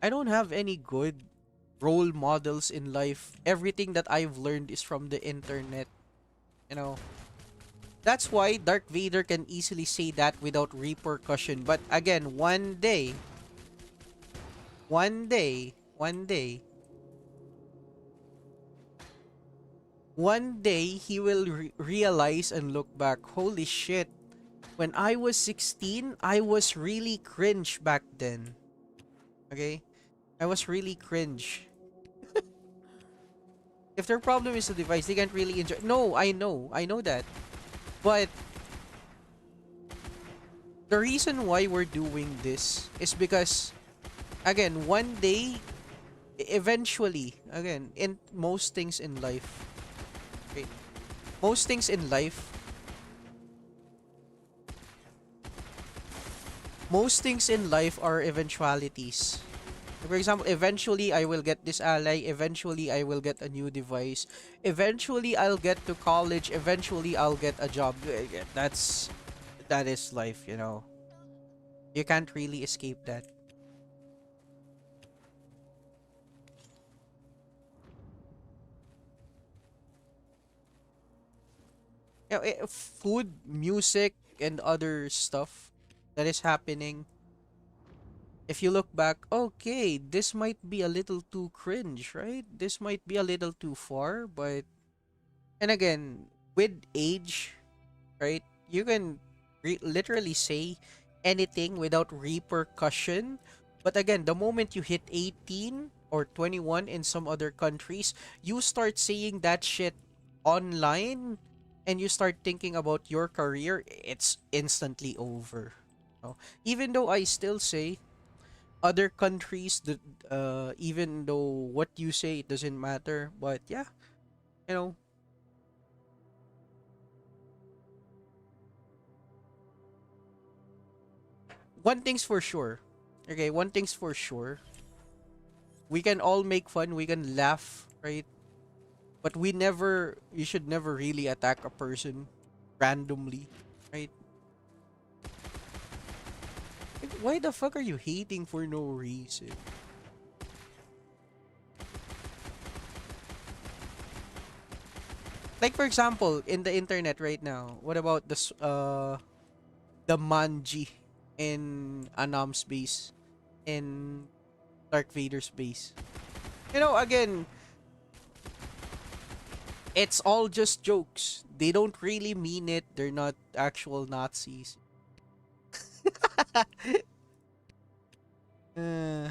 I don't have any good role models in life. Everything that I've learned is from the internet, you know. That's why Darth Vader can easily say that without repercussion. But again, one day he will realize and look back, holy shit, when I was 16, I was really cringe back then. Okay? I was really cringe. If their problem is the device, they can't really enjoy. No, I know that. But the reason why we're doing this is because, again, one day, eventually, again, in most things in life, okay, most things in life, are eventualities. For example, eventually I will get this ally, eventually I will get a new device, eventually I'll get to college, eventually I'll get a job. That is life, you know. You can't really escape that. You know, food, music, and other stuff that is happening. If you look back, okay, this might be a little too cringe, right? This might be a little too far, but and again, with age, right? You can literally say anything without repercussion. But again, the moment you hit 18 or 21 in some other countries, you start saying that shit online and you start thinking about your career, it's instantly over. You know? Even though I still say other countries that even though what you say it doesn't matter, but yeah, you know, one thing's for sure. Okay, one thing's for sure. We can all make fun, we can laugh, right? But you should never really attack a person randomly, right? Like, why the fuck are you hating for no reason? Like for example, in the internet right now, what about the manji in Anam's base, in Dark Vader's base? You know, again, It's all just jokes. They don't really mean it. They're not actual Nazis. Uh,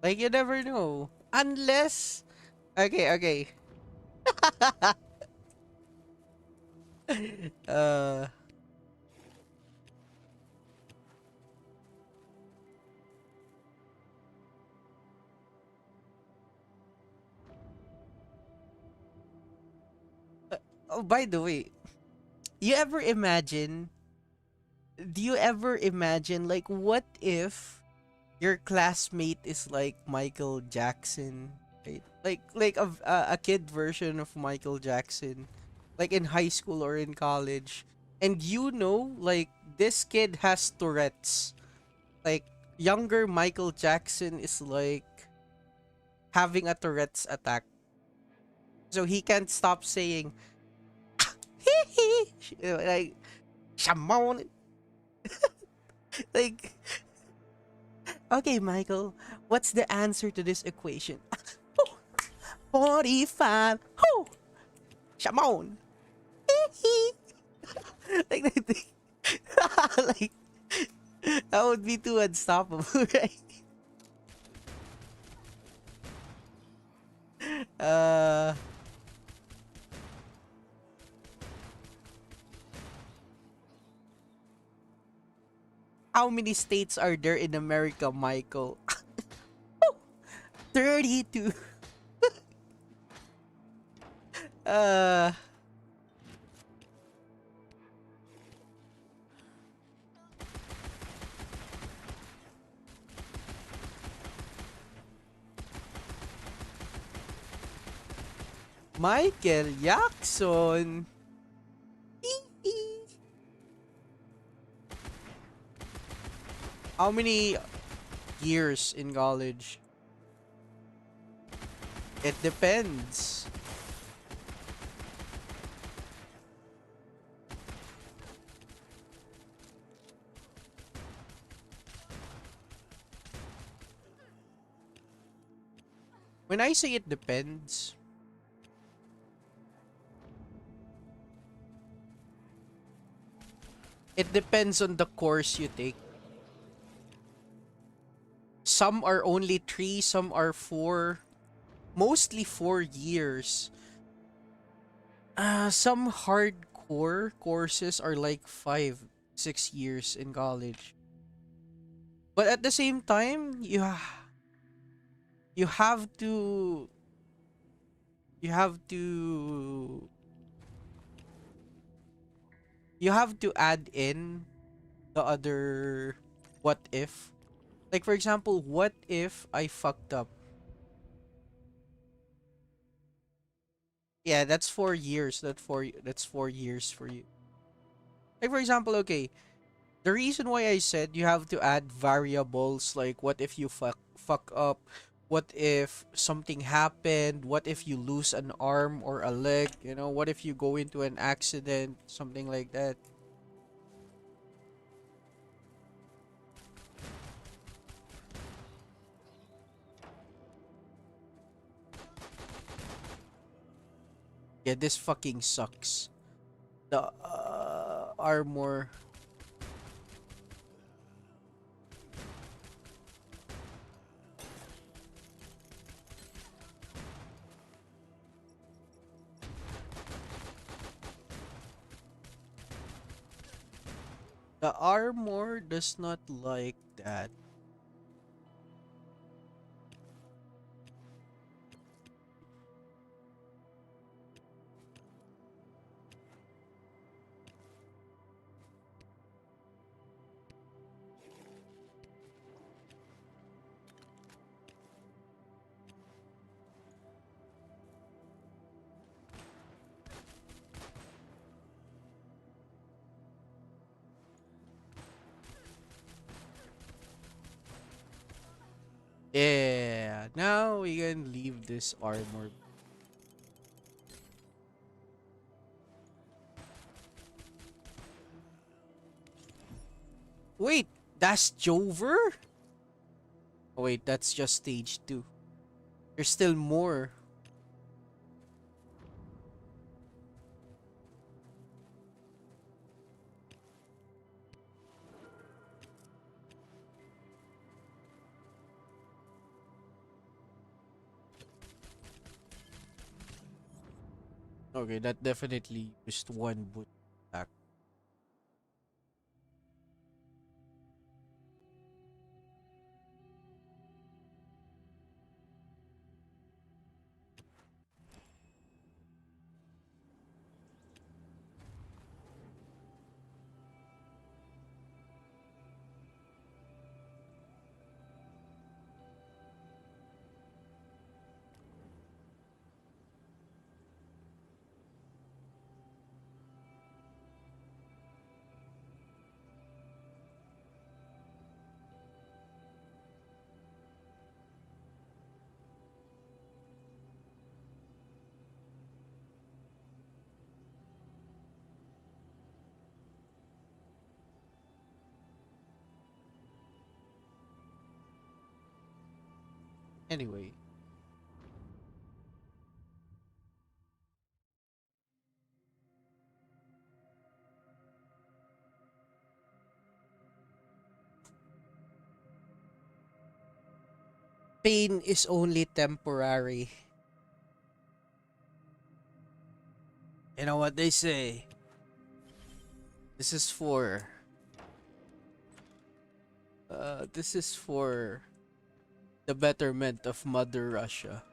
like you never know. Unless okay. uh oh, by the way, you ever imagine do you ever imagine like what if your classmate is like Michael Jackson, right? Like a kid version of Michael Jackson, like in high school or in college, and you know, like this kid has Tourette's. Like younger Michael Jackson is like having a Tourette's attack, so he can't stop saying like Shamon. Like, okay, Michael, what's the answer to this equation? 45. Oh, Shamon. like, like, that would be too unstoppable, right? Uh, how many states are there in America, Michael? 32. Uh, Michael Jackson. How many years in college? It depends. When I say it depends, it depends on the course you take. Some are only 3, some are 4. Mostly 4 years. Some hardcore courses are like 5, 6 years in college. But at the same time, you have to you have to you have to add in the other what if. Like for example, what if I fucked up? Yeah, that's 4 years. That's 4 years for you. Like for example, okay, the reason why I said you have to add variables like what if you fuck up, what if something happened, what if you lose an arm or a leg, what if you go into an accident, something like that. Yeah, this fucking sucks. The armor. The armor does not like that. Yeah, now we can leave this armor. Wait, that's Jover? Oh, wait, that's just stage 2. There's still more. Okay, that definitely used one boot attack. Anyway, pain is only temporary. You know what they say? This is for this is for the betterment of Mother Russia.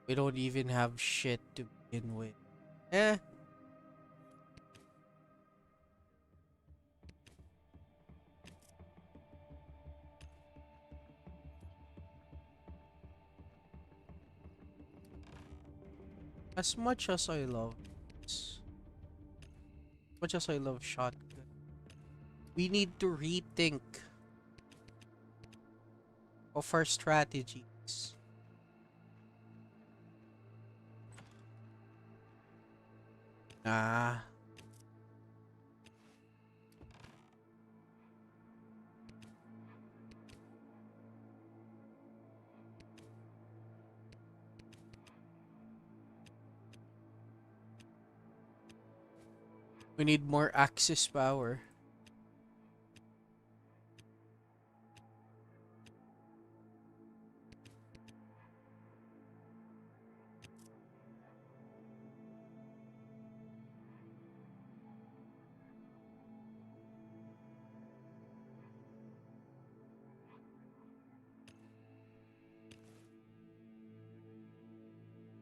We don't even have shit to begin with. Eh, as much as I love this, much as I love shotgun, we need to rethink of our strategies. Ah, we need more axis power.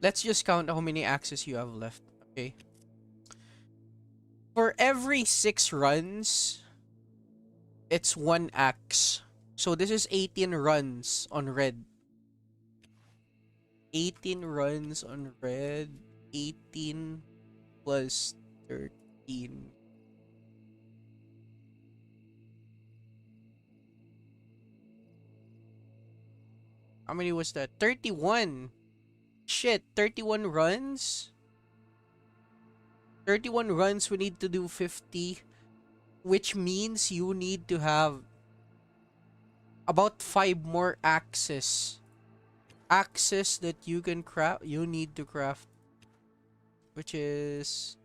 Let's just count how many axes you have left. Okay. For every 6 runs, it's 1 axe. So this is 18 runs on red. 18 runs on red. 18 plus 13. How many was that? 31. Shit, 31 runs? 31 runs, we need to do 50. Which means you need to have about 5 more axes. Axes that you can craft, you need to craft. Which is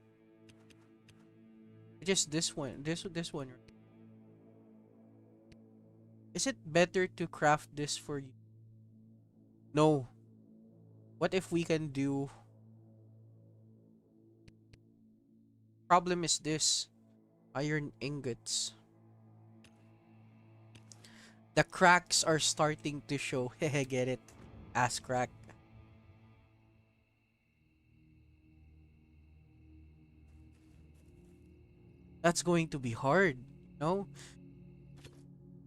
this one. This one. Is it better to craft this for you? No. What if we can do... Problem is this. Iron ingots. The cracks are starting to show. Hehe, get it? Ass crack. That's going to be hard. No?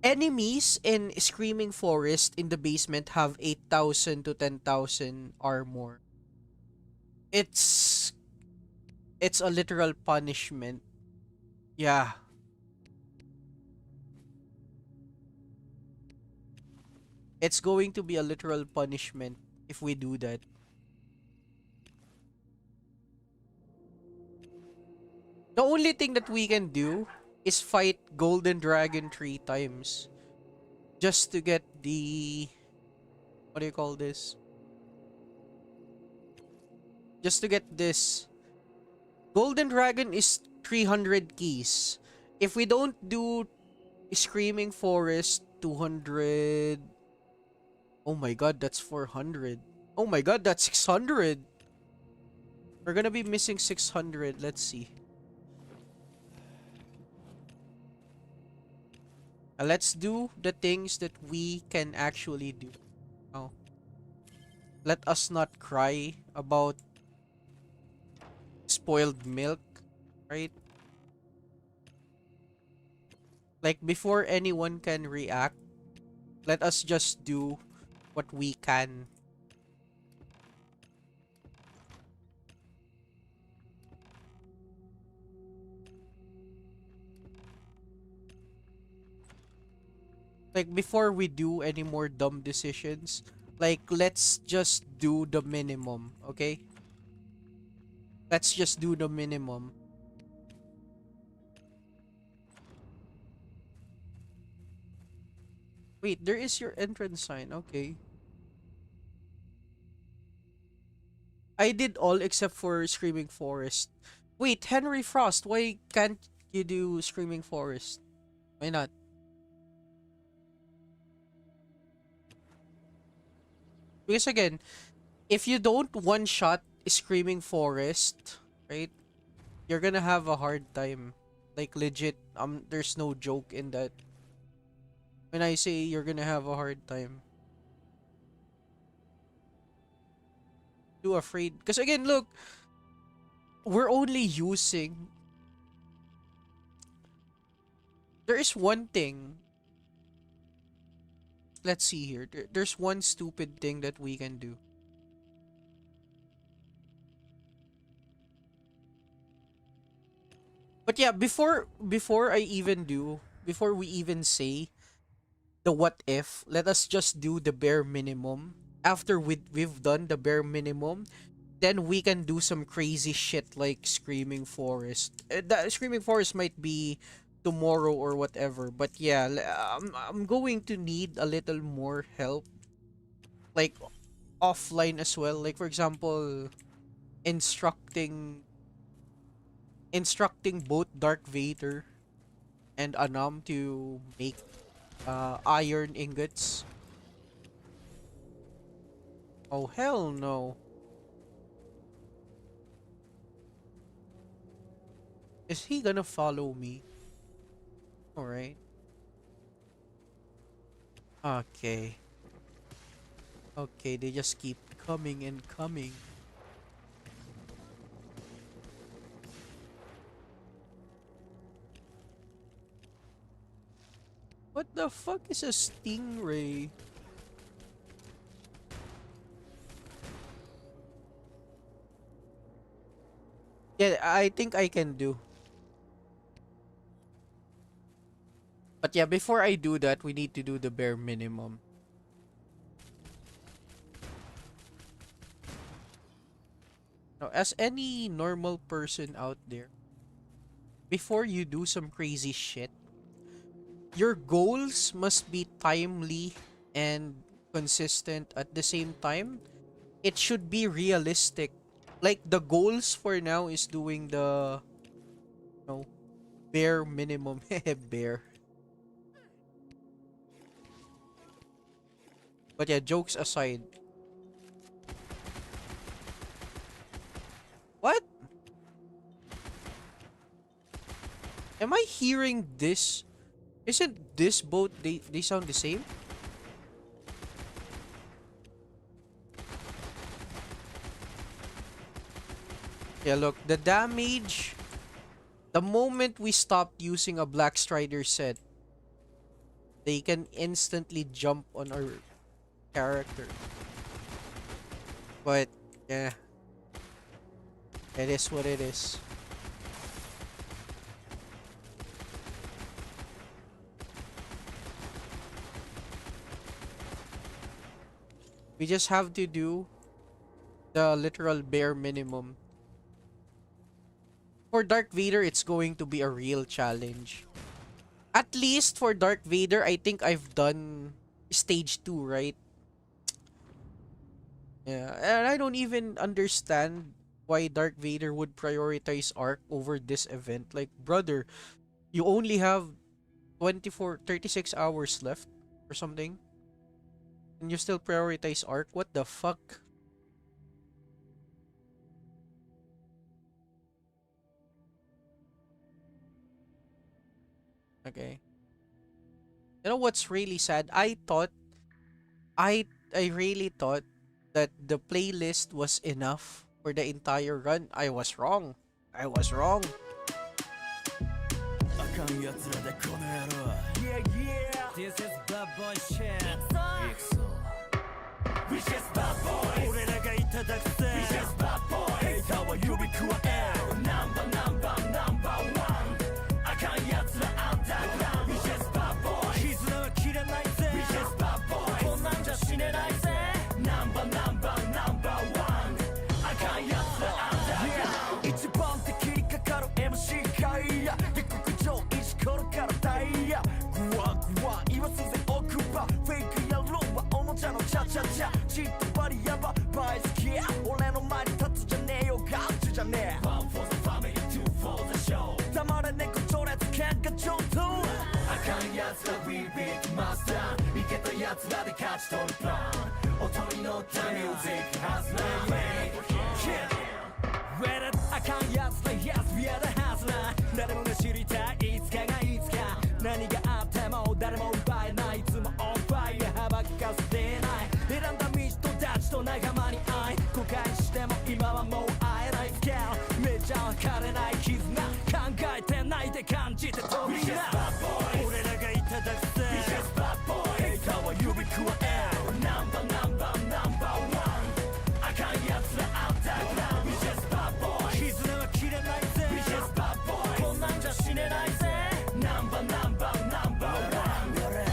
Enemies in Screaming Forest in the basement have 8,000 to 10,000 armor. It's a literal punishment. Yeah. It's going to be a literal punishment if we do that. The only thing that we can do is fight Golden Dragon 3 times. Just to get the... What do you call this? Just to get this. Golden Dragon is 300 keys. If we don't do Screaming Forest, 200... Oh my god, that's 400. Oh my god, that's 600. We're gonna be missing 600. Let's see. Let's do the things that we can actually do. Now, let us not cry about spoiled milk, right? Like, before anyone can react, let us just do what we can. Like, before we do any more dumb decisions, like, let's just do the minimum, okay? Let's just do the minimum. Wait, there is your entrance sign, okay. I did all except for Screaming Forest. Wait, Henry Frost, why can't you do Screaming Forest? Why not? Because again, if you don't one-shot Screaming Forest, right, you're gonna have a hard time. Like, legit, there's no joke in that. When I say you're gonna have a hard time. Too afraid. Because again, look, we're only using... There is one thing. Let's see here. There's one stupid thing that we can do. But yeah, before we even say the what if, let us just do the bare minimum. After we've done the bare minimum, then we can do some crazy shit like Screaming Forest. The Screaming Forest might be tomorrow or whatever, but yeah, I'm going to need a little more help, like offline as well. Like, for example, instructing both Dark Vader and Anam to make iron ingots. Oh, hell no. Is he gonna follow me? Alright. Okay. Okay, they just keep coming and coming. What the fuck is a stingray? Yeah, I think I can do. But yeah, before I do that, we need to do the bare minimum. Now, as any normal person out there, before you do some crazy shit, your goals must be timely and consistent at the same time. It should be realistic. Like, the goals for now is doing the, you know, bare minimum. Bare. But yeah, jokes aside. What? Am I hearing this? Isn't this boat, they sound the same? Yeah, look, the damage The moment we stopped using a Black Strider set, they can instantly jump on our character. But yeah, it is what it is. We just have to do the literal bare minimum. For Dark Vader, it's going to be a real challenge. At least for Dark Vader, I think I've done stage 2, right? Yeah, and I don't even understand why Dark Vader would prioritize Arc over this event. Like, brother, you only have 36 hours left or something. And you still prioritize Arc? What the fuck? Okay. You know what's really sad? I really thought that the playlist was enough for the entire run. I was wrong. I was wrong. あかんやつらでこの野郎 Yeah yeah This is bad boy shit 行くぞ We just bad boys 俺らがいただくぜ We just bad boys ヘイターは指くわえる Number one あかんやつらアンダーグラウンド We just bad boys 絆は切れないぜ We just bad boys こんなんじゃ死ねないぜ Number one あかんやつらアンダーグラウンド一番敵にかかる MC 会や下克上石ころからダイヤグワグワ言わすぜ奥歯フェイク野郎はおもちゃのチャチャチャチッとバリヤババイ好きや俺の前に立つじゃねえよガッチじゃねえ One for the family, two for the show 黙れ猫序列喧嘩上等あかんやつら We beat master いけたやつらで勝ち取るプラン音に乗ったミュージックハズラーあかんやつら Yes we are the hustler 誰もが知りたいいつかがいつか何があっても誰も奪えないいつも on fire 幅利かせてない選んだ人たちと仲間に会い後悔しても今はもう会えないスケールめちゃ測れない絆考えてないで感じて飛びな俺らがいただくぜ We just bad boys ヘイターは指くわえる Number one あかんやつらアンダーグラウンド We just bad boys 絆は切れないぜ We just bad boys こんなんじゃ死ねないぜ Number one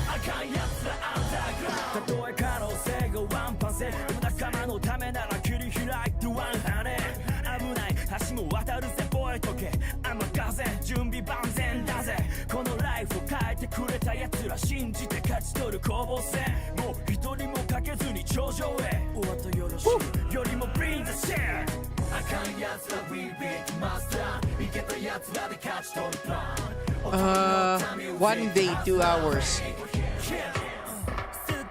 あかんやつらアンダーグラウンドたとえ可能性がワンパンセ仲間のためなら切り開いてワンハネ危ない橋も渡るぜ覚えとけ雨風準備万全だぜこのライフを変えてくれたやつら信じて勝ち取る攻防戦もう一人もかけずに頂上へお後よろしいよりも Bring the share あかんやつら We beat master いけたやつらで勝ち取るプラン 1 day, 2 hours. すっ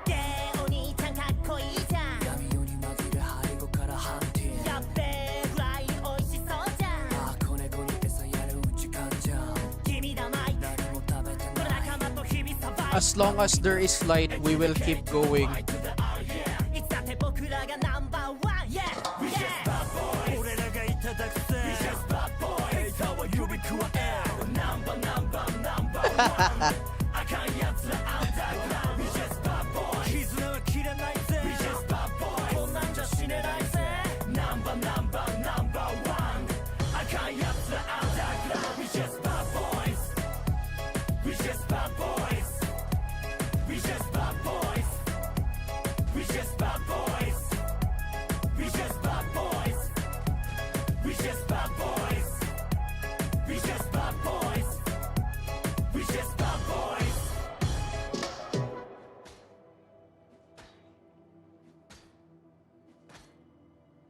げーお兄ちゃんかっこいいじゃん闇夜に紛れ背後からハンティングやっべーフライおいしそうじゃんああ子猫に餌やる時間じゃん君だまい何も食べてこれない仲間と日々サバイ As long as there is light, we will keep going. いつだって僕らがナンバーワン Yeah Yeah 俺らがいただくぜ We just bad boys ヘイターは指くわえる Number one あかんやつらアンダーグラウンド We just bad boys 絆は切れないぜ We just bad boys こんなんじゃ死ねないぜ Number one あかんやつらアンダーグラウンド We just bad boys We just bad boys We just bad boys We just bad boys We just bad boys We just bad boys We just bad boys We just bad boys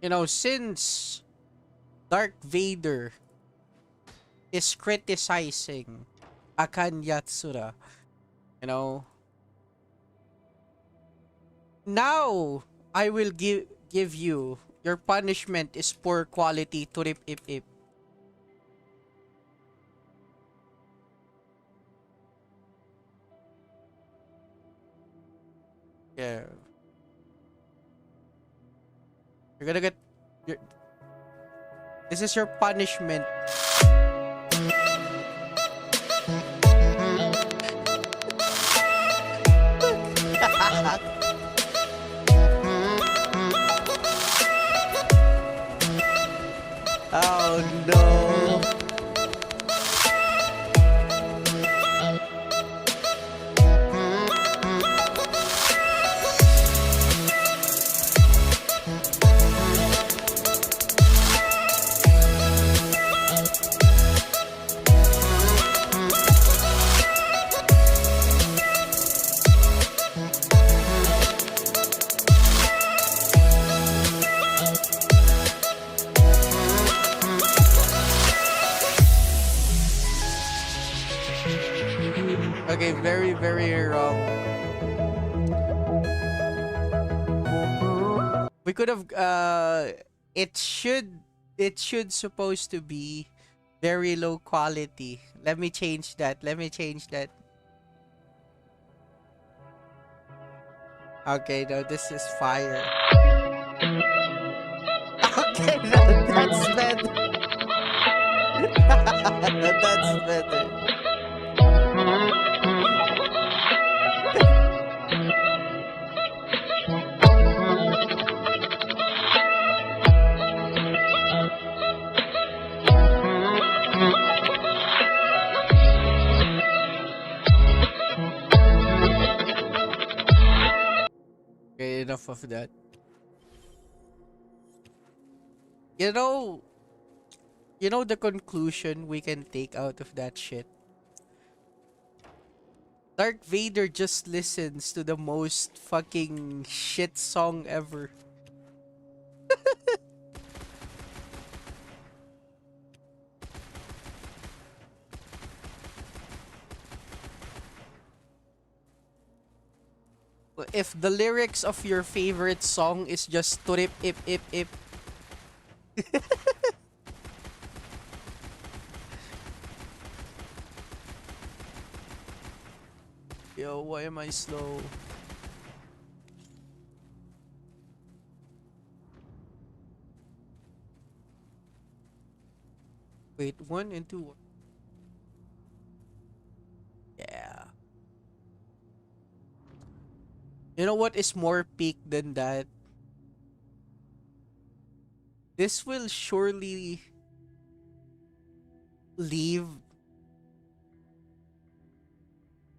You know, since Dark Vader is criticizing Akan Yatsura, you know, now I will give you your punishment is poor quality to rip ip ip. Yeah. You're gonna get your, this is your punishment. Okay, very, very wrong. We could have it should supposed to be very low quality. Let me change that. Let me change that. Okay, no, this is fire. Okay, no, that's better. That's better. Okay, enough of that. You know, the conclusion we can take out of that shit. Darth Vader just listens to the most fucking shit song ever. If the lyrics of your favorite song is just turip ip ip ip. Yo, why am I slow? Wait, 1 and 2. Yeah. You know what is more peak than that? This will surely leave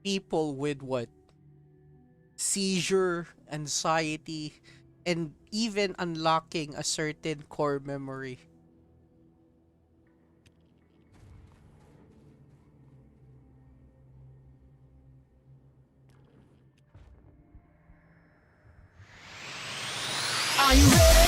people with what? Seizure, anxiety, and even unlocking a certain core memory. Are you ready?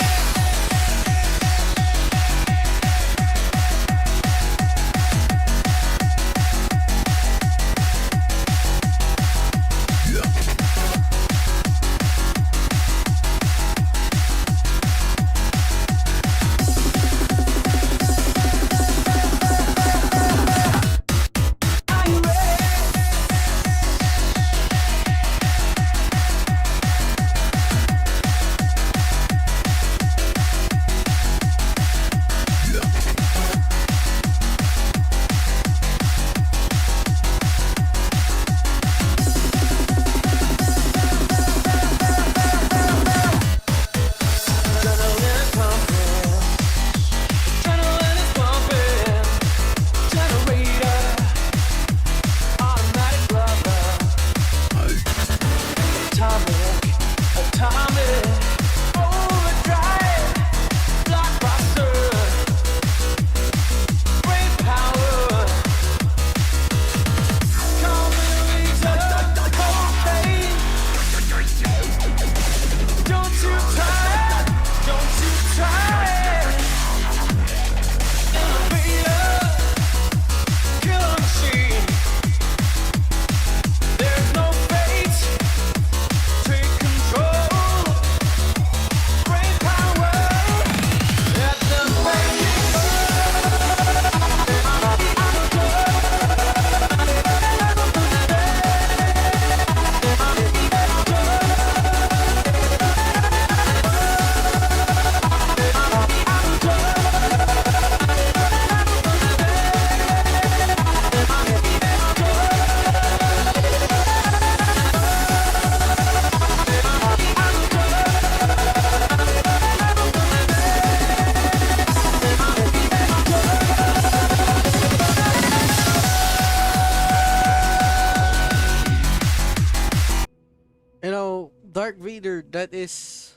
You know, Dark Vader, that is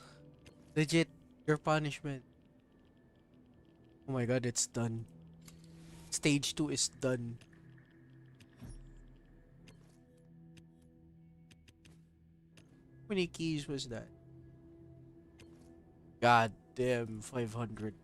legit your punishment. Oh my god, it's done. Stage 2 is done. How many keys was that? God damn, 500.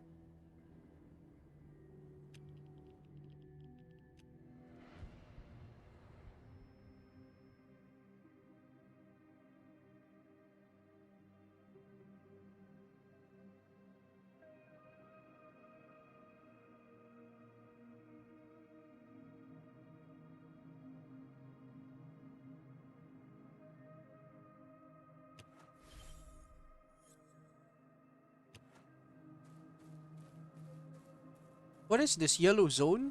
What is this? Yellow zone?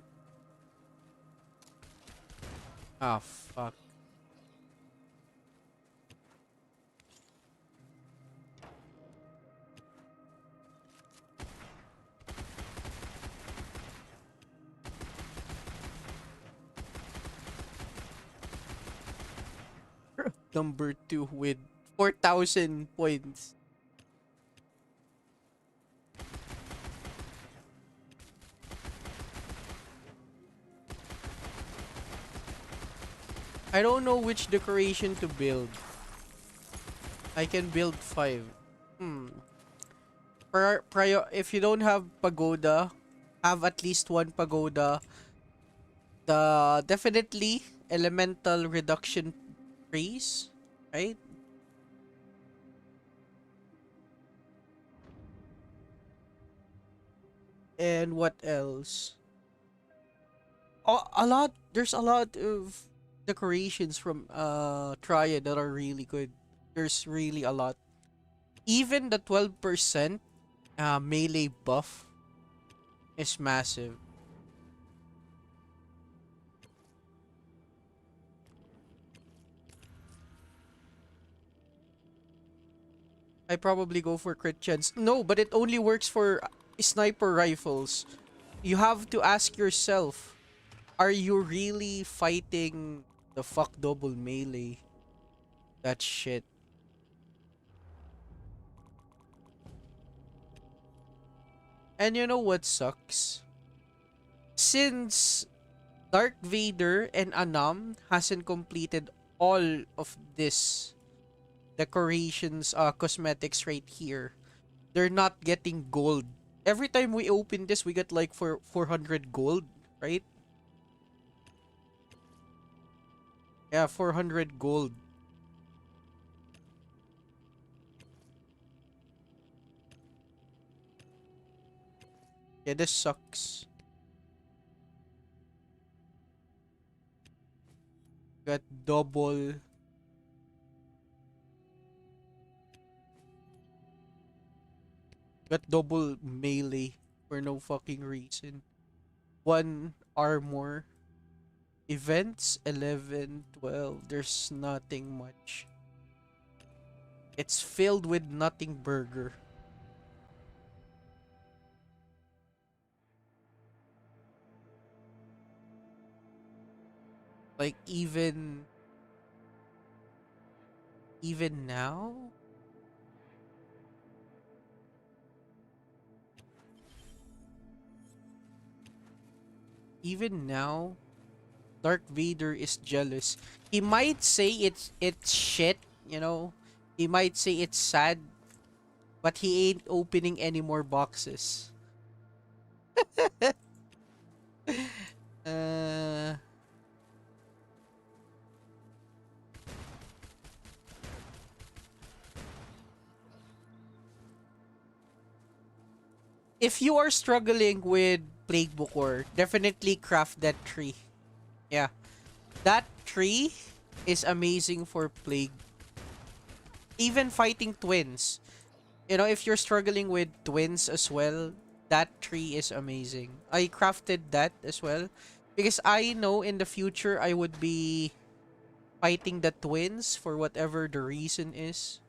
Ah, fuck. Number 2 with 4,000 points. I don't know which decoration to build. I can build 5. If you don't have pagoda, have at least one pagoda. The definitely elemental reduction trees, right? And what else? A lot. There's a lot of decorations from Triad that are really good. There's really a lot. Even the 12% melee buff is massive. I probably go for crit chance. No, but it only works for sniper rifles. You have to ask yourself, are you really fighting the fuck double melee? That shit. And you know what sucks? Since Dark Vader and Anam hasn't completed all of this decorations, cosmetics right here, they're not getting gold. Every time we open this, we get like for 400 gold, right? Yeah, 400 gold. Yeah, this sucks. Got double. Got double melee for no fucking reason. One armor. Events 11, 12. There's nothing much. It's filled with nothing burger. Like even now? Even now, Dark Vader is jealous. He might say it's shit, you know. He might say it's sad, but he ain't opening any more boxes. uh if you are struggling with Plague Bukor, definitely craft that tree. Yeah. That tree is amazing for Plague. Even fighting twins. You know, if you're struggling with twins as well, that tree is amazing. I crafted that as well. Because I know in the future I would be fighting the twins for whatever the reason is.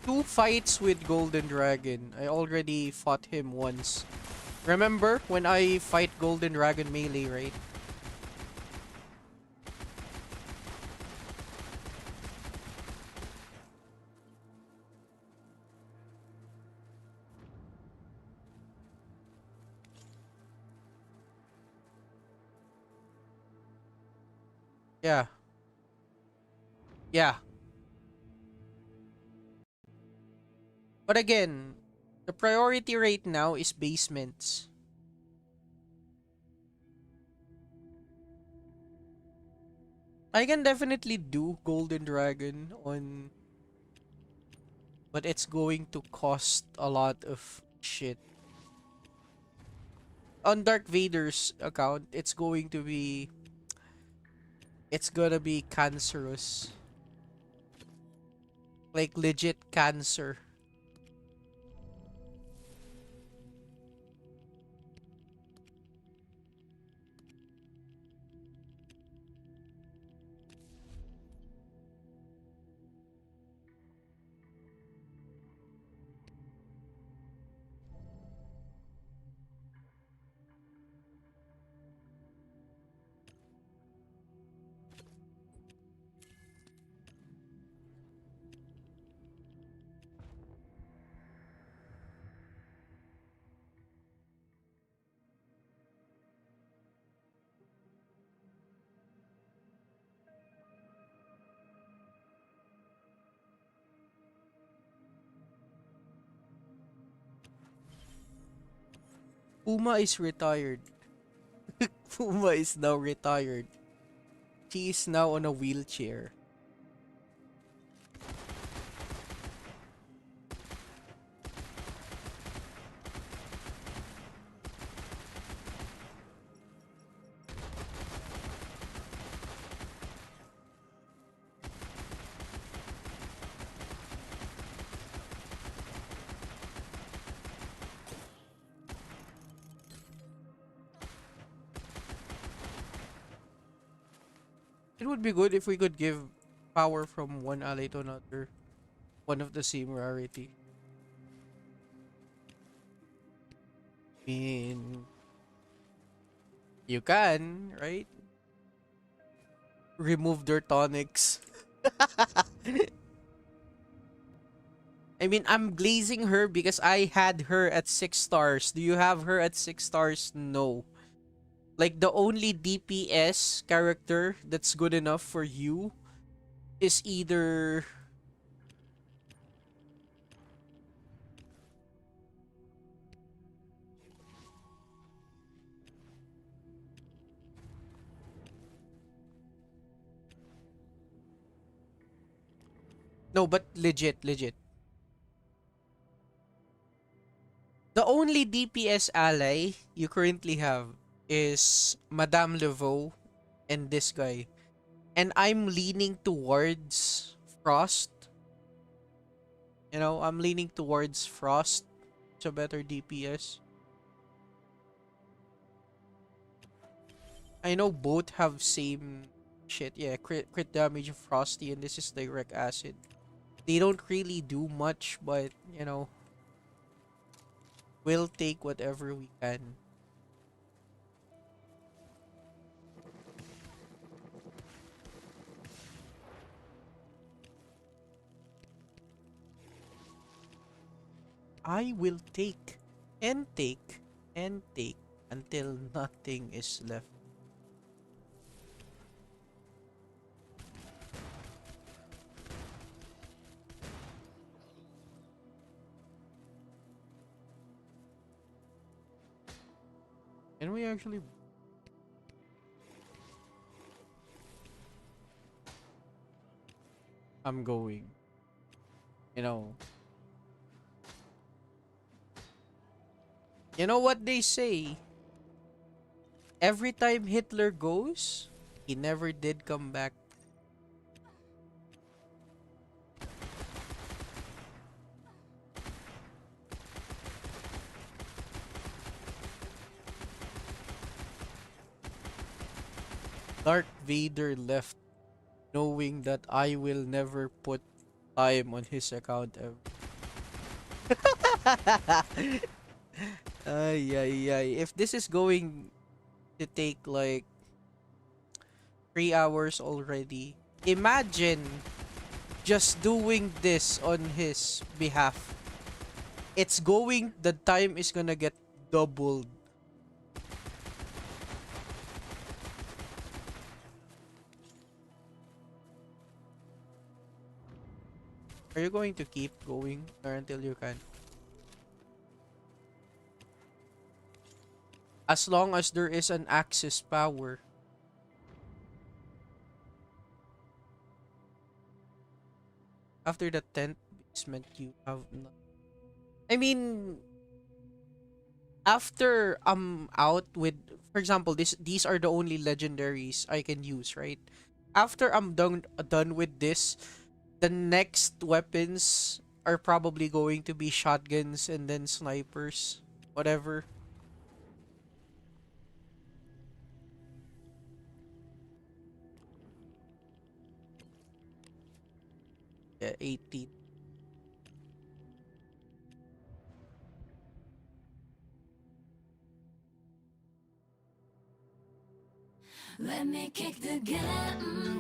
Two fights with Golden Dragon. I already fought him once. Remember when I fight Golden Dragon melee, right? Yeah. Yeah. But again, the priority right now is basements. I can definitely do Golden Dragon on but it's going to cost a lot of shit. On Dark Vader's account, it's gonna be cancerous. Like legit cancer. Puma is retired. Puma is now retired. She is now on a wheelchair. It would be good if we could give power from one ally to another. One of the same rarity. I mean, you can, right? Remove their tonics. I mean, I'm glazing her because I had her at 6 stars. Do you have her at 6 stars? No. Like, the only DPS character that's good enough for you is either... No, but legit, legit. The only DPS ally you currently have is Madame Laveau and this guy. And I'm leaning towards Frost. You know, I'm leaning towards Frost. It's a better DPS. I know both have same shit. Yeah, crit damage of Frosty and this is direct acid. They don't really do much, but, you know, we'll take whatever we can. I will take and take and take until nothing is left. Can we actually... I'm going. You know... You know what they say? Every time Hitler goes, he never did come back. Darth Vader left knowing that I will never put time on his account ever. Ay, ay, ay. If this is going to take like 3 hours already, imagine just doing this on his behalf. The time is gonna get doubled. Are you going to keep going or until you can? As long as there is an access power. After the 10th meant you have not. I mean, after I'm out with, for example, these are the only legendaries I can use, right? After I'm done with this, the next weapons are probably going to be shotguns and then snipers, whatever. Yeah, 18. Let me kick the 現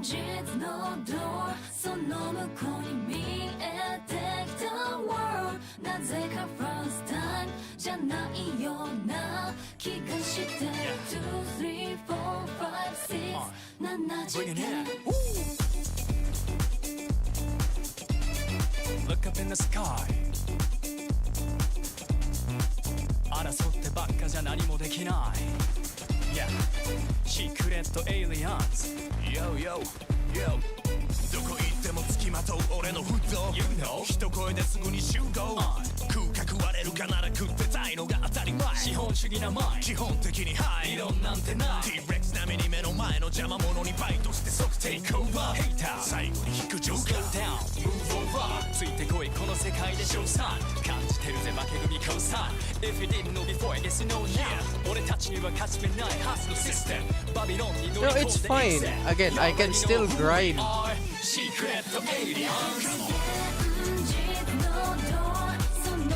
実の door その向こうに見えてきた world なぜか first time じゃないような気がして2、3、4、5、6、7次元 Look up in the sky 争ってばっかじゃ何もできない Yeah シークレットエイリアンズ Yo yo yo どこ行っても付きまとう俺のフット You know 一声ですぐに集合空格割れるかなら食ってたいのが当たり前資本主義なマイン基本的にはい理論なんてない T-Rex 並みに目の前の邪魔者にバイトして即テイクオーバー Hater 最後に引くジョー Slow カー down Move over ついてこいこの世界で称賛感じてるぜ負け組降参 If you didn't know before I guess you know now 俺たちには勝ち目ないはずのシステムバビロンに乗 No, り込んで it's fine. Again, I can still grind. Secret aliens 現実の door その向こ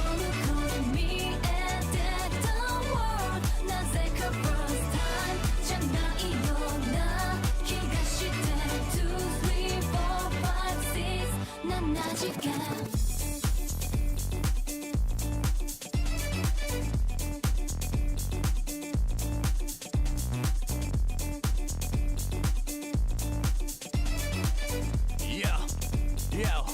うに見えてきた world なぜか first time じゃないような気がして2、3、4、5、6、7次元 Yeah, yeah,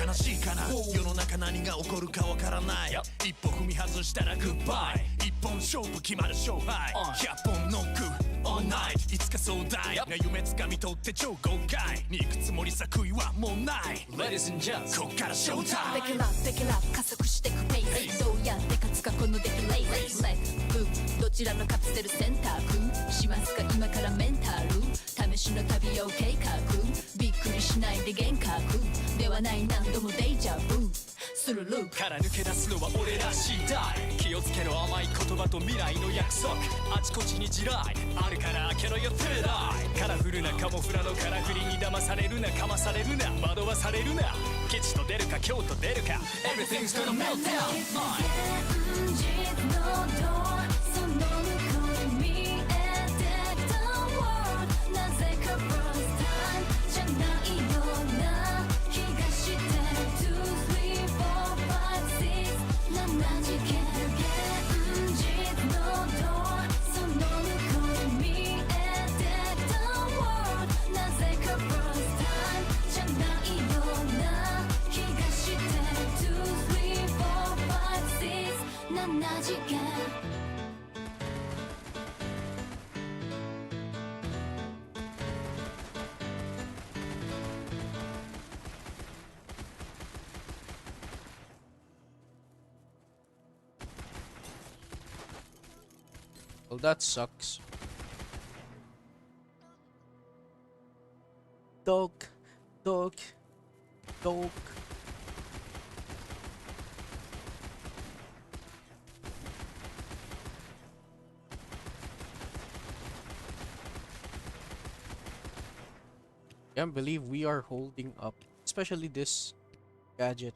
悲しいかな世の中何が起こるかわからない一歩踏み外したらグッバイ一本勝負決まる勝敗100本ノック all night いつか壮大な夢つかみ取って超豪快に行くつもりさ悔いはもうない Ladies and gents こっからショータイムベケラベケラ加速してくペースどうやって勝つかこのデキレイスレッドブーどちらのカプセル選択しますか今からメンタル試しの旅を計画びっくりしないで幻覚ではない何度もデイジャブするループから抜け出すのは俺ら次第気をつけろ甘い言葉と未来の約束あちこちに地雷あるから開けろよ手代カラフルなカモフラのからくりに騙されるなかまされるな惑わされるな吉と出るか京と出るか Everything's gonna melt down 現実の door その向こうに見えてきた world なぜか first time じゃないような気がして2、3、4、5、6、7次元現実の door その向こうに見えてきた world なぜか first time じゃないような気がして2、3、4、5、6、7次元 Well, that sucks. Dog, dog, dog. Can't believe we are holding up, especially this gadget.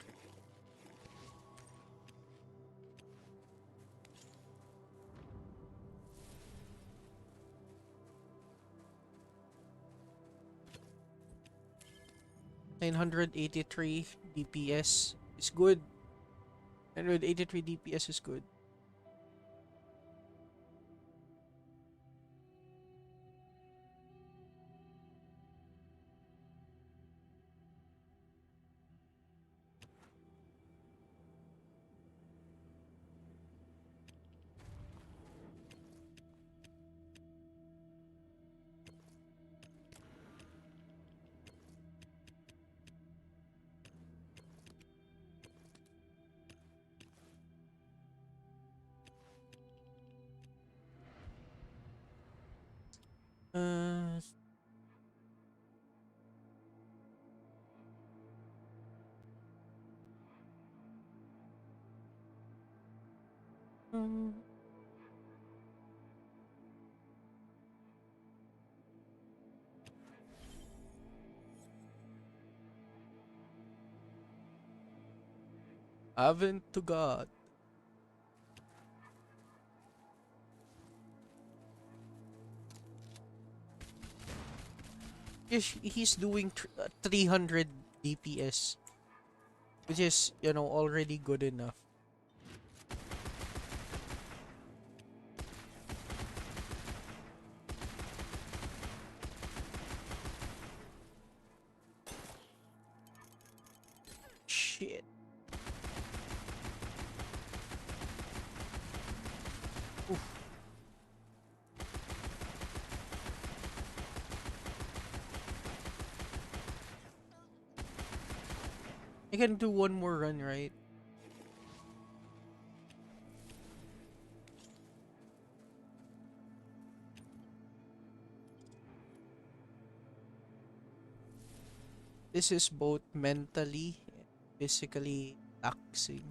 $983 DPS is good. 983 DPS is good. Haven't to God. He's doing 300 DPS, which is, you know, already good enough. Shit. Oof. I can do one more run, right? This is both mentally and physically taxing.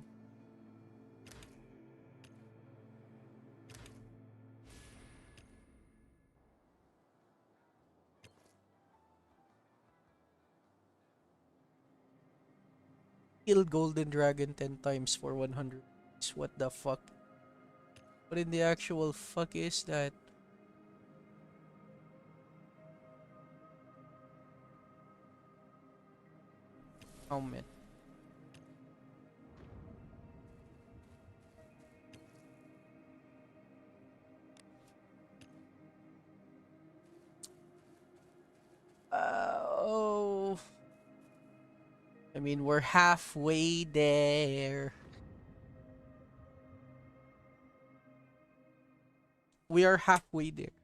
Kill Golden Dragon 10 times for 100. What the fuck? What in the actual fuck is that? Oh man. Oh. I mean, we're halfway there. We are halfway there.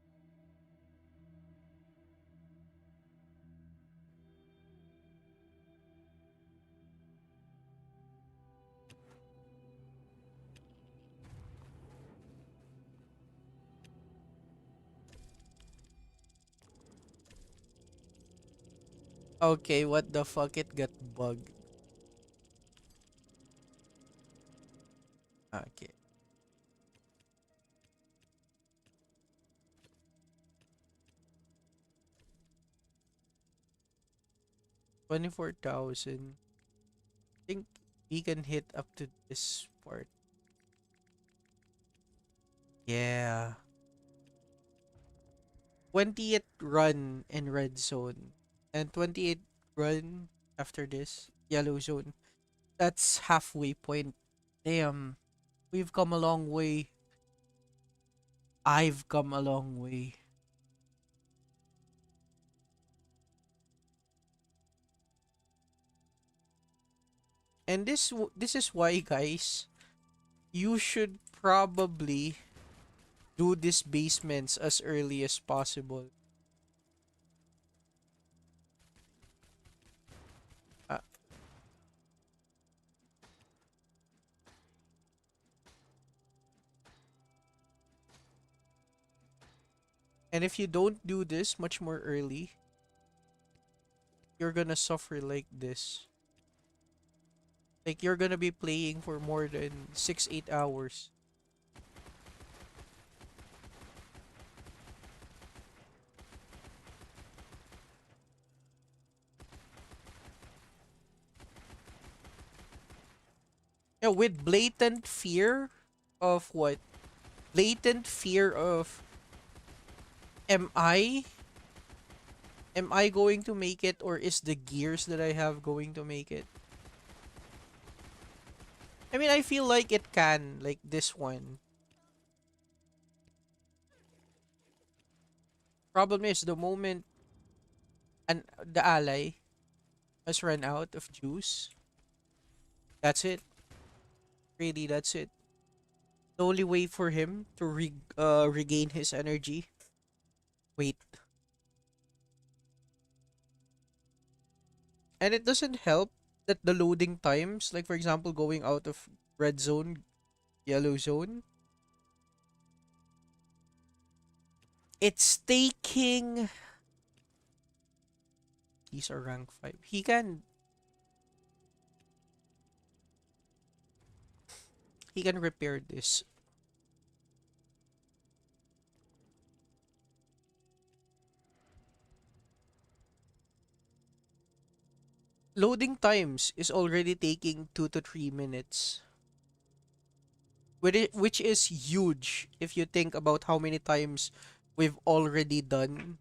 Okay, what the fuck? It got bugged. Okay. $24,000. I think we can hit up to this part. Yeah. 20th run in red zone. And 28th run after this. Yellow zone. That's halfway point. Damn. We've come a long way. I've come a long way. And this is why, guys, you should probably do these basements as early as possible. Uh, and if you don't do this much more early, you're gonna suffer like this. Like, you're gonna be playing for more than 6-8 hours. Yeah, with blatant fear of what? Blatant fear of, am I? Am I going to make it, or is the gears that I have going to make it? I mean, I feel like it can, like this one. Problem is, the moment the ally has run out of juice, that's it. Really, that's it. The only way for him to regain his energy. Wait. And it doesn't help that the loading times, like for example, going out of red zone, yellow zone, it's taking. These are rank 5. He can repair this. Loading times is already taking 2 to 3 minutes, which is huge if you think about how many times we've already done.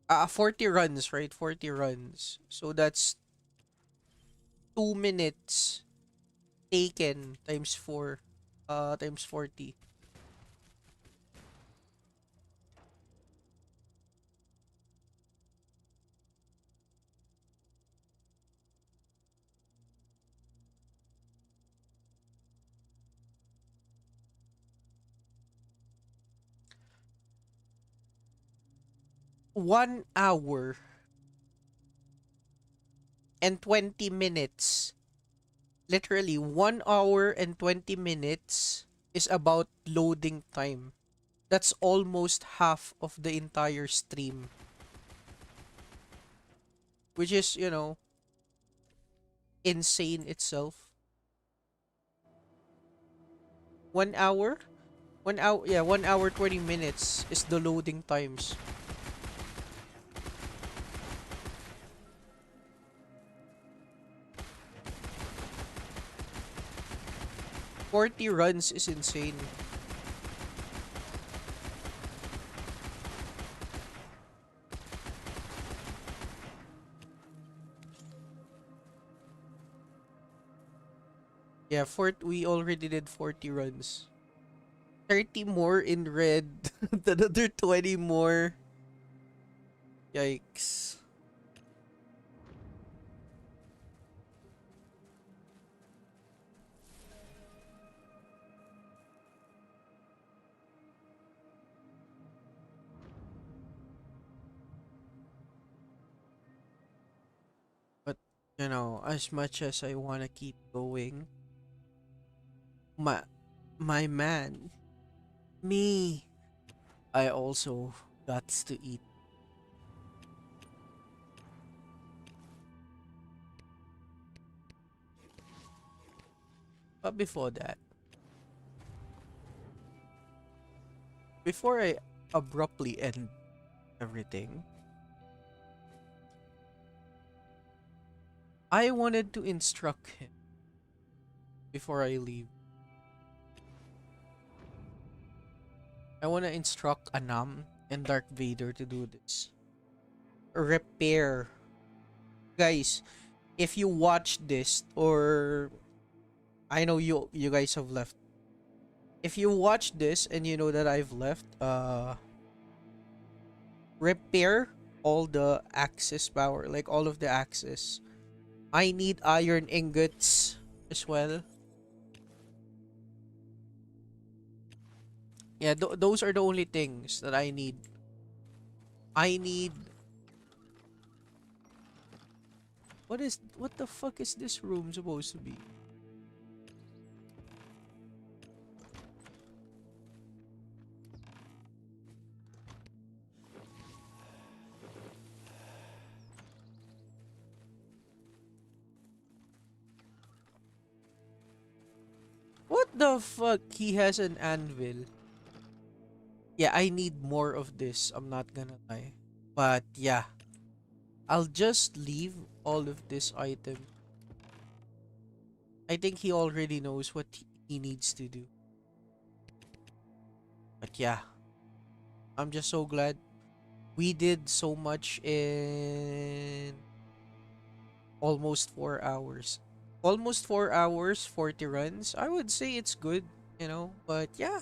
40 runs, right? 40 runs. So that's 2 minutes taken times 4, times 40. One hour and 20 minutes. Literally, 1 hour and 20 minutes is about loading time. That's almost half of the entire stream. Which is, insane itself. 1 hour? 1 hour, yeah, 1 hour, 20 minutes is the loading times. Forty runs is insane. Yeah, we already did 40 runs. 30 more in red. Another 20 more. Yikes. But, as much as I want to keep going, my, my man, me, I also got to eat. But before I abruptly end everything, I wanted to instruct him before I leave. I want to instruct Anam and Dark Vader to do this. Repair. Guys, if you watch this, or I know you guys have left. If you watch this and you know that I've left, repair all the access power, like all of the access. I need iron ingots as well. Yeah, those are the only things that I need. I need. What the fuck is this room supposed to be? What the fuck? He has an anvil. Yeah, I need more of this. I'm not gonna lie. But yeah, I'll just leave all of this item. I think he already knows what he needs to do. But yeah, I'm just so glad we did so much in almost 4 hours. Almost 4 hours, 40 runs. I would say it's good. But yeah,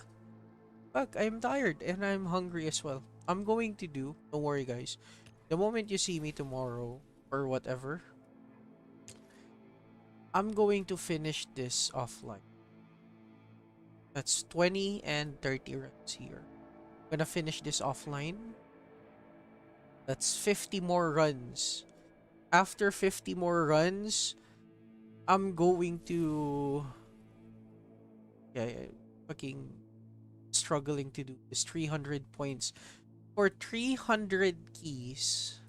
fuck, I'm tired and I'm hungry as well. I'm going to do, don't worry guys. The moment you see me tomorrow or whatever, I'm going to finish this offline. That's 20 and 30 runs here. I'm gonna finish this offline. That's 50 more runs. After 50 more runs, I'm going to... Yeah, fucking struggling to do this. 300 points. For 300 keys...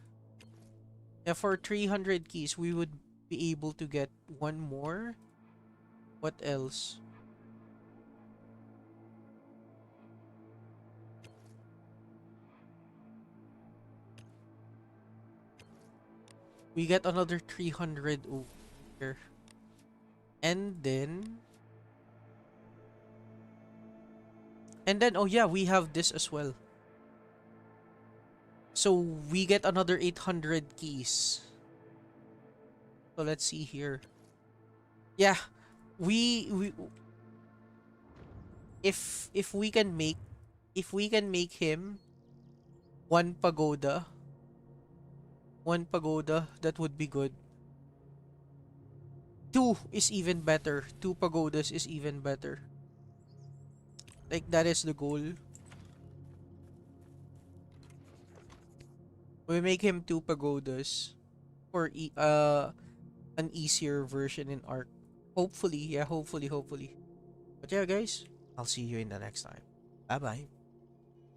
Yeah, for 300 keys, we would be able to get one more. What else? We get another 300 over here. And then... oh yeah, we have this as well. So we get another 800 keys. So let's see here. Yeah, we if we can make him one pagoda, that would be good. Two is even better. Two pagodas is even better. Like, that is the goal. We make him two pagodas for an easier version in Arc. Hopefully, yeah, hopefully. But yeah, guys, I'll see you in the next time. Bye bye.